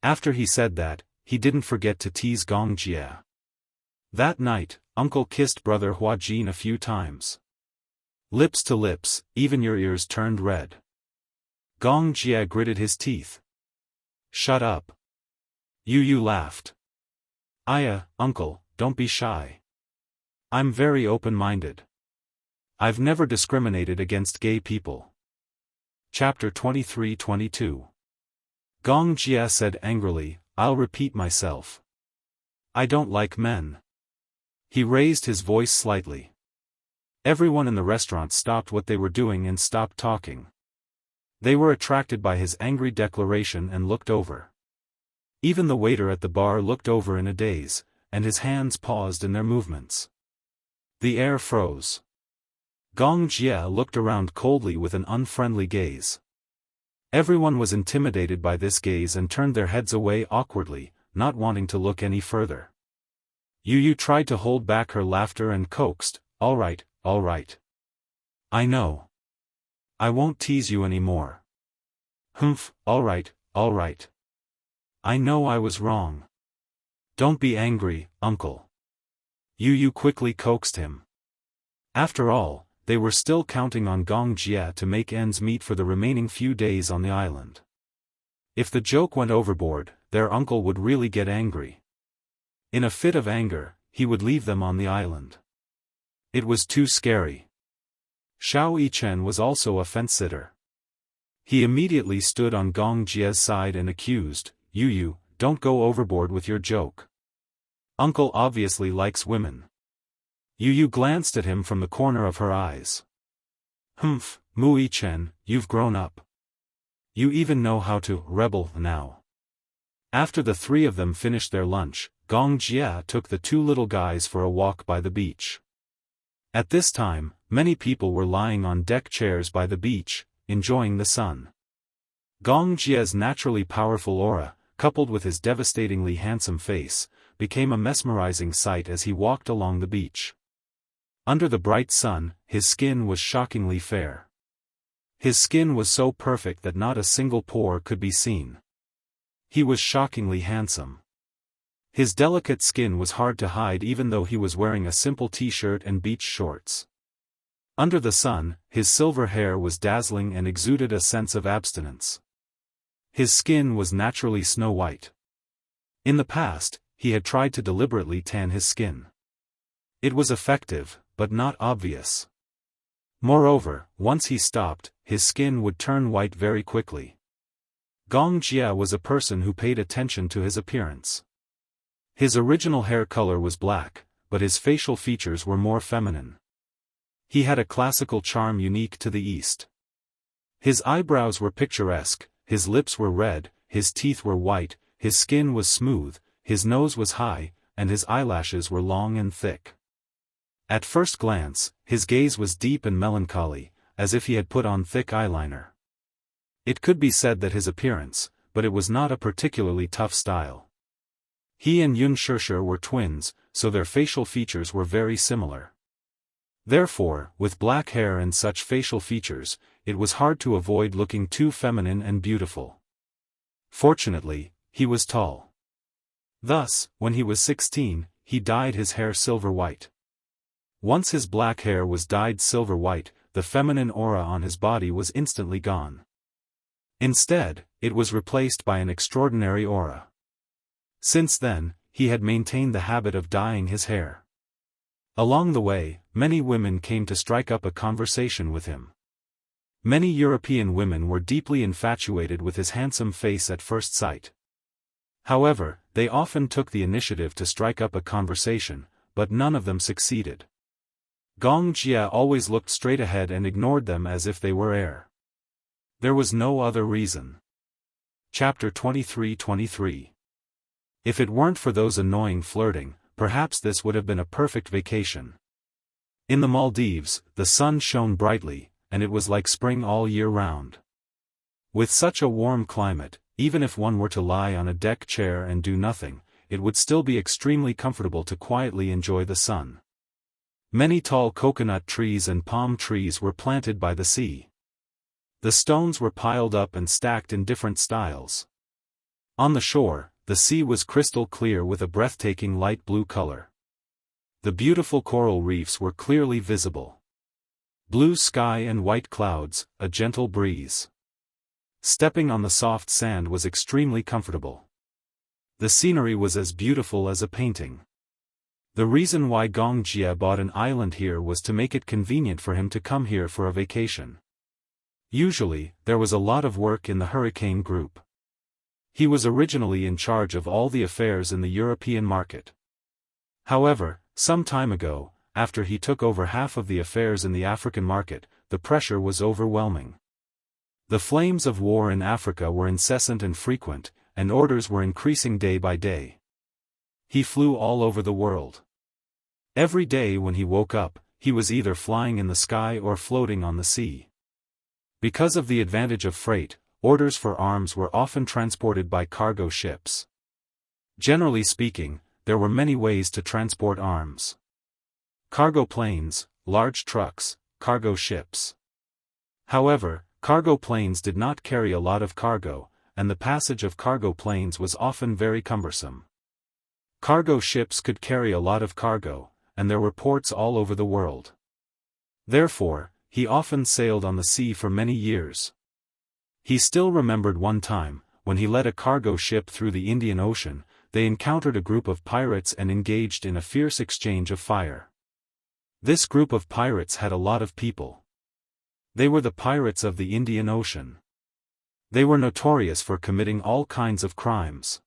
After he said that, he didn't forget to tease Gong Jia. That night, Uncle kissed Brother Hua Jin a few times. Lips to lips, even your ears turned red. Gong Jia gritted his teeth. "Shut up." Yu laughed. Uncle, don't be shy. I'm very open-minded. I've never discriminated against gay people." Chapter 23-22. Gong Jia said angrily, "I'll repeat myself. I don't like men. He raised his voice slightly. Everyone in the restaurant stopped what they were doing and stopped talking. They were attracted by his angry declaration and looked over. Even the waiter at the bar looked over in a daze, and his hands paused in their movements. The air froze. Gong Jie looked around coldly with an unfriendly gaze. Everyone was intimidated by this gaze and turned their heads away awkwardly, not wanting to look any further. Yu tried to hold back her laughter and coaxed, all right. I know. I won't tease you anymore. Humph, all right. I know I was wrong. Don't be angry, uncle. Yu quickly coaxed him. After all, they were still counting on Gong Jie to make ends meet for the remaining few days on the island. If the joke went overboard, their uncle would really get angry. In a fit of anger, he would leave them on the island. It was too scary. Xiao Yichen was also a fence-sitter. He immediately stood on Gong Jie's side and accused, Yu, don't go overboard with your joke. Uncle obviously likes women. Yu glanced at him from the corner of her eyes. Humph, Mu Yichen, you've grown up. You even know how to rebel now. After the three of them finished their lunch, Gong Jie took the two little guys for a walk by the beach. At this time, many people were lying on deck chairs by the beach, enjoying the sun. Gong Jie's naturally powerful aura, coupled with his devastatingly handsome face, became a mesmerizing sight as he walked along the beach. Under the bright sun, his skin was shockingly fair. His skin was so perfect that not a single pore could be seen. He was shockingly handsome. His delicate skin was hard to hide even though he was wearing a simple t-shirt and beach shorts. Under the sun, his silver hair was dazzling and exuded a sense of abstinence. His skin was naturally snow white. In the past, he had tried to deliberately tan his skin. It was effective, but not obvious. Moreover, once he stopped, his skin would turn white very quickly. Gong Jie was a person who paid attention to his appearance. His original hair color was black, but his facial features were more feminine. He had a classical charm unique to the East. His eyebrows were picturesque, his lips were red, his teeth were white, his skin was smooth, his nose was high, and his eyelashes were long and thick. At first glance, his gaze was deep and melancholy, as if he had put on thick eyeliner. It could be said that his appearance, but it was not a particularly tough style. He and Yun Shishir were twins, so their facial features were very similar. Therefore, with black hair and such facial features, it was hard to avoid looking too feminine and beautiful. Fortunately, he was tall. Thus, when he was 16, he dyed his hair silver white. Once his black hair was dyed silver white, the feminine aura on his body was instantly gone. Instead, it was replaced by an extraordinary aura. Since then, he had maintained the habit of dyeing his hair. Along the way, many women came to strike up a conversation with him. Many European women were deeply infatuated with his handsome face at first sight. However, they often took the initiative to strike up a conversation, but none of them succeeded. Gong Jie always looked straight ahead and ignored them as if they were air. There was no other reason. Chapter 23:23. If it weren't for those annoying flirting, perhaps this would have been a perfect vacation. In the Maldives, the sun shone brightly, and it was like spring all year round. With such a warm climate, even if one were to lie on a deck chair and do nothing, it would still be extremely comfortable to quietly enjoy the sun. Many tall coconut trees and palm trees were planted by the sea. The stones were piled up and stacked in different styles. On the shore, the sea was crystal clear with a breathtaking light blue color. The beautiful coral reefs were clearly visible. Blue sky and white clouds, a gentle breeze. Stepping on the soft sand was extremely comfortable. The scenery was as beautiful as a painting. The reason why Gong Jie bought an island here was to make it convenient for him to come here for a vacation. Usually, there was a lot of work in the Hurricane Group. He was originally in charge of all the affairs in the European market. However, some time ago, after he took over half of the affairs in the African market, the pressure was overwhelming. The flames of war in Africa were incessant and frequent, and orders were increasing day by day. He flew all over the world. Every day when he woke up, he was either flying in the sky or floating on the sea. Because of the advantage of freight, orders for arms were often transported by cargo ships. Generally speaking, there were many ways to transport arms. Cargo planes, large trucks, cargo ships. However, cargo planes did not carry a lot of cargo, and the passage of cargo planes was often very cumbersome. Cargo ships could carry a lot of cargo, and there were ports all over the world. Therefore, he often sailed on the sea for many years. He still remembered one time, when he led a cargo ship through the Indian Ocean, they encountered a group of pirates and engaged in a fierce exchange of fire. This group of pirates had a lot of people. They were the pirates of the Indian Ocean. They were notorious for committing all kinds of crimes.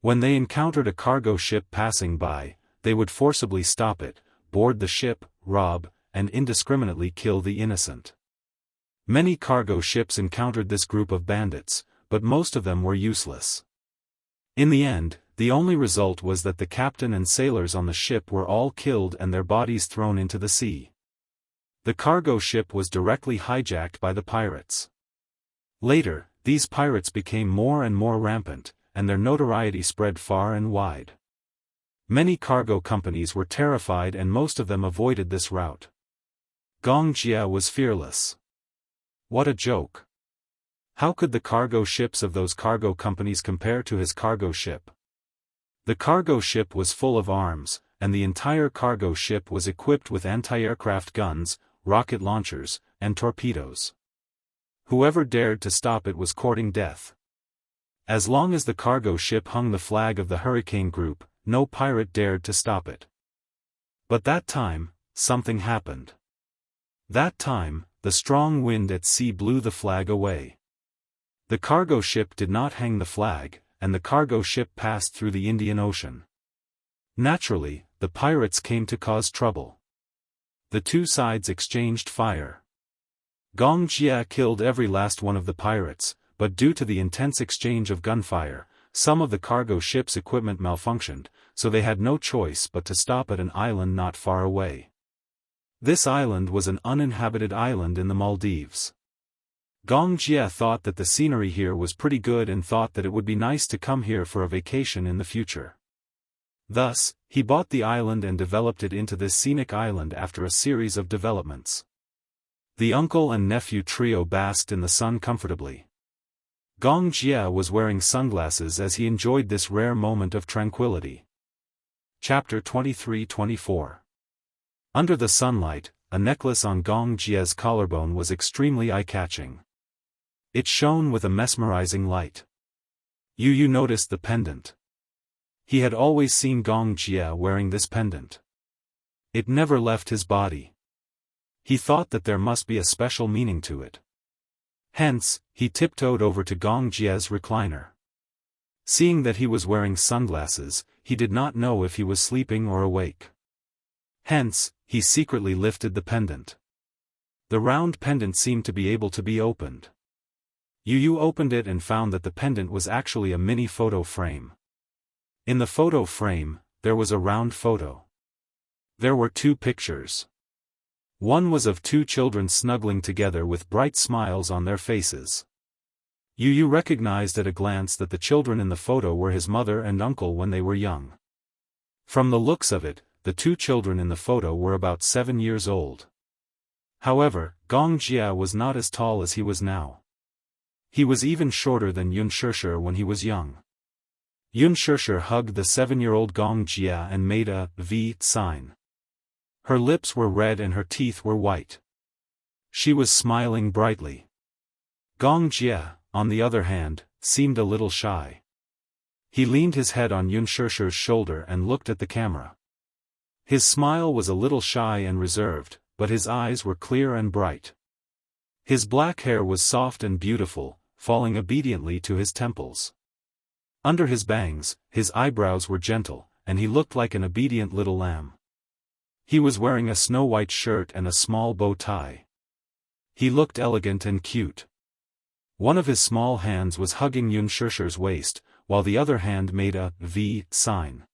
When they encountered a cargo ship passing by, they would forcibly stop it, board the ship, rob, and indiscriminately kill the innocent. Many cargo ships encountered this group of bandits, but most of them were useless. In the end, the only result was that the captain and sailors on the ship were all killed and their bodies thrown into the sea. The cargo ship was directly hijacked by the pirates. Later, these pirates became more and more rampant, and their notoriety spread far and wide. Many cargo companies were terrified and most of them avoided this route. Gong Jia was fearless. What a joke! How could the cargo ships of those cargo companies compare to his cargo ship? The cargo ship was full of arms, and the entire cargo ship was equipped with anti-aircraft guns, rocket launchers, and torpedoes. Whoever dared to stop it was courting death. As long as the cargo ship hung the flag of the Hurricane Group, no pirate dared to stop it. But that time, something happened. That time, the strong wind at sea blew the flag away. The cargo ship did not hang the flag, and the cargo ship passed through the Indian Ocean. Naturally, the pirates came to cause trouble. The two sides exchanged fire. Gong Jia killed every last one of the pirates, but due to the intense exchange of gunfire, some of the cargo ship's equipment malfunctioned, so they had no choice but to stop at an island not far away. This island was an uninhabited island in the Maldives. Gong Jia thought that the scenery here was pretty good and thought that it would be nice to come here for a vacation in the future. Thus, he bought the island and developed it into this scenic island after a series of developments. The uncle and nephew trio basked in the sun comfortably. Gong Jia was wearing sunglasses as he enjoyed this rare moment of tranquility. Chapter 23-24. Under the sunlight, a necklace on Gong Jia's collarbone was extremely eye-catching. It shone with a mesmerizing light. Yu noticed the pendant. He had always seen Gong Jia wearing this pendant. It never left his body. He thought that there must be a special meaning to it. Hence, he tiptoed over to Gong Jia's recliner. Seeing that he was wearing sunglasses, he did not know if he was sleeping or awake. Hence, he secretly lifted the pendant. The round pendant seemed to be able to be opened. Yu opened it and found that the pendant was actually a mini photo frame. In the photo frame, there was a round photo. There were two pictures. One was of two children snuggling together with bright smiles on their faces. Yu recognized at a glance that the children in the photo were his mother and uncle when they were young. From the looks of it, the two children in the photo were about 7 years old. However, Gong Jia was not as tall as he was now. He was even shorter than Unspoken when he was young. Unspoken hugged the 7-year-old Gong Jia and made a V sign. Her lips were red and her teeth were white. She was smiling brightly. Gong Jia, on the other hand, seemed a little shy. He leaned his head on Unspoken's shoulder and looked at the camera. His smile was a little shy and reserved, but his eyes were clear and bright. His black hair was soft and beautiful, falling obediently to his temples. Under his bangs, his eyebrows were gentle, and he looked like an obedient little lamb. He was wearing a snow-white shirt and a small bow tie. He looked elegant and cute. One of his small hands was hugging Yunshishi's waist, while the other hand made a V sign.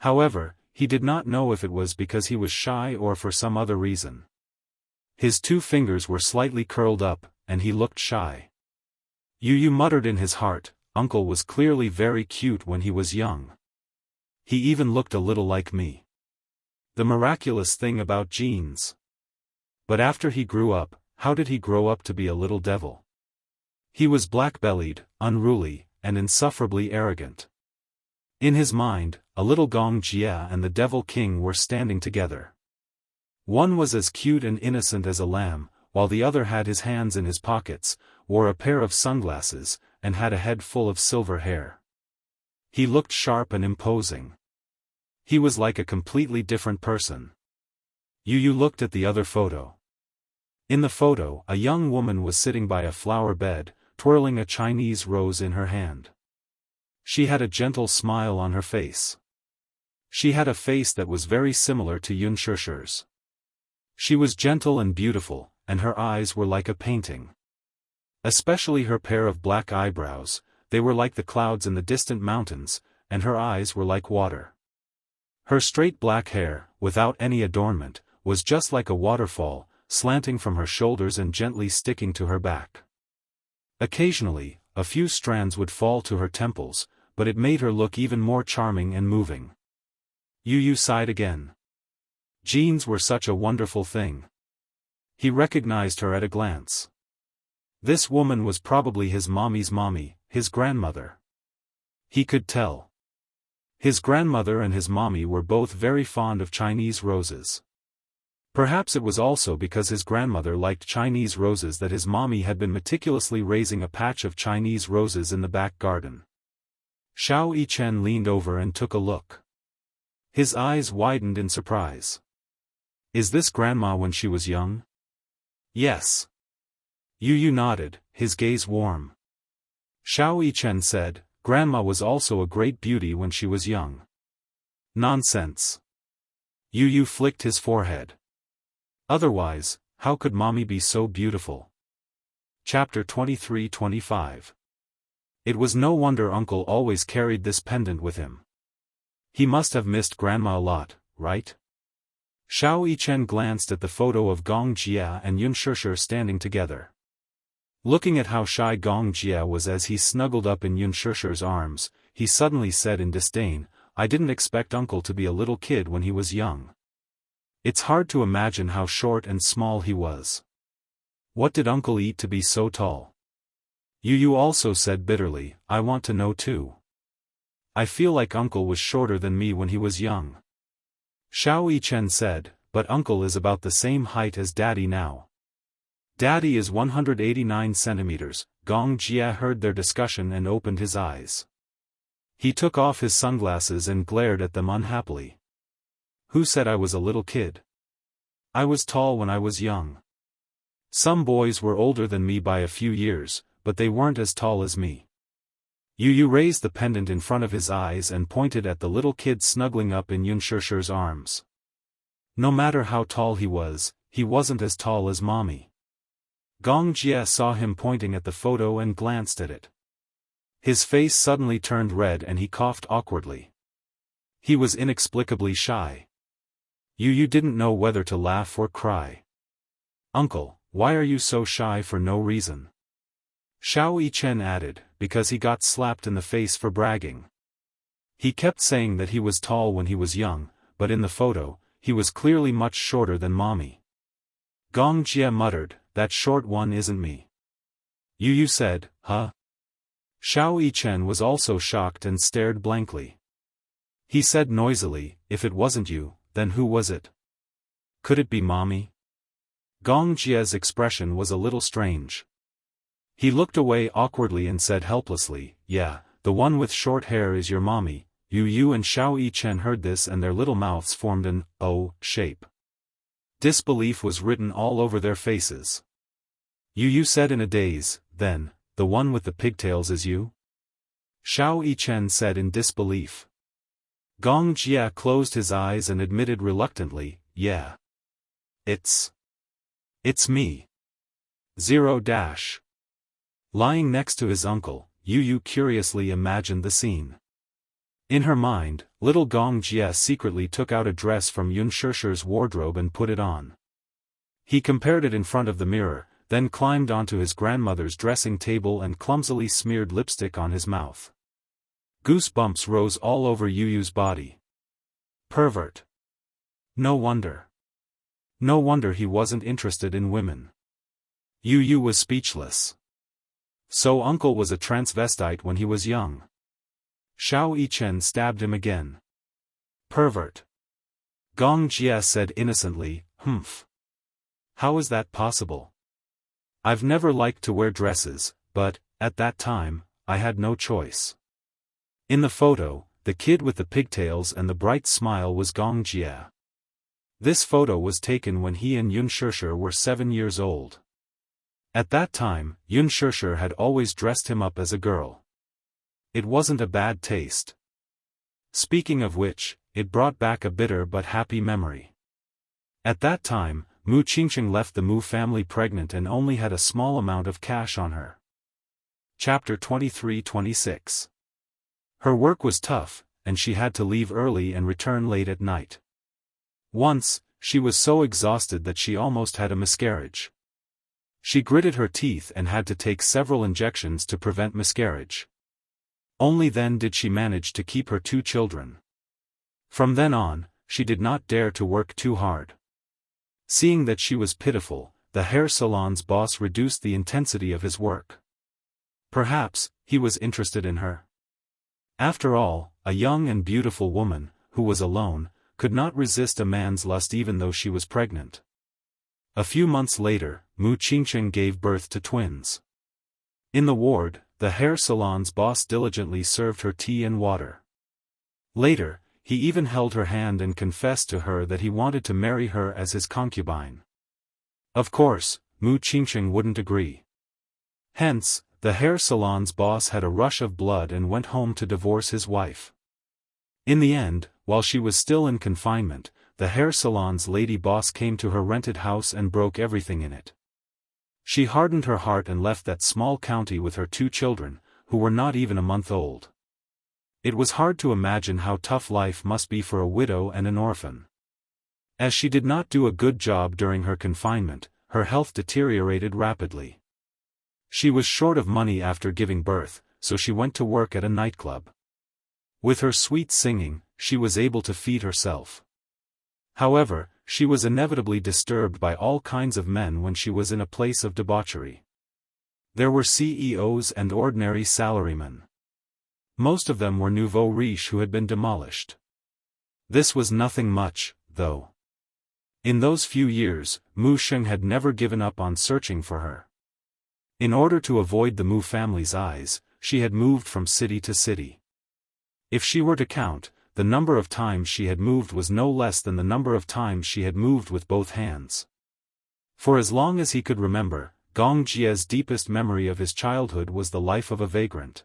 However, he did not know if it was because he was shy or for some other reason. His 2 fingers were slightly curled up, and he looked shy. Yu muttered in his heart, "Uncle was clearly very cute when he was young. He even looked a little like me." The miraculous thing about genes. But after he grew up, how did he grow up to be a little devil? He was black-bellied, unruly, and insufferably arrogant. In his mind, a little Gong Jia and the Devil King were standing together. One was as cute and innocent as a lamb, while the other had his hands in his pockets, wore a pair of sunglasses, and had a head full of silver hair. He looked sharp and imposing. He was like a completely different person. Yu looked at the other photo. In the photo, a young woman was sitting by a flower bed, twirling a Chinese rose in her hand. She had a gentle smile on her face. She had a face that was very similar to Yunshishi's. She was gentle and beautiful, and her eyes were like a painting. Especially her pair of black eyebrows, they were like the clouds in the distant mountains, and her eyes were like water. Her straight black hair, without any adornment, was just like a waterfall, slanting from her shoulders and gently sticking to her back. Occasionally, a few strands would fall to her temples, but it made her look even more charming and moving. Yu sighed again. Genes were such a wonderful thing. He recognized her at a glance. This woman was probably his mommy's mommy, his grandmother. He could tell. His grandmother and his mommy were both very fond of Chinese roses. Perhaps it was also because his grandmother liked Chinese roses that his mommy had been meticulously raising a patch of Chinese roses in the back garden. Xiao Yichen leaned over and took a look. His eyes widened in surprise. Is this grandma when she was young? Yes. Yu nodded, his gaze warm. Xiao Yichen said, Grandma was also a great beauty when she was young. Nonsense. Yu flicked his forehead. Otherwise, how could mommy be so beautiful? Chapter 23-25. It was no wonder Uncle always carried this pendant with him. He must have missed Grandma a lot, right? Xiao Yichen glanced at the photo of Gong Jia and Yunshishi standing together. Looking at how shy Gong Jia was as he snuggled up in Yunshishi's arms, he suddenly said in disdain, I didn't expect Uncle to be a little kid when he was young. It's hard to imagine how short and small he was. What did Uncle eat to be so tall? Yu also said bitterly, I want to know too. I feel like Uncle was shorter than me when he was young. Xiao Yichen said, but Uncle is about the same height as Daddy now. Daddy is 189 centimeters. Gong Jia heard their discussion and opened his eyes. He took off his sunglasses and glared at them unhappily. Who said I was a little kid? I was tall when I was young. Some boys were older than me by a few years, but they weren't as tall as me. Yu raised the pendant in front of his eyes and pointed at the little kid snuggling up in Yunshishi's arms. No matter how tall he wasn't as tall as Mommy. Gong Jia saw him pointing at the photo and glanced at it. His face suddenly turned red and he coughed awkwardly. He was inexplicably shy. Yu didn't know whether to laugh or cry. Uncle, why are you so shy for no reason? Xiao Yichen added, because he got slapped in the face for bragging. He kept saying that he was tall when he was young, but in the photo, he was clearly much shorter than Mommy. Gong Jia muttered, that short one isn't me. Yu said, huh? Xiao Yichen was also shocked and stared blankly. He said noisily, if it wasn't you, then who was it? Could it be Mommy? Gong Jia's expression was a little strange. He looked away awkwardly and said helplessly, yeah, the one with short hair is your Mommy. Yu and Xiao Yichen heard this and their little mouths formed an O shape. Disbelief was written all over their faces. Yu said in a daze, then, the one with the pigtails is you? Xiao Yichen said in disbelief. Gong Jia closed his eyes and admitted reluctantly, yeah. It's me. 0. Lying next to his uncle, Yu curiously imagined the scene. In her mind, little Gong Jia secretly took out a dress from Yunshi's wardrobe and put it on. He compared it in front of the mirror, then climbed onto his grandmother's dressing table and clumsily smeared lipstick on his mouth. Goosebumps rose all over Yu's body. Pervert. No wonder. No wonder he wasn't interested in women. Yu was speechless. So uncle was a transvestite when he was young. Xiao Yichen stabbed him again. Pervert. Gong Jia said innocently, humph. How is that possible? I've never liked to wear dresses, but, at that time, I had no choice. In the photo, the kid with the pigtails and the bright smile was Gong Jia. This photo was taken when he and Yunshi were 7 years old. At that time, Yunshi had always dressed him up as a girl. It wasn't a bad taste. Speaking of which, it brought back a bitter but happy memory. At that time, Mu Qingqing left the Mu family pregnant and only had a small amount of cash on her. Chapter 23-26. Her work was tough, and she had to leave early and return late at night. Once, she was so exhausted that she almost had a miscarriage. She gritted her teeth and had to take several injections to prevent miscarriage. Only then did she manage to keep her 2 children. From then on, she did not dare to work too hard. Seeing that she was pitiful, the hair salon's boss reduced the intensity of his work. Perhaps, he was interested in her. After all, a young and beautiful woman, who was alone, could not resist a man's lust even though she was pregnant. A few months later, Mu Qingqing gave birth to twins. In the ward, the hair salon's boss diligently served her tea and water. Later, he even held her hand and confessed to her that he wanted to marry her as his concubine. Of course, Mu Qingqing wouldn't agree. Hence, the hair salon's boss had a rush of blood and went home to divorce his wife. In the end, while she was still in confinement, the hair salon's lady boss came to her rented house and broke everything in it. She hardened her heart and left that small county with her 2 children, who were not even a month old. It was hard to imagine how tough life must be for a widow and an orphan. As she did not do a good job during her confinement, her health deteriorated rapidly. She was short of money after giving birth, so she went to work at a nightclub. With her sweet singing, she was able to feed herself. However, she was inevitably disturbed by all kinds of men when she was in a place of debauchery. There were CEOs and ordinary salarymen. Most of them were nouveau riche who had been demolished. This was nothing much, though. In those few years, Mu Sheng had never given up on searching for her. In order to avoid the Mu family's eyes, she had moved from city to city. If she were to count, the number of times she had moved was no less than the number of times she had moved with both hands. For as long as he could remember, Gong Jia's deepest memory of his childhood was the life of a vagrant.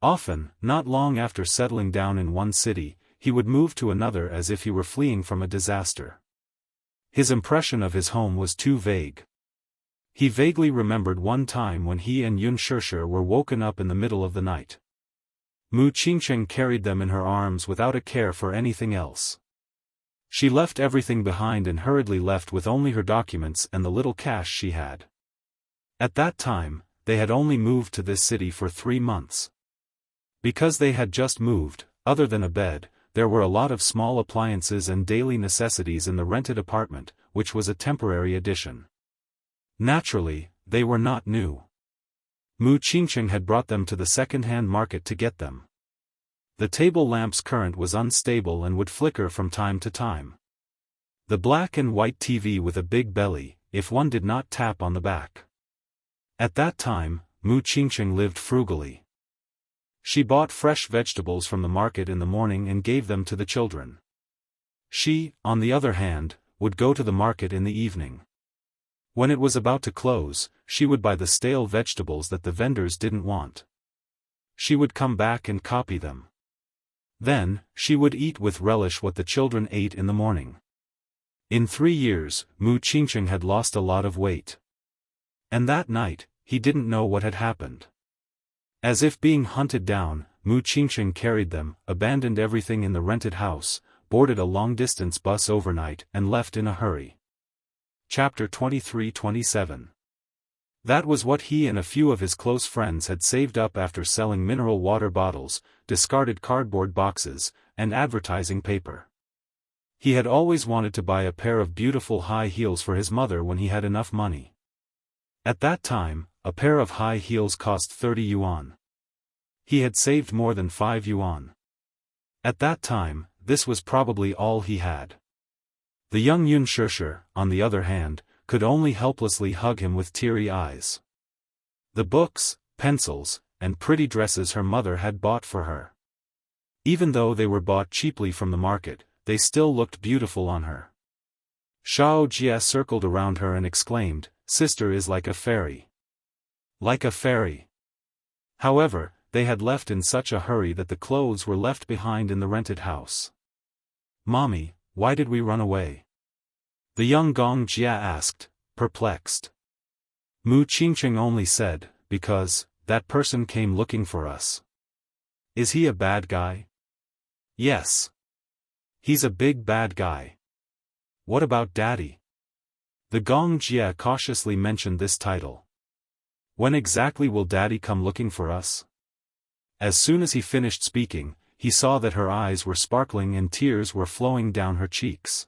Often, not long after settling down in one city, he would move to another as if he were fleeing from a disaster. His impression of his home was too vague. He vaguely remembered one time when he and Yunshi were woken up in the middle of the night. Mu Qingqing carried them in her arms without a care for anything else. She left everything behind and hurriedly left with only her documents and the little cash she had. At that time, they had only moved to this city for 3 months. Because they had just moved, other than a bed, there were a lot of small appliances and daily necessities in the rented apartment, which was a temporary addition. Naturally, they were not new. Mu Qingqing had brought them to the second-hand market to get them. The table lamp's current was unstable and would flicker from time to time. The black and white TV with a big belly, if one did not tap on the back. At that time, Mu Qingqing lived frugally. She bought fresh vegetables from the market in the morning and gave them to the children. She, on the other hand, would go to the market in the evening. When it was about to close, she would buy the stale vegetables that the vendors didn't want. She would come back and copy them. Then, she would eat with relish what the children ate in the morning. In 3 years, Mu Qingqing had lost a lot of weight. And that night, he didn't know what had happened. As if being hunted down, Mu Qingqing carried them, abandoned everything in the rented house, boarded a long-distance bus overnight and left in a hurry. Chapter 23-27. That was what he and a few of his close friends had saved up after selling mineral water bottles, discarded cardboard boxes, and advertising paper. He had always wanted to buy a pair of beautiful high heels for his mother when he had enough money. At that time, a pair of high heels cost 30 yuan. He had saved more than 5 yuan. At that time, this was probably all he had. The young Yunshishi, on the other hand, could only helplessly hug him with teary eyes. The books, pencils, and pretty dresses her mother had bought for her. Even though they were bought cheaply from the market, they still looked beautiful on her. Shao Jie circled around her and exclaimed, "Sister is like a fairy." Like a fairy. However, they had left in such a hurry that the clothes were left behind in the rented house. "Mommy, why did we run away?" The young Gong Jia asked, perplexed. Mu Qingqing only said, "Because, that person came looking for us." "Is he a bad guy?" "Yes. He's a big bad guy." "What about Daddy?" The Gong Jia cautiously mentioned this title. "When exactly will Daddy come looking for us?" As soon as he finished speaking, he saw that her eyes were sparkling and tears were flowing down her cheeks.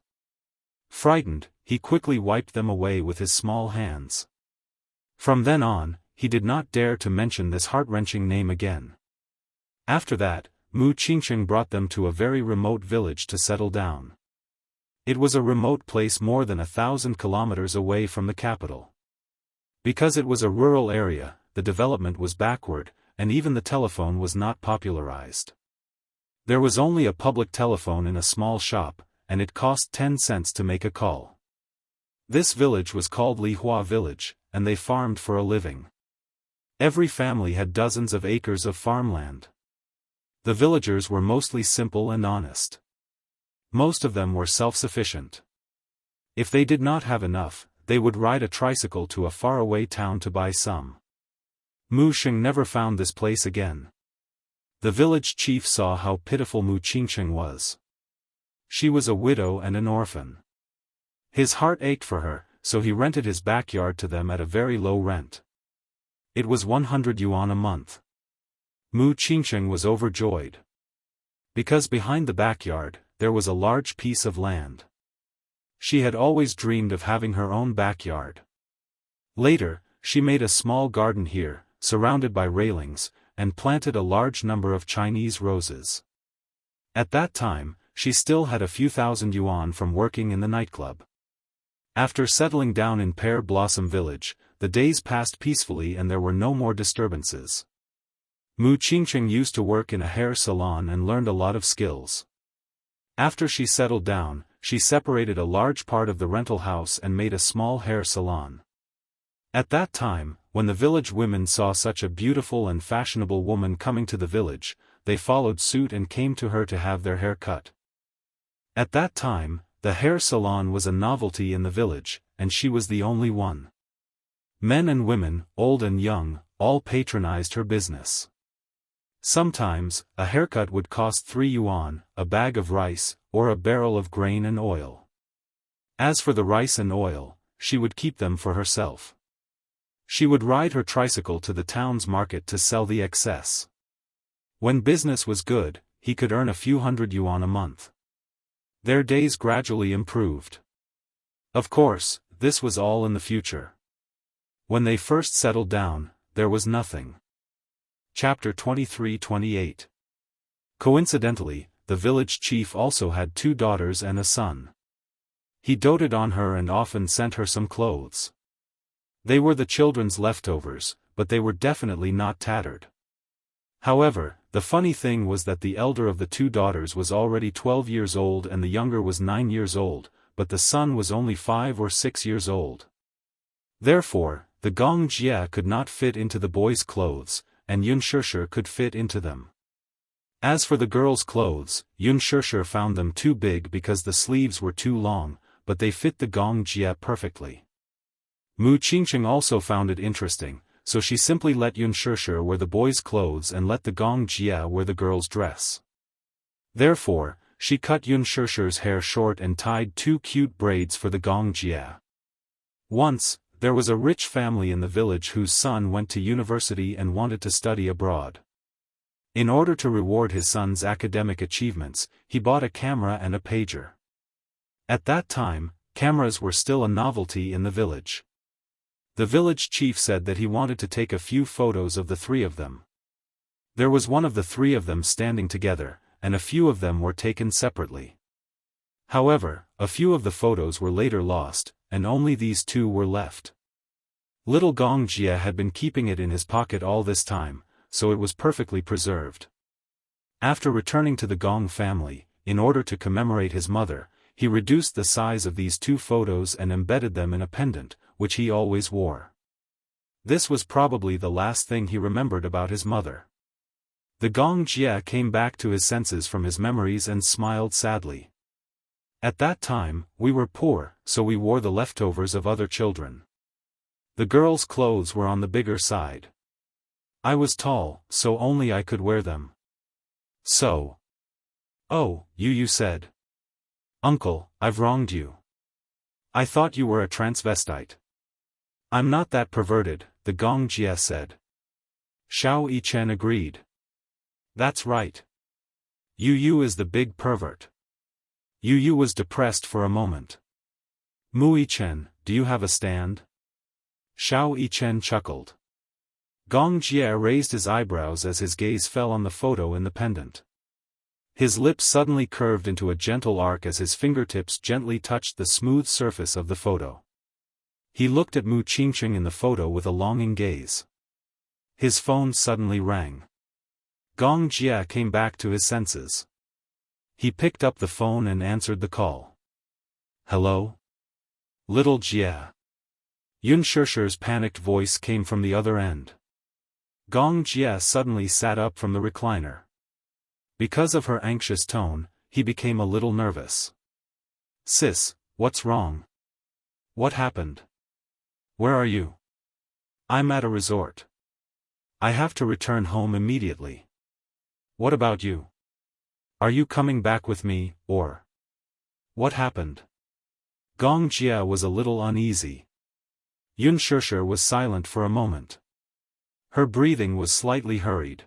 Frightened, he quickly wiped them away with his small hands. From then on, he did not dare to mention this heart-wrenching name again. After that, Mu Qingqing brought them to a very remote village to settle down. It was a remote place more than 1,000 kilometers away from the capital. Because it was a rural area, the development was backward, and even the telephone was not popularized. There was only a public telephone in a small shop, and it cost 10 cents to make a call. This village was called Lihua Village, and they farmed for a living. Every family had dozens of acres of farmland. The villagers were mostly simple and honest. Most of them were self-sufficient. If they did not have enough, they would ride a tricycle to a faraway town to buy some. Mu Xing never found this place again. The village chief saw how pitiful Mu Qingqing was. She was a widow and an orphan. His heart ached for her, so he rented his backyard to them at a very low rent. It was 100 yuan a month. Mu Qingqing was overjoyed. Because behind the backyard, there was a large piece of land. She had always dreamed of having her own backyard. Later, she made a small garden here, surrounded by railings, and planted a large number of Chinese roses. At that time, she still had a few thousand yuan from working in the nightclub. After settling down in Pear Blossom Village, the days passed peacefully and there were no more disturbances. Mu Qingqing used to work in a hair salon and learned a lot of skills. After she settled down, she separated a large part of the rental house and made a small hair salon. At that time, when the village women saw such a beautiful and fashionable woman coming to the village, they followed suit and came to her to have their hair cut. At that time, the hair salon was a novelty in the village, and she was the only one. Men and women, old and young, all patronized her business. Sometimes, a haircut would cost 3 yuan, a bag of rice, or a barrel of grain and oil. As for the rice and oil, she would keep them for herself. She would ride her tricycle to the town's market to sell the excess. When business was good, he could earn a few hundred yuan a month. Their days gradually improved. Of course, this was all in the future. When they first settled down, there was nothing. Chapter 23-28. Coincidentally, the village chief also had 2 daughters and a son. He doted on her and often sent her some clothes. They were the children's leftovers, but they were definitely not tattered. However, the funny thing was that the elder of the 2 daughters was already 12 years old and the younger was 9 years old, but the son was only 5 or 6 years old. Therefore, the Gong Jia could not fit into the boys' clothes, and Yunshishi could fit into them. As for the girls' clothes, Yunshishir found them too big because the sleeves were too long, but they fit the Gong Jie perfectly. Mu Qingqing also found it interesting, so she simply let Yunshishir wear the boys' clothes and let the Gong Jie wear the girls' dress. Therefore, she cut Yunshishir's hair short and tied 2 cute braids for the Gong Jie. Once, there was a rich family in the village whose son went to university and wanted to study abroad. In order to reward his son's academic achievements, he bought a camera and a pager. At that time, cameras were still a novelty in the village. The village chief said that he wanted to take a few photos of the 3 of them. There was one of the 3 of them standing together, and a few of them were taken separately. However, a few of the photos were later lost, and only these 2 were left. Little Gong Jie had been keeping it in his pocket all this time, so it was perfectly preserved. After returning to the Gong family, in order to commemorate his mother, he reduced the size of these 2 photos and embedded them in a pendant, which he always wore. This was probably the last thing he remembered about his mother. The Gong Jie came back to his senses from his memories and smiled sadly. At that time, we were poor, so we wore the leftovers of other children. The girls' clothes were on the bigger side. I was tall, so only I could wear them. So. Oh, you said. Uncle, I've wronged you. I thought you were a transvestite. I'm not that perverted, the Gong Jie said. Xiao Yichen agreed. That's right. Yu is the big pervert. Yu was depressed for a moment. Mu Yichen, do you have a stand? Xiao Yichen chuckled. Gong Jie raised his eyebrows as his gaze fell on the photo in the pendant. His lips suddenly curved into a gentle arc as his fingertips gently touched the smooth surface of the photo. He looked at Mu Qingqing in the photo with a longing gaze. His phone suddenly rang. Gong Jie came back to his senses. He picked up the phone and answered the call. Hello? Little Jie. Yunshishir's panicked voice came from the other end. Gong Jie suddenly sat up from the recliner. Because of her anxious tone, he became a little nervous. Sis, what's wrong? What happened? Where are you? I'm at a resort. I have to return home immediately. What about you? Are you coming back with me, or? What happened? Gong Jie was a little uneasy. Yunshishir was silent for a moment. Her breathing was slightly hurried.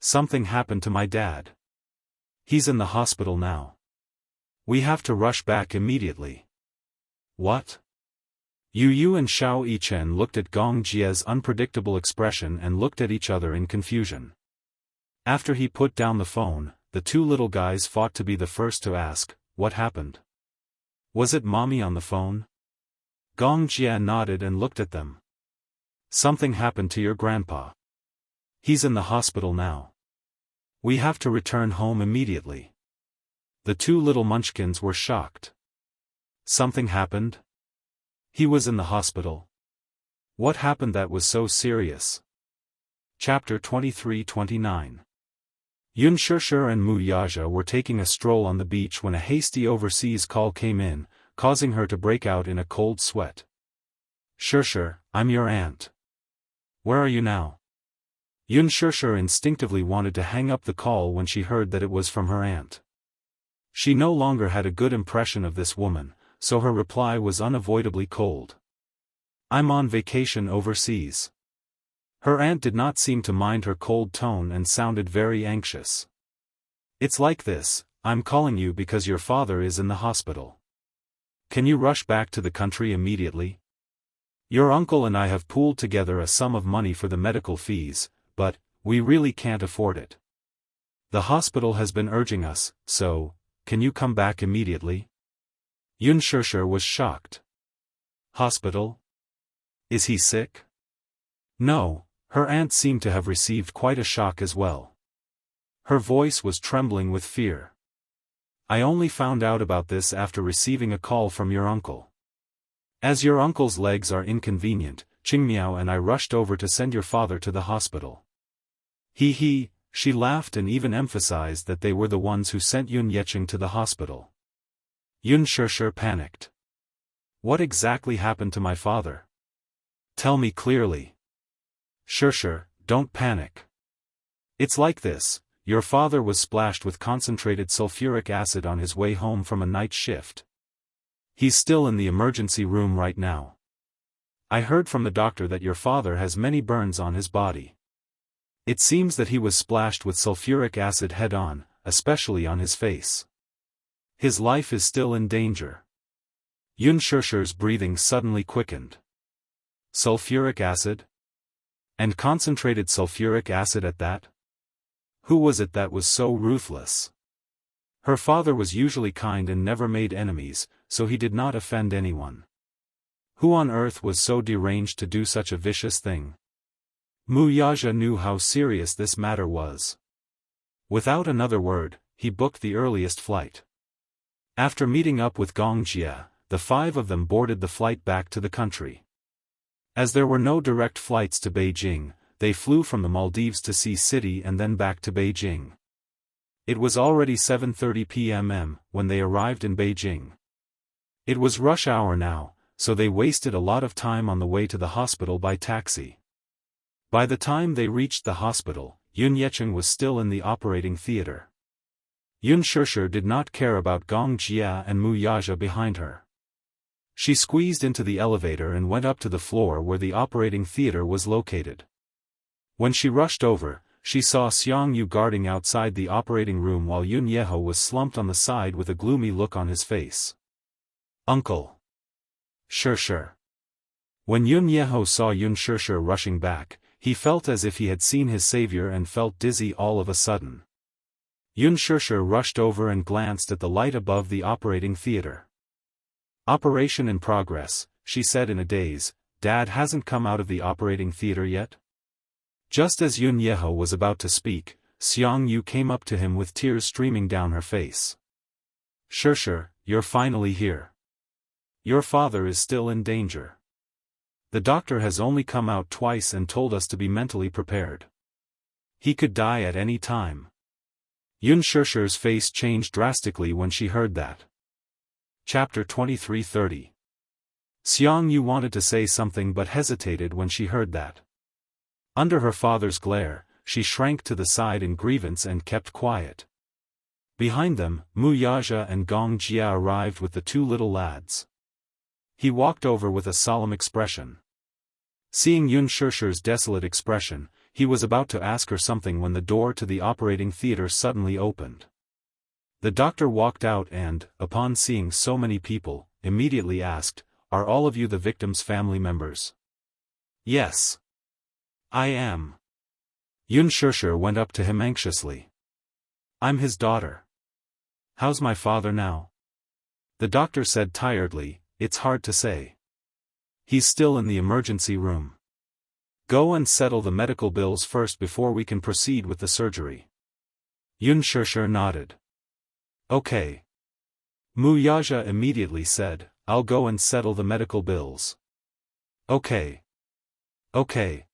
Something happened to my dad. He's in the hospital now. We have to rush back immediately. What? Yu and Xiao Yichen looked at Gong Jie's unpredictable expression and looked at each other in confusion. After he put down the phone, the 2 little guys fought to be the first to ask, what happened? Was it mommy on the phone? Gong Jie nodded and looked at them. Something happened to your grandpa. He's in the hospital now. We have to return home immediately. The 2 little munchkins were shocked. Something happened? He was in the hospital. What happened that was so serious? Chapter 23-29. Yunshishir and Mu Yaja were taking a stroll on the beach when a hasty overseas call came in, causing her to break out in a cold sweat. Shishir, I'm your aunt. Where are you now? Yunshishir instinctively wanted to hang up the call when she heard that it was from her aunt. She no longer had a good impression of this woman, so her reply was unavoidably cold. I'm on vacation overseas. Her aunt did not seem to mind her cold tone and sounded very anxious. It's like this, I'm calling you because your father is in the hospital. Can you rush back to the country immediately? Your uncle and I have pooled together a sum of money for the medical fees, but we really can't afford it. The hospital has been urging us, so, can you come back immediately? Yunshishir was shocked. Hospital? Is he sick? No, her aunt seemed to have received quite a shock as well. Her voice was trembling with fear. I only found out about this after receiving a call from your uncle. As your uncle's legs are inconvenient, Qingmiao and I rushed over to send your father to the hospital. He, She laughed and even emphasized that they were the ones who sent Yun Yeqing to the hospital. Yun Shishir panicked. What exactly happened to my father? Tell me clearly. Shishir, don't panic. It's like this, your father was splashed with concentrated sulfuric acid on his way home from a night shift. He's still in the emergency room right now. I heard from the doctor that your father has many burns on his body. It seems that he was splashed with sulfuric acid head-on, especially on his face. His life is still in danger. Yun Shishir's breathing suddenly quickened. Sulfuric acid? And concentrated sulfuric acid at that? Who was it that was so ruthless? Her father was usually kind and never made enemies, so he did not offend anyone. Who on earth was so deranged to do such a vicious thing? Mu Yaja knew how serious this matter was. Without another word, he booked the earliest flight. After meeting up with Gong Jia, the 5 of them boarded the flight back to the country. As there were no direct flights to Beijing, they flew from the Maldives to Sea City and then back to Beijing. It was already 7:30 p.m. when they arrived in Beijing. It was rush hour now, so they wasted a lot of time on the way to the hospital by taxi. By the time they reached the hospital, Yun Yeqing was still in the operating theater. Yun Shishir did not care about Gong Jia and Mu Yaja behind her. She squeezed into the elevator and went up to the floor where the operating theater was located. When she rushed over, she saw Xiangyu guarding outside the operating room while Yun Yeho was slumped on the side with a gloomy look on his face. Uncle. Shishir. When Yun Yeho saw Yun Shishir rushing back, he felt as if he had seen his savior and felt dizzy all of a sudden. Yun Shishir rushed over and glanced at the light above the operating theater. Operation in progress, she said in a daze. Dad hasn't come out of the operating theater yet? Just as Yun Yeho was about to speak, Xiangyu came up to him with tears streaming down her face. Shishir, you're finally here. Your father is still in danger. The doctor has only come out twice and told us to be mentally prepared. He could die at any time. Yun Shishir's face changed drastically when she heard that. Chapter 23:30. Xiangyu wanted to say something but hesitated when she heard that. Under her father's glare, she shrank to the side in grievance and kept quiet. Behind them, Mu Yaja and Gong Jia arrived with the 2 little lads. He walked over with a solemn expression. Seeing Yun Shishir's desolate expression, he was about to ask her something when the door to the operating theater suddenly opened. The doctor walked out and, upon seeing so many people, immediately asked, "Are all of you the victim's family members?" "Yes. I am." Yun Shishir went up to him anxiously. "I'm his daughter. How's my father now?" The doctor said tiredly, "It's hard to say. He's still in the emergency room. Go and settle the medical bills first before we can proceed with the surgery." Yun Shishir nodded. "Okay." Mu Yaja immediately said, "I'll go and settle the medical bills." "Okay. Okay."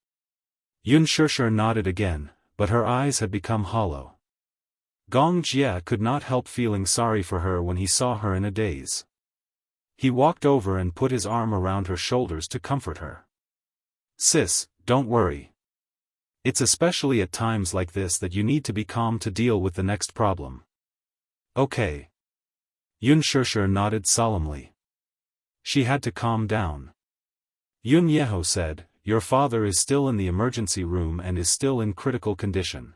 Yun Shishir nodded again, but her eyes had become hollow. Gong Jia could not help feeling sorry for her when he saw her in a daze. He walked over and put his arm around her shoulders to comfort her. "Sis, don't worry. It's especially at times like this that you need to be calm to deal with the next problem." "Okay." Yun Shishir nodded solemnly. She had to calm down. Yun Yeho said, "Your father is still in the emergency room and is still in critical condition.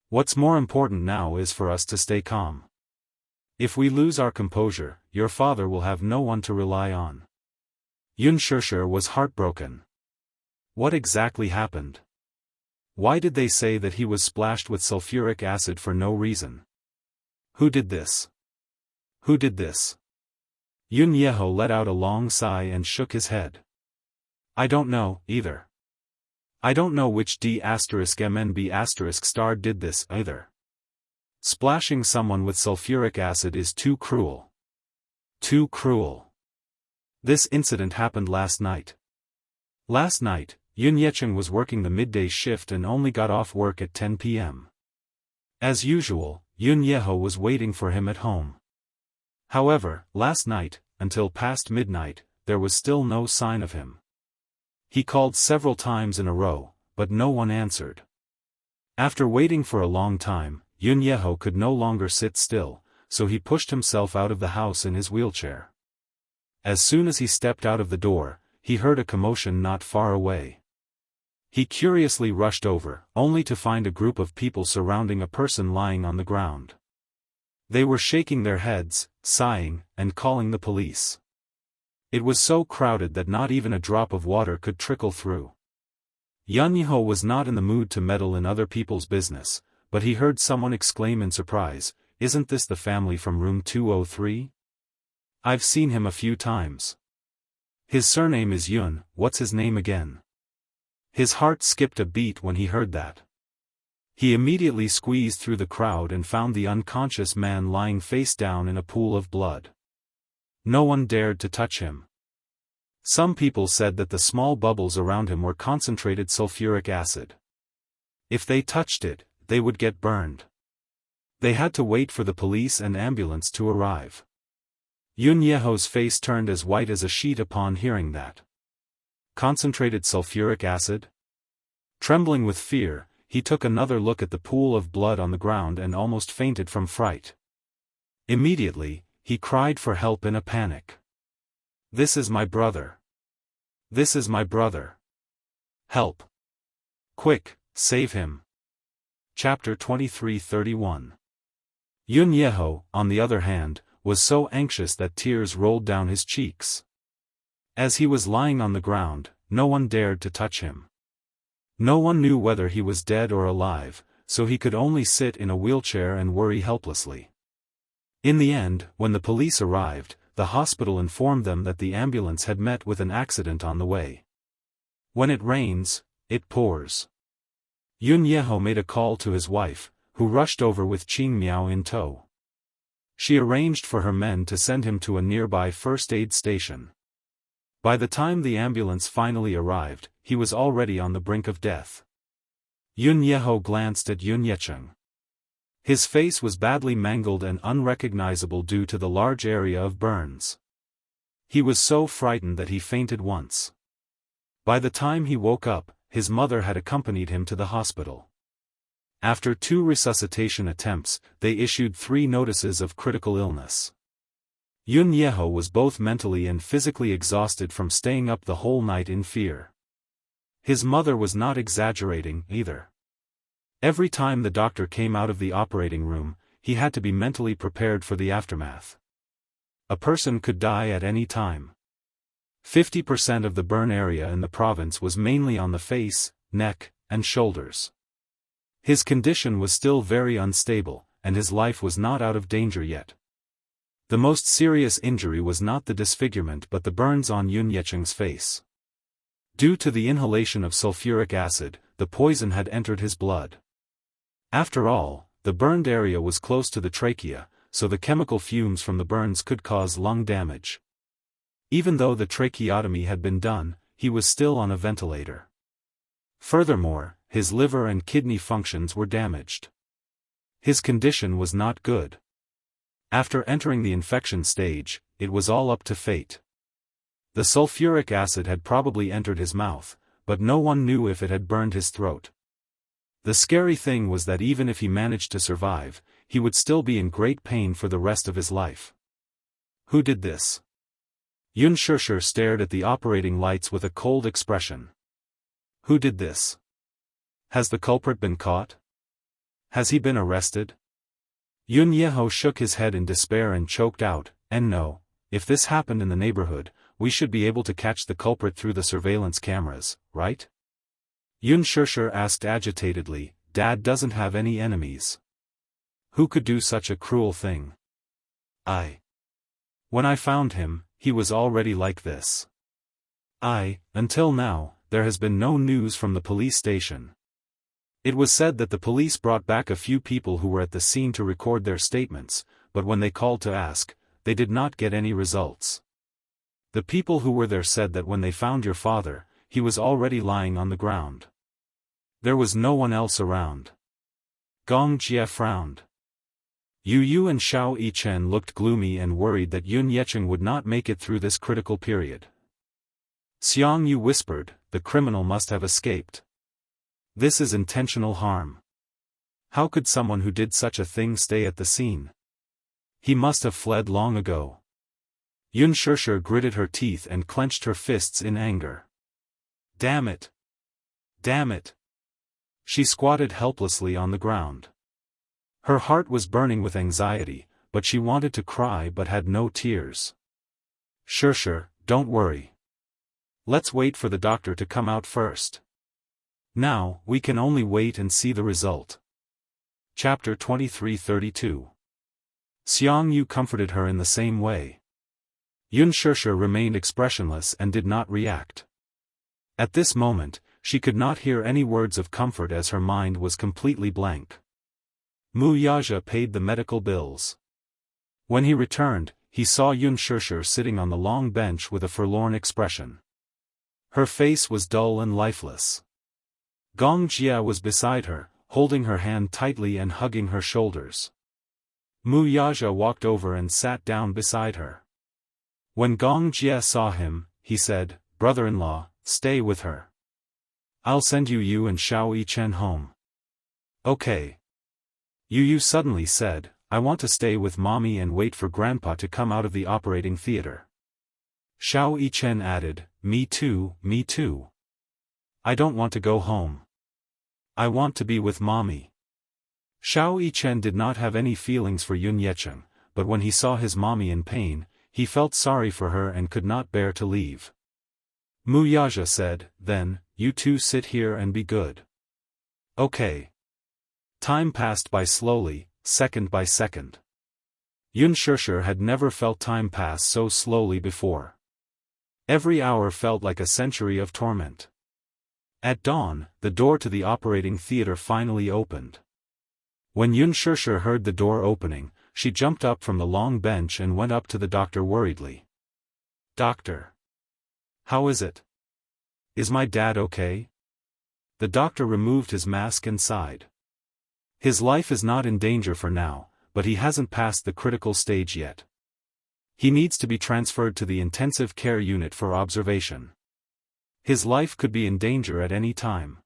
What's more important now is for us to stay calm. If we lose our composure, your father will have no one to rely on." Yun Shishir was heartbroken. What exactly happened? Why did they say that he was splashed with sulfuric acid for no reason? Who did this? Who did this? Yun Yeho let out a long sigh and shook his head. "I don't know, either. I don't know which D*MNB** star did this, either. Splashing someone with sulfuric acid is too cruel. Too cruel. This incident happened last night. Last night, Yun Yeqing was working the midday shift and only got off work at 10 p.m. As usual, Yun Yeho was waiting for him at home. However, last night, until past midnight, there was still no sign of him. He called several times in a row, but no one answered. After waiting for a long time, Yun Yeho could no longer sit still, so he pushed himself out of the house in his wheelchair. As soon as he stepped out of the door, he heard a commotion not far away. He curiously rushed over, only to find a group of people surrounding a person lying on the ground. They were shaking their heads, sighing, and calling the police. It was so crowded that not even a drop of water could trickle through. Yun Yeho was not in the mood to meddle in other people's business, but he heard someone exclaim in surprise, "Isn't this the family from room 203? I've seen him a few times. His surname is Yun, what's his name again?" His heart skipped a beat when he heard that. He immediately squeezed through the crowd and found the unconscious man lying face down in a pool of blood. No one dared to touch him. Some people said that the small bubbles around him were concentrated sulfuric acid. If they touched it, they would get burned. They had to wait for the police and ambulance to arrive. Yun Yeho's face turned as white as a sheet upon hearing that. Concentrated sulfuric acid? Trembling with fear, he took another look at the pool of blood on the ground and almost fainted from fright. Immediately, he cried for help in a panic. "This is my brother. This is my brother. Help. Quick, save him." Chapter 23:31. Yun Yeho, on the other hand, was so anxious that tears rolled down his cheeks. As he was lying on the ground, no one dared to touch him. No one knew whether he was dead or alive, so he could only sit in a wheelchair and worry helplessly. In the end, when the police arrived, the hospital informed them that the ambulance had met with an accident on the way. When it rains, it pours. Yun Yeho made a call to his wife, who rushed over with Qing Miao in tow. She arranged for her men to send him to a nearby first aid station. By the time the ambulance finally arrived, he was already on the brink of death. Yun Yeho glanced at Yun Yecheng. His face was badly mangled and unrecognizable due to the large area of burns. He was so frightened that he fainted once. By the time he woke up, his mother had accompanied him to the hospital. After 2 resuscitation attempts, they issued 3 notices of critical illness. Yun Yeho was both mentally and physically exhausted from staying up the whole night in fear. His mother was not exaggerating, either. Every time the doctor came out of the operating room, he had to be mentally prepared for the aftermath. A person could die at any time. 50% of the burn area in the province was mainly on the face, neck, and shoulders. His condition was still very unstable, and his life was not out of danger yet. The most serious injury was not the disfigurement but the burns on Yun Yecheng's face. Due to the inhalation of sulfuric acid, the poison had entered his blood. After all, the burned area was close to the trachea, so the chemical fumes from the burns could cause lung damage. Even though the tracheotomy had been done, he was still on a ventilator. Furthermore, his liver and kidney functions were damaged. His condition was not good. After entering the infection stage, it was all up to fate. The sulfuric acid had probably entered his mouth, but no one knew if it had burned his throat. The scary thing was that even if he managed to survive, he would still be in great pain for the rest of his life. Who did this? Yun Shishir stared at the operating lights with a cold expression. Who did this? Has the culprit been caught? Has he been arrested? Yun Yeho shook his head in despair and choked out, "And no, if this happened in the neighborhood, we should be able to catch the culprit through the surveillance cameras, right?" Yun Shishir asked agitatedly, "Dad doesn't have any enemies. Who could do such a cruel thing? When I found him, he was already like this. Until now, there has been no news from the police station. It was said that the police brought back a few people who were at the scene to record their statements, but when they called to ask, they did not get any results. The people who were there said that when they found your father, he was already lying on the ground. There was no one else around. Gong Jie frowned. Yu Yu and Xiao Yichen looked gloomy and worried that Yun Yecheng would not make it through this critical period. Xiang Yu whispered, the criminal must have escaped. This is intentional harm. How could someone who did such a thing stay at the scene? He must have fled long ago. Yun Shishir gritted her teeth and clenched her fists in anger. Damn it! Damn it! She squatted helplessly on the ground. Her heart was burning with anxiety, but she wanted to cry but had no tears. Shishir, don't worry. Let's wait for the doctor to come out first. Now, we can only wait and see the result. Chapter 23:32. Xiang Yu comforted her in the same way. Yun Shishir remained expressionless and did not react. At this moment, she could not hear any words of comfort as her mind was completely blank. Mu Yaja paid the medical bills. When he returned, he saw Yun Shishir sitting on the long bench with a forlorn expression. Her face was dull and lifeless. Gong Jie was beside her, holding her hand tightly and hugging her shoulders. Mu Yaja walked over and sat down beside her. When Gong Jie saw him, he said, "Brother-in-law, stay with her. I'll send Yu and Xiao Yichen home." Okay. Yu suddenly said, "I want to stay with mommy and wait for grandpa to come out of the operating theater." Xiao Yichen added, Me too. I don't want to go home. I want to be with mommy." Xiao Yichen did not have any feelings for Yun Yecheng, but when he saw his mommy in pain, he felt sorry for her and could not bear to leave. Mu Yaja said, "Then, you two sit here and be good." Okay. Time passed by slowly, second by second. Yun Shishir had never felt time pass so slowly before. Every hour felt like a century of torment. At dawn, the door to the operating theater finally opened. When Yun Shishir heard the door opening, she jumped up from the long bench and went up to the doctor worriedly. "Doctor. How is it? Is my dad okay?" The doctor removed his mask and sighed. His life is not in danger for now, but he hasn't passed the critical stage yet. He needs to be transferred to the intensive care unit for observation. His life could be in danger at any time.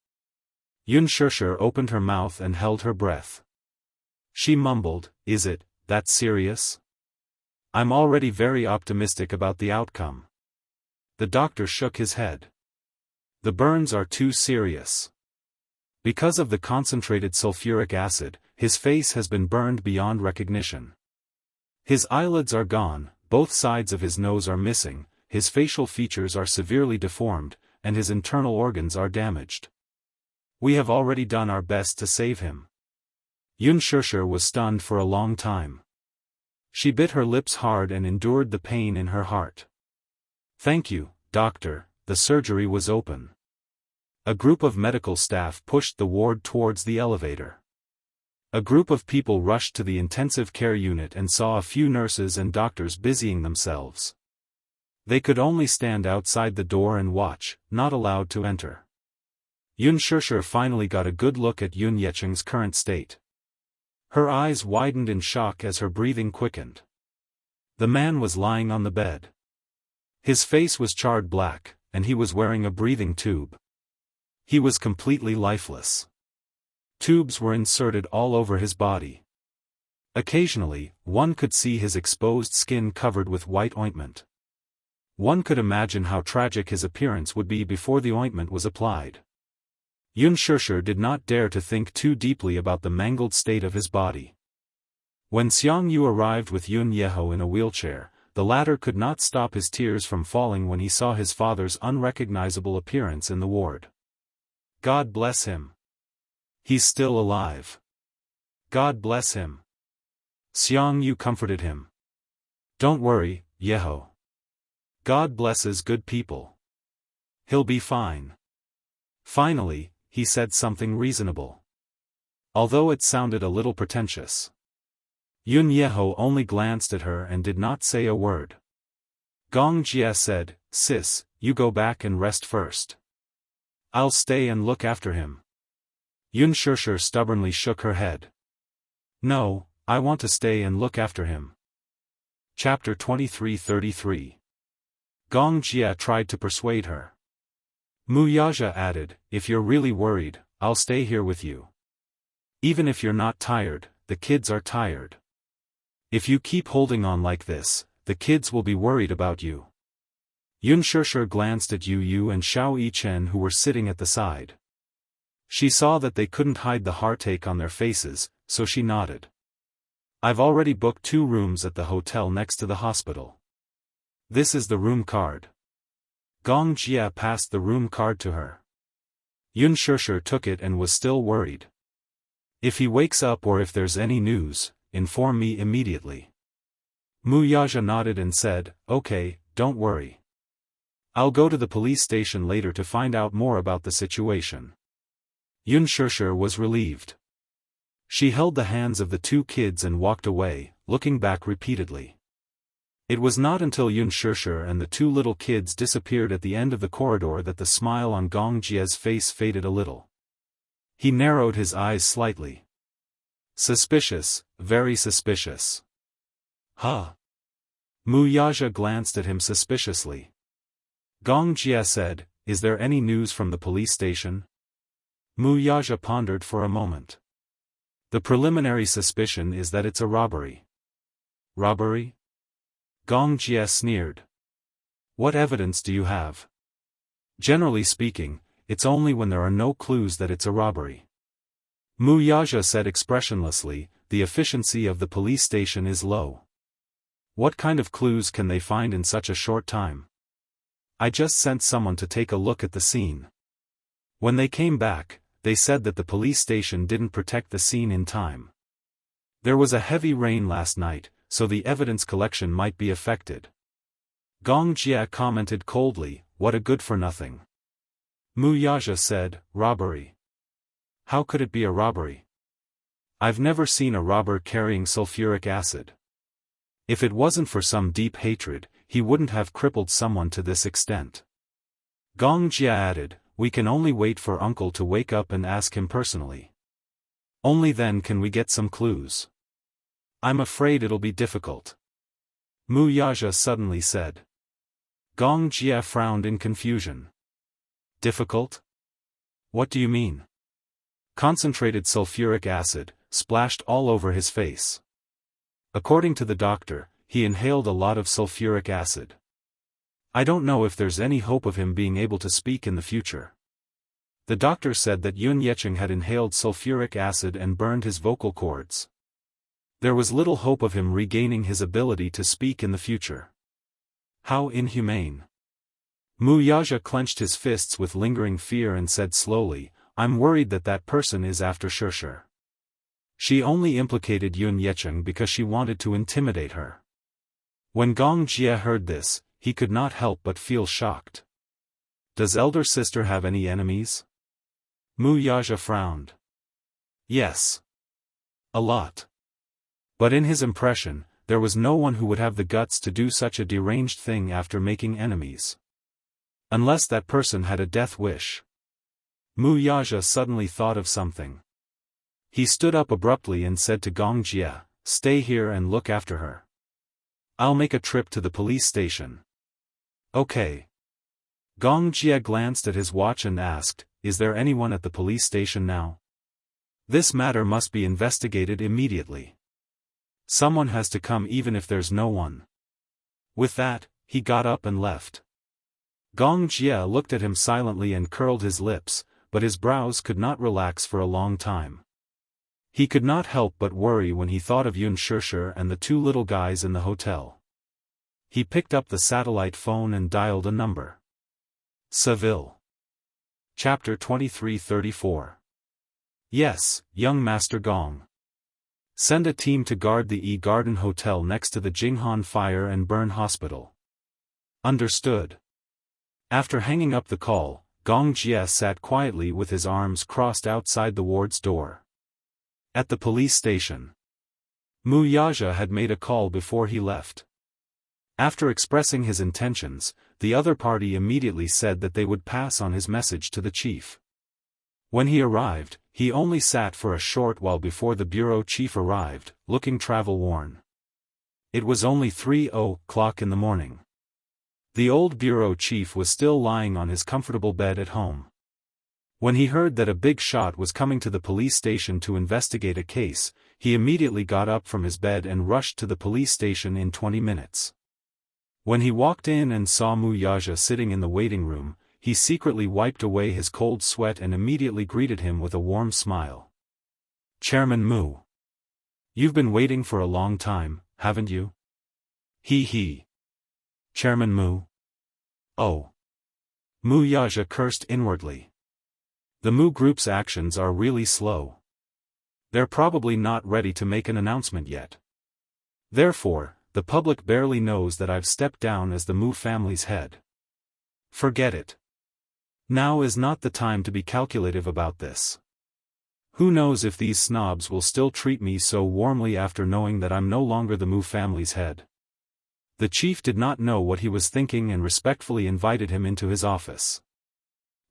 Yun Shishir opened her mouth and held her breath. She mumbled, "Is it that serious? I'm already very optimistic about the outcome." The doctor shook his head. "The burns are too serious. Because of the concentrated sulfuric acid, his face has been burned beyond recognition. His eyelids are gone, both sides of his nose are missing, his facial features are severely deformed, and his internal organs are damaged. We have already done our best to save him." Yun Shishir was stunned for a long time. She bit her lips hard and endured the pain in her heart. "Thank you, doctor." The surgery was open. A group of medical staff pushed the ward towards the elevator. A group of people rushed to the intensive care unit and saw a few nurses and doctors busying themselves. They could only stand outside the door and watch, not allowed to enter. Yun Shishir finally got a good look at Yun Yecheng's current state. Her eyes widened in shock as her breathing quickened. The man was lying on the bed. His face was charred black, and he was wearing a breathing tube. He was completely lifeless. Tubes were inserted all over his body. Occasionally, one could see his exposed skin covered with white ointment. One could imagine how tragic his appearance would be before the ointment was applied. Yun Shishir did not dare to think too deeply about the mangled state of his body. When Xiang Yu arrived with Yun Yeho in a wheelchair, the latter could not stop his tears from falling when he saw his father's unrecognizable appearance in the ward. "God bless him. He's still alive. God bless him." Xiang Yu comforted him. "Don't worry, Yeho. God blesses good people. He'll be fine." Finally, he said something reasonable. Although it sounded a little pretentious. Yun Yeho only glanced at her and did not say a word. Gong Jie said, "Sis, you go back and rest first. I'll stay and look after him." Yun stubbornly shook her head. No, I want to stay and look after him. Chapter 23:33. Gong Jia tried to persuade her. Mu Yaja added, if you're really worried, I'll stay here with you. Even if you're not tired, the kids are tired. If you keep holding on like this, the kids will be worried about you. Yun glanced at Yu and Xiao Yichen who were sitting at the side. She saw that they couldn't hide the heartache on their faces, so she nodded. I've already booked 2 rooms at the hotel next to the hospital. This is the room card. Gong Jia passed the room card to her. Yun took it and was still worried. If he wakes up or if there's any news, inform me immediately. Mu Yaja nodded and said, okay, don't worry. I'll go to the police station later to find out more about the situation. Yun was relieved. She held the hands of the 2 kids and walked away, looking back repeatedly. It was not until Yun and the 2 little kids disappeared at the end of the corridor that the smile on Gong Jia's face faded a little. He narrowed his eyes slightly. Suspicious, very suspicious. Huh? Mu Yaja glanced at him suspiciously. Gong Jia said, is there any news from the police station? Mu Yaja pondered for a moment. The preliminary suspicion is that it's a robbery. Robbery? Gong Jia sneered. What evidence do you have? Generally speaking, it's only when there are no clues that it's a robbery. Mu Yaja said expressionlessly, the efficiency of the police station is low. What kind of clues can they find in such a short time? I just sent someone to take a look at the scene. When they came back, they said that the police station didn't protect the scene in time. There was a heavy rain last night, so the evidence collection might be affected. Gong Jia commented coldly, what a good-for-nothing. Mu Yaja said, robbery. How could it be a robbery? I've never seen a robber carrying sulfuric acid. If it wasn't for some deep hatred, he wouldn't have crippled someone to this extent. Gong Jia added, we can only wait for uncle to wake up and ask him personally. Only then can we get some clues. I'm afraid it'll be difficult. Mu Yaja suddenly said. Gong Jia frowned in confusion. Difficult? What do you mean? Concentrated sulfuric acid, splashed all over his face. According to the doctor, he inhaled a lot of sulfuric acid. I don't know if there's any hope of him being able to speak in the future. The doctor said that Yun Yecheng had inhaled sulfuric acid and burned his vocal cords. There was little hope of him regaining his ability to speak in the future. How inhumane. Mu Yaja clenched his fists with lingering fear and said slowly, I'm worried that that person is after Shishir. She only implicated Yun Yecheng because she wanted to intimidate her. When Gong Jia heard this, he could not help but feel shocked. Does elder sister have any enemies? Mu Yaja frowned. Yes. A lot. But in his impression, there was no one who would have the guts to do such a deranged thing after making enemies. Unless that person had a death wish. Mu Yaja suddenly thought of something. He stood up abruptly and said to Gong Jia, stay here and look after her. I'll make a trip to the police station. Okay. Gong Jia glanced at his watch and asked, is there anyone at the police station now? This matter must be investigated immediately. Someone has to come even if there's no one. With that, he got up and left. Gong Jia looked at him silently and curled his lips, but his brows could not relax for a long time. He could not help but worry when he thought of Yun Shishir and the 2 little guys in the hotel. He picked up the satellite phone and dialed a number. Seville. Chapter 23:34. Yes, young Master Gong. Send a team to guard the E-Garden Hotel next to the Jinghan Fire and Burn Hospital. Understood. After hanging up the call, Gong Jia sat quietly with his arms crossed outside the ward's door. At the police station. Mu Yaja had made a call before he left. After expressing his intentions, the other party immediately said that they would pass on his message to the chief. When he arrived, he only sat for a short while before the bureau chief arrived, looking travel-worn. It was only 3:00 in the morning. The old bureau chief was still lying on his comfortable bed at home. When he heard that a big shot was coming to the police station to investigate a case, he immediately got up from his bed and rushed to the police station in 20 minutes. When he walked in and saw Wuxia sitting in the waiting room, he secretly wiped away his cold sweat and immediately greeted him with a warm smile. "Chairman Mu. You've been waiting for a long time, haven't you?" He. "Chairman Mu? Oh." Wuxia cursed inwardly. The Mu Group's actions are really slow. They're probably not ready to make an announcement yet. Therefore, the public barely knows that I've stepped down as the Mu family's head. Forget it. Now is not the time to be calculative about this. Who knows if these snobs will still treat me so warmly after knowing that I'm no longer the Mu family's head. The chief did not know what he was thinking and respectfully invited him into his office.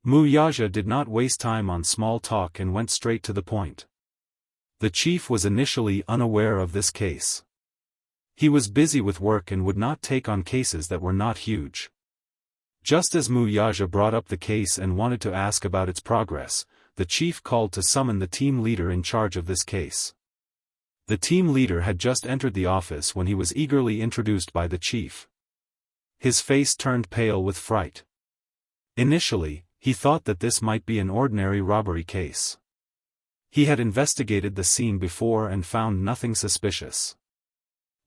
Wuxia did not waste time on small talk and went straight to the point. The chief was initially unaware of this case. He was busy with work and would not take on cases that were not huge. Just as Wuxia brought up the case and wanted to ask about its progress, the chief called to summon the team leader in charge of this case. The team leader had just entered the office when he was eagerly introduced by the chief. His face turned pale with fright. Initially, he thought that this might be an ordinary robbery case. He had investigated the scene before and found nothing suspicious.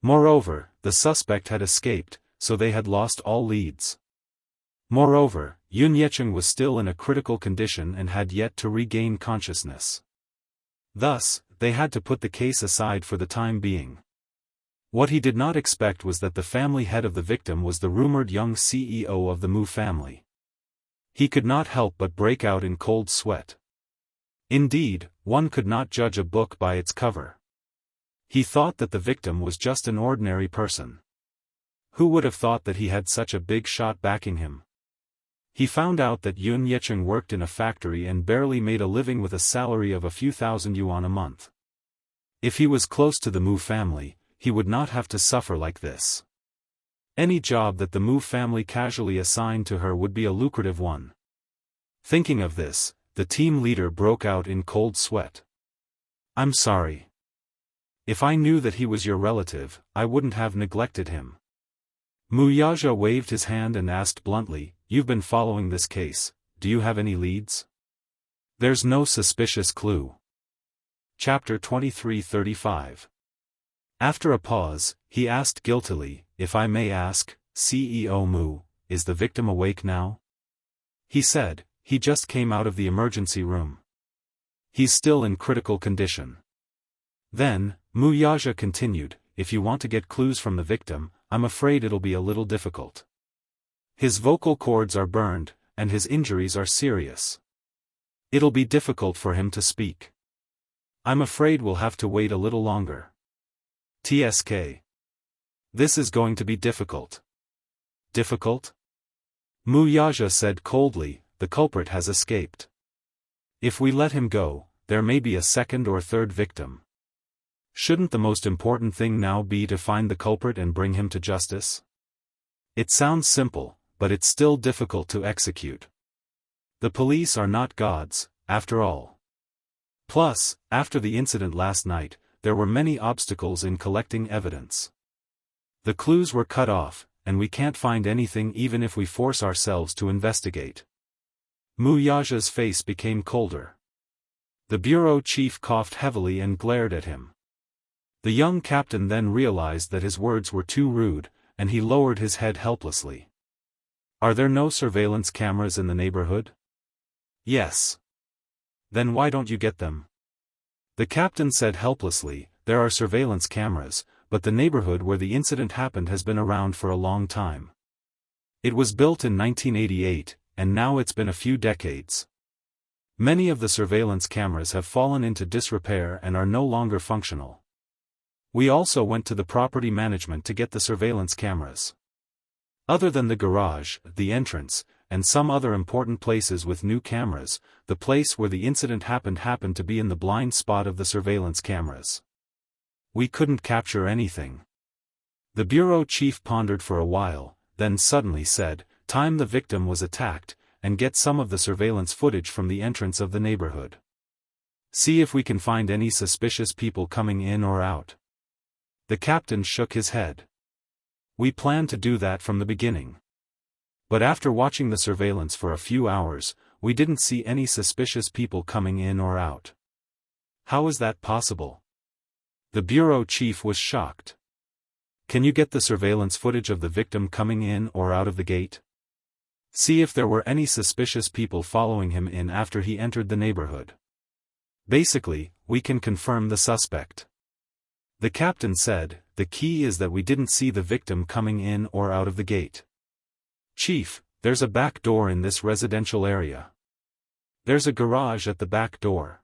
Moreover, the suspect had escaped, so they had lost all leads. Moreover, Xianxia was still in a critical condition and had yet to regain consciousness. Thus, they had to put the case aside for the time being. What he did not expect was that the family head of the victim was the rumored young CEO of the Mu family. He could not help but break out in cold sweat. Indeed, one could not judge a book by its cover. He thought that the victim was just an ordinary person. Who would have thought that he had such a big shot backing him? He found out that Xianxia worked in a factory and barely made a living with a salary of a few thousand yuan a month. If he was close to the Mu family, he would not have to suffer like this. Any job that the Mu family casually assigned to her would be a lucrative one. Thinking of this, the team leader broke out in cold sweat. "I'm sorry. If I knew that he was your relative, I wouldn't have neglected him." Wuxia waved his hand and asked bluntly, "You've been following this case, do you have any leads?" "There's no suspicious clue." Chapter 23:35. After a pause, he asked guiltily, "If I may ask, CEO Mu, is the victim awake now?" He said, "He just came out of the emergency room. He's still in critical condition." Then, Wuxia continued, "If you want to get clues from the victim, I'm afraid it'll be a little difficult. His vocal cords are burned, and his injuries are serious. It'll be difficult for him to speak. I'm afraid we'll have to wait a little longer. TSK. This is going to be difficult." "Difficult?" Wuxia said coldly, "The culprit has escaped. If we let him go, there may be a second or third victim. Shouldn't the most important thing now be to find the culprit and bring him to justice?" It sounds simple, but it's still difficult to execute. The police are not gods, after all. Plus, after the incident last night, there were many obstacles in collecting evidence. The clues were cut off, and we can't find anything even if we force ourselves to investigate. Wuxia's face became colder. The bureau chief coughed heavily and glared at him. The young captain then realized that his words were too rude, and he lowered his head helplessly. "Are there no surveillance cameras in the neighborhood?" "Yes." "Then why don't you get them?" The captain said helplessly, "There are surveillance cameras, but the neighborhood where the incident happened has been around for a long time. It was built in 1988, and now it's been a few decades. Many of the surveillance cameras have fallen into disrepair and are no longer functional. We also went to the property management to get the surveillance cameras. Other than the garage, the entrance, and some other important places with new cameras. The place where the incident happened to be in the blind spot of the surveillance cameras. We couldn't capture anything. The bureau chief pondered for a while, then suddenly said, "Time the victim was attacked, and get some of the surveillance footage from the entrance of the neighborhood. See if we can find any suspicious people coming in or out." The captain shook his head. "We planned to do that from the beginning. But after watching the surveillance for a few hours, we didn't see any suspicious people coming in or out." "How is that possible?" The bureau chief was shocked. "Can you get the surveillance footage of the victim coming in or out of the gate? See if there were any suspicious people following him in after he entered the neighborhood. Basically, we can confirm the suspect." The captain said, "The key is that we didn't see the victim coming in or out of the gate. Chief, there's a back door in this residential area. There's a garage at the back door.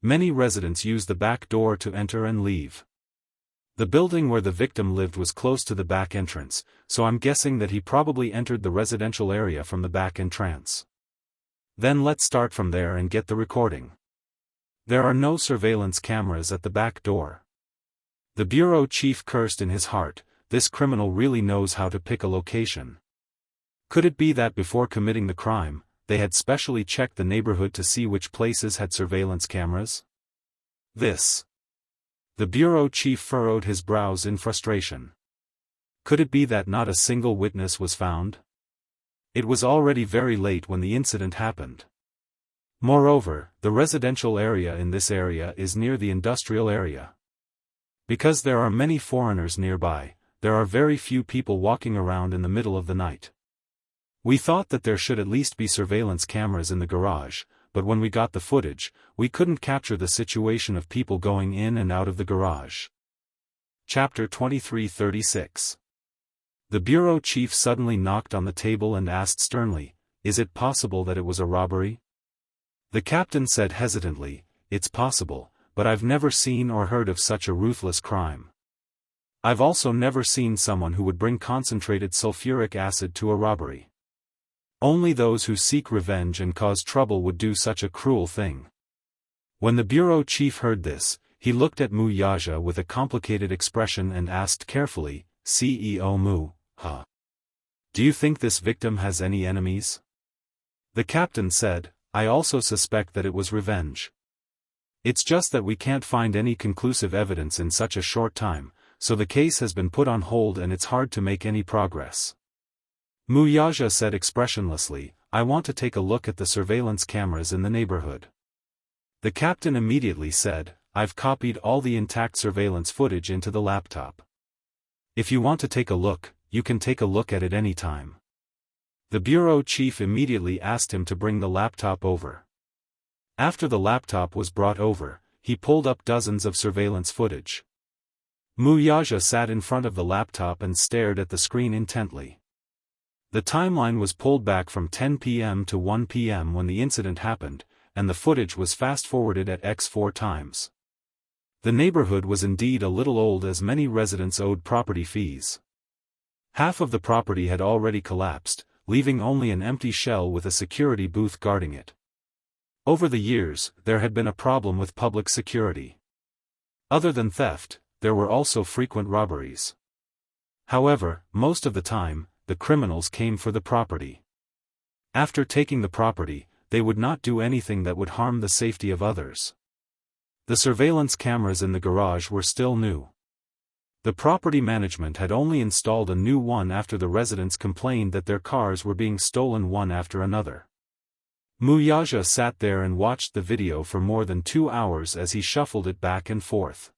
Many residents use the back door to enter and leave. The building where the victim lived was close to the back entrance, so I'm guessing that he probably entered the residential area from the back entrance. Then let's start from there and get the recording. There are no surveillance cameras at the back door." The bureau chief cursed in his heart. This criminal really knows how to pick a location. Could it be that before committing the crime, they had specially checked the neighborhood to see which places had surveillance cameras? The bureau chief furrowed his brows in frustration. Could it be that not a single witness was found? It was already very late when the incident happened. Moreover, the residential area in this area is near the industrial area. Because there are many foreigners nearby, there are very few people walking around in the middle of the night. We thought that there should at least be surveillance cameras in the garage, but when we got the footage, we couldn't capture the situation of people going in and out of the garage." Chapter 2336. The bureau chief suddenly knocked on the table and asked sternly, "Is it possible that it was a robbery?" The captain said hesitantly, "It's possible, but I've never seen or heard of such a ruthless crime. I've also never seen someone who would bring concentrated sulfuric acid to a robbery. Only those who seek revenge and cause trouble would do such a cruel thing." When the bureau chief heard this, he looked at Mu Yaja with a complicated expression and asked carefully, "CEO Mu, do you think this victim has any enemies?" The captain said, "I also suspect that it was revenge. It's just that we can't find any conclusive evidence in such a short time, so the case has been put on hold and it's hard to make any progress." Mu Yaja said expressionlessly, "I want to take a look at the surveillance cameras in the neighborhood." The captain immediately said, "I've copied all the intact surveillance footage into the laptop. If you want to take a look, you can take a look at it any time." The bureau chief immediately asked him to bring the laptop over. After the laptop was brought over, he pulled up dozens of surveillance footage. Mu Yaja sat in front of the laptop and stared at the screen intently. The timeline was pulled back from 10 p.m. to 1 p.m. when the incident happened, and the footage was fast-forwarded at x4 times. The neighborhood was indeed a little old as many residents owed property fees. Half of the property had already collapsed, leaving only an empty shell with a security booth guarding it. Over the years, there had been a problem with public security. Other than theft, there were also frequent robberies. However, most of the time, the criminals came for the property. After taking the property, they would not do anything that would harm the safety of others. The surveillance cameras in the garage were still new. The property management had only installed a new one after the residents complained that their cars were being stolen one after another. Mu Yaja sat there and watched the video for more than 2 hours as he shuffled it back and forth.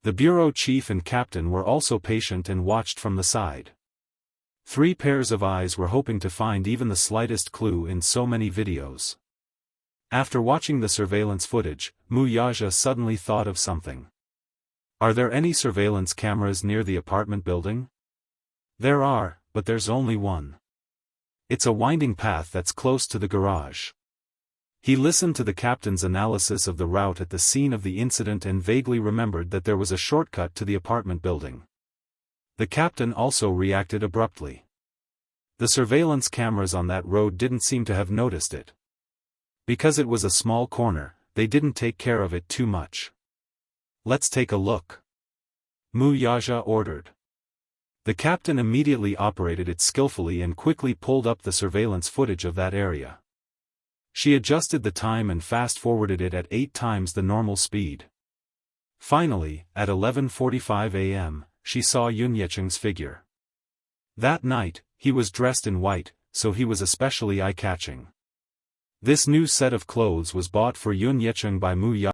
The bureau chief and captain were also patient and watched from the side. 3 pairs of eyes were hoping to find even the slightest clue in so many videos. After watching the surveillance footage, Mu Yaja suddenly thought of something. "Are there any surveillance cameras near the apartment building?" "There are, but there's only one. It's a winding path that's close to the garage." He listened to the captain's analysis of the route at the scene of the incident and vaguely remembered that there was a shortcut to the apartment building. The captain also reacted abruptly. The surveillance cameras on that road didn't seem to have noticed it. Because it was a small corner, they didn't take care of it too much. Let's take a look. Mu Yaja ordered. The captain immediately operated it skillfully and quickly pulled up the surveillance footage of that area. She adjusted the time and fast-forwarded it at 8 times the normal speed. Finally, at 11:45 a.m., she saw Yun Yecheng's figure. That night, he was dressed in white, so he was especially eye-catching. This new set of clothes was bought for Yun Yecheng by Mu Yaja.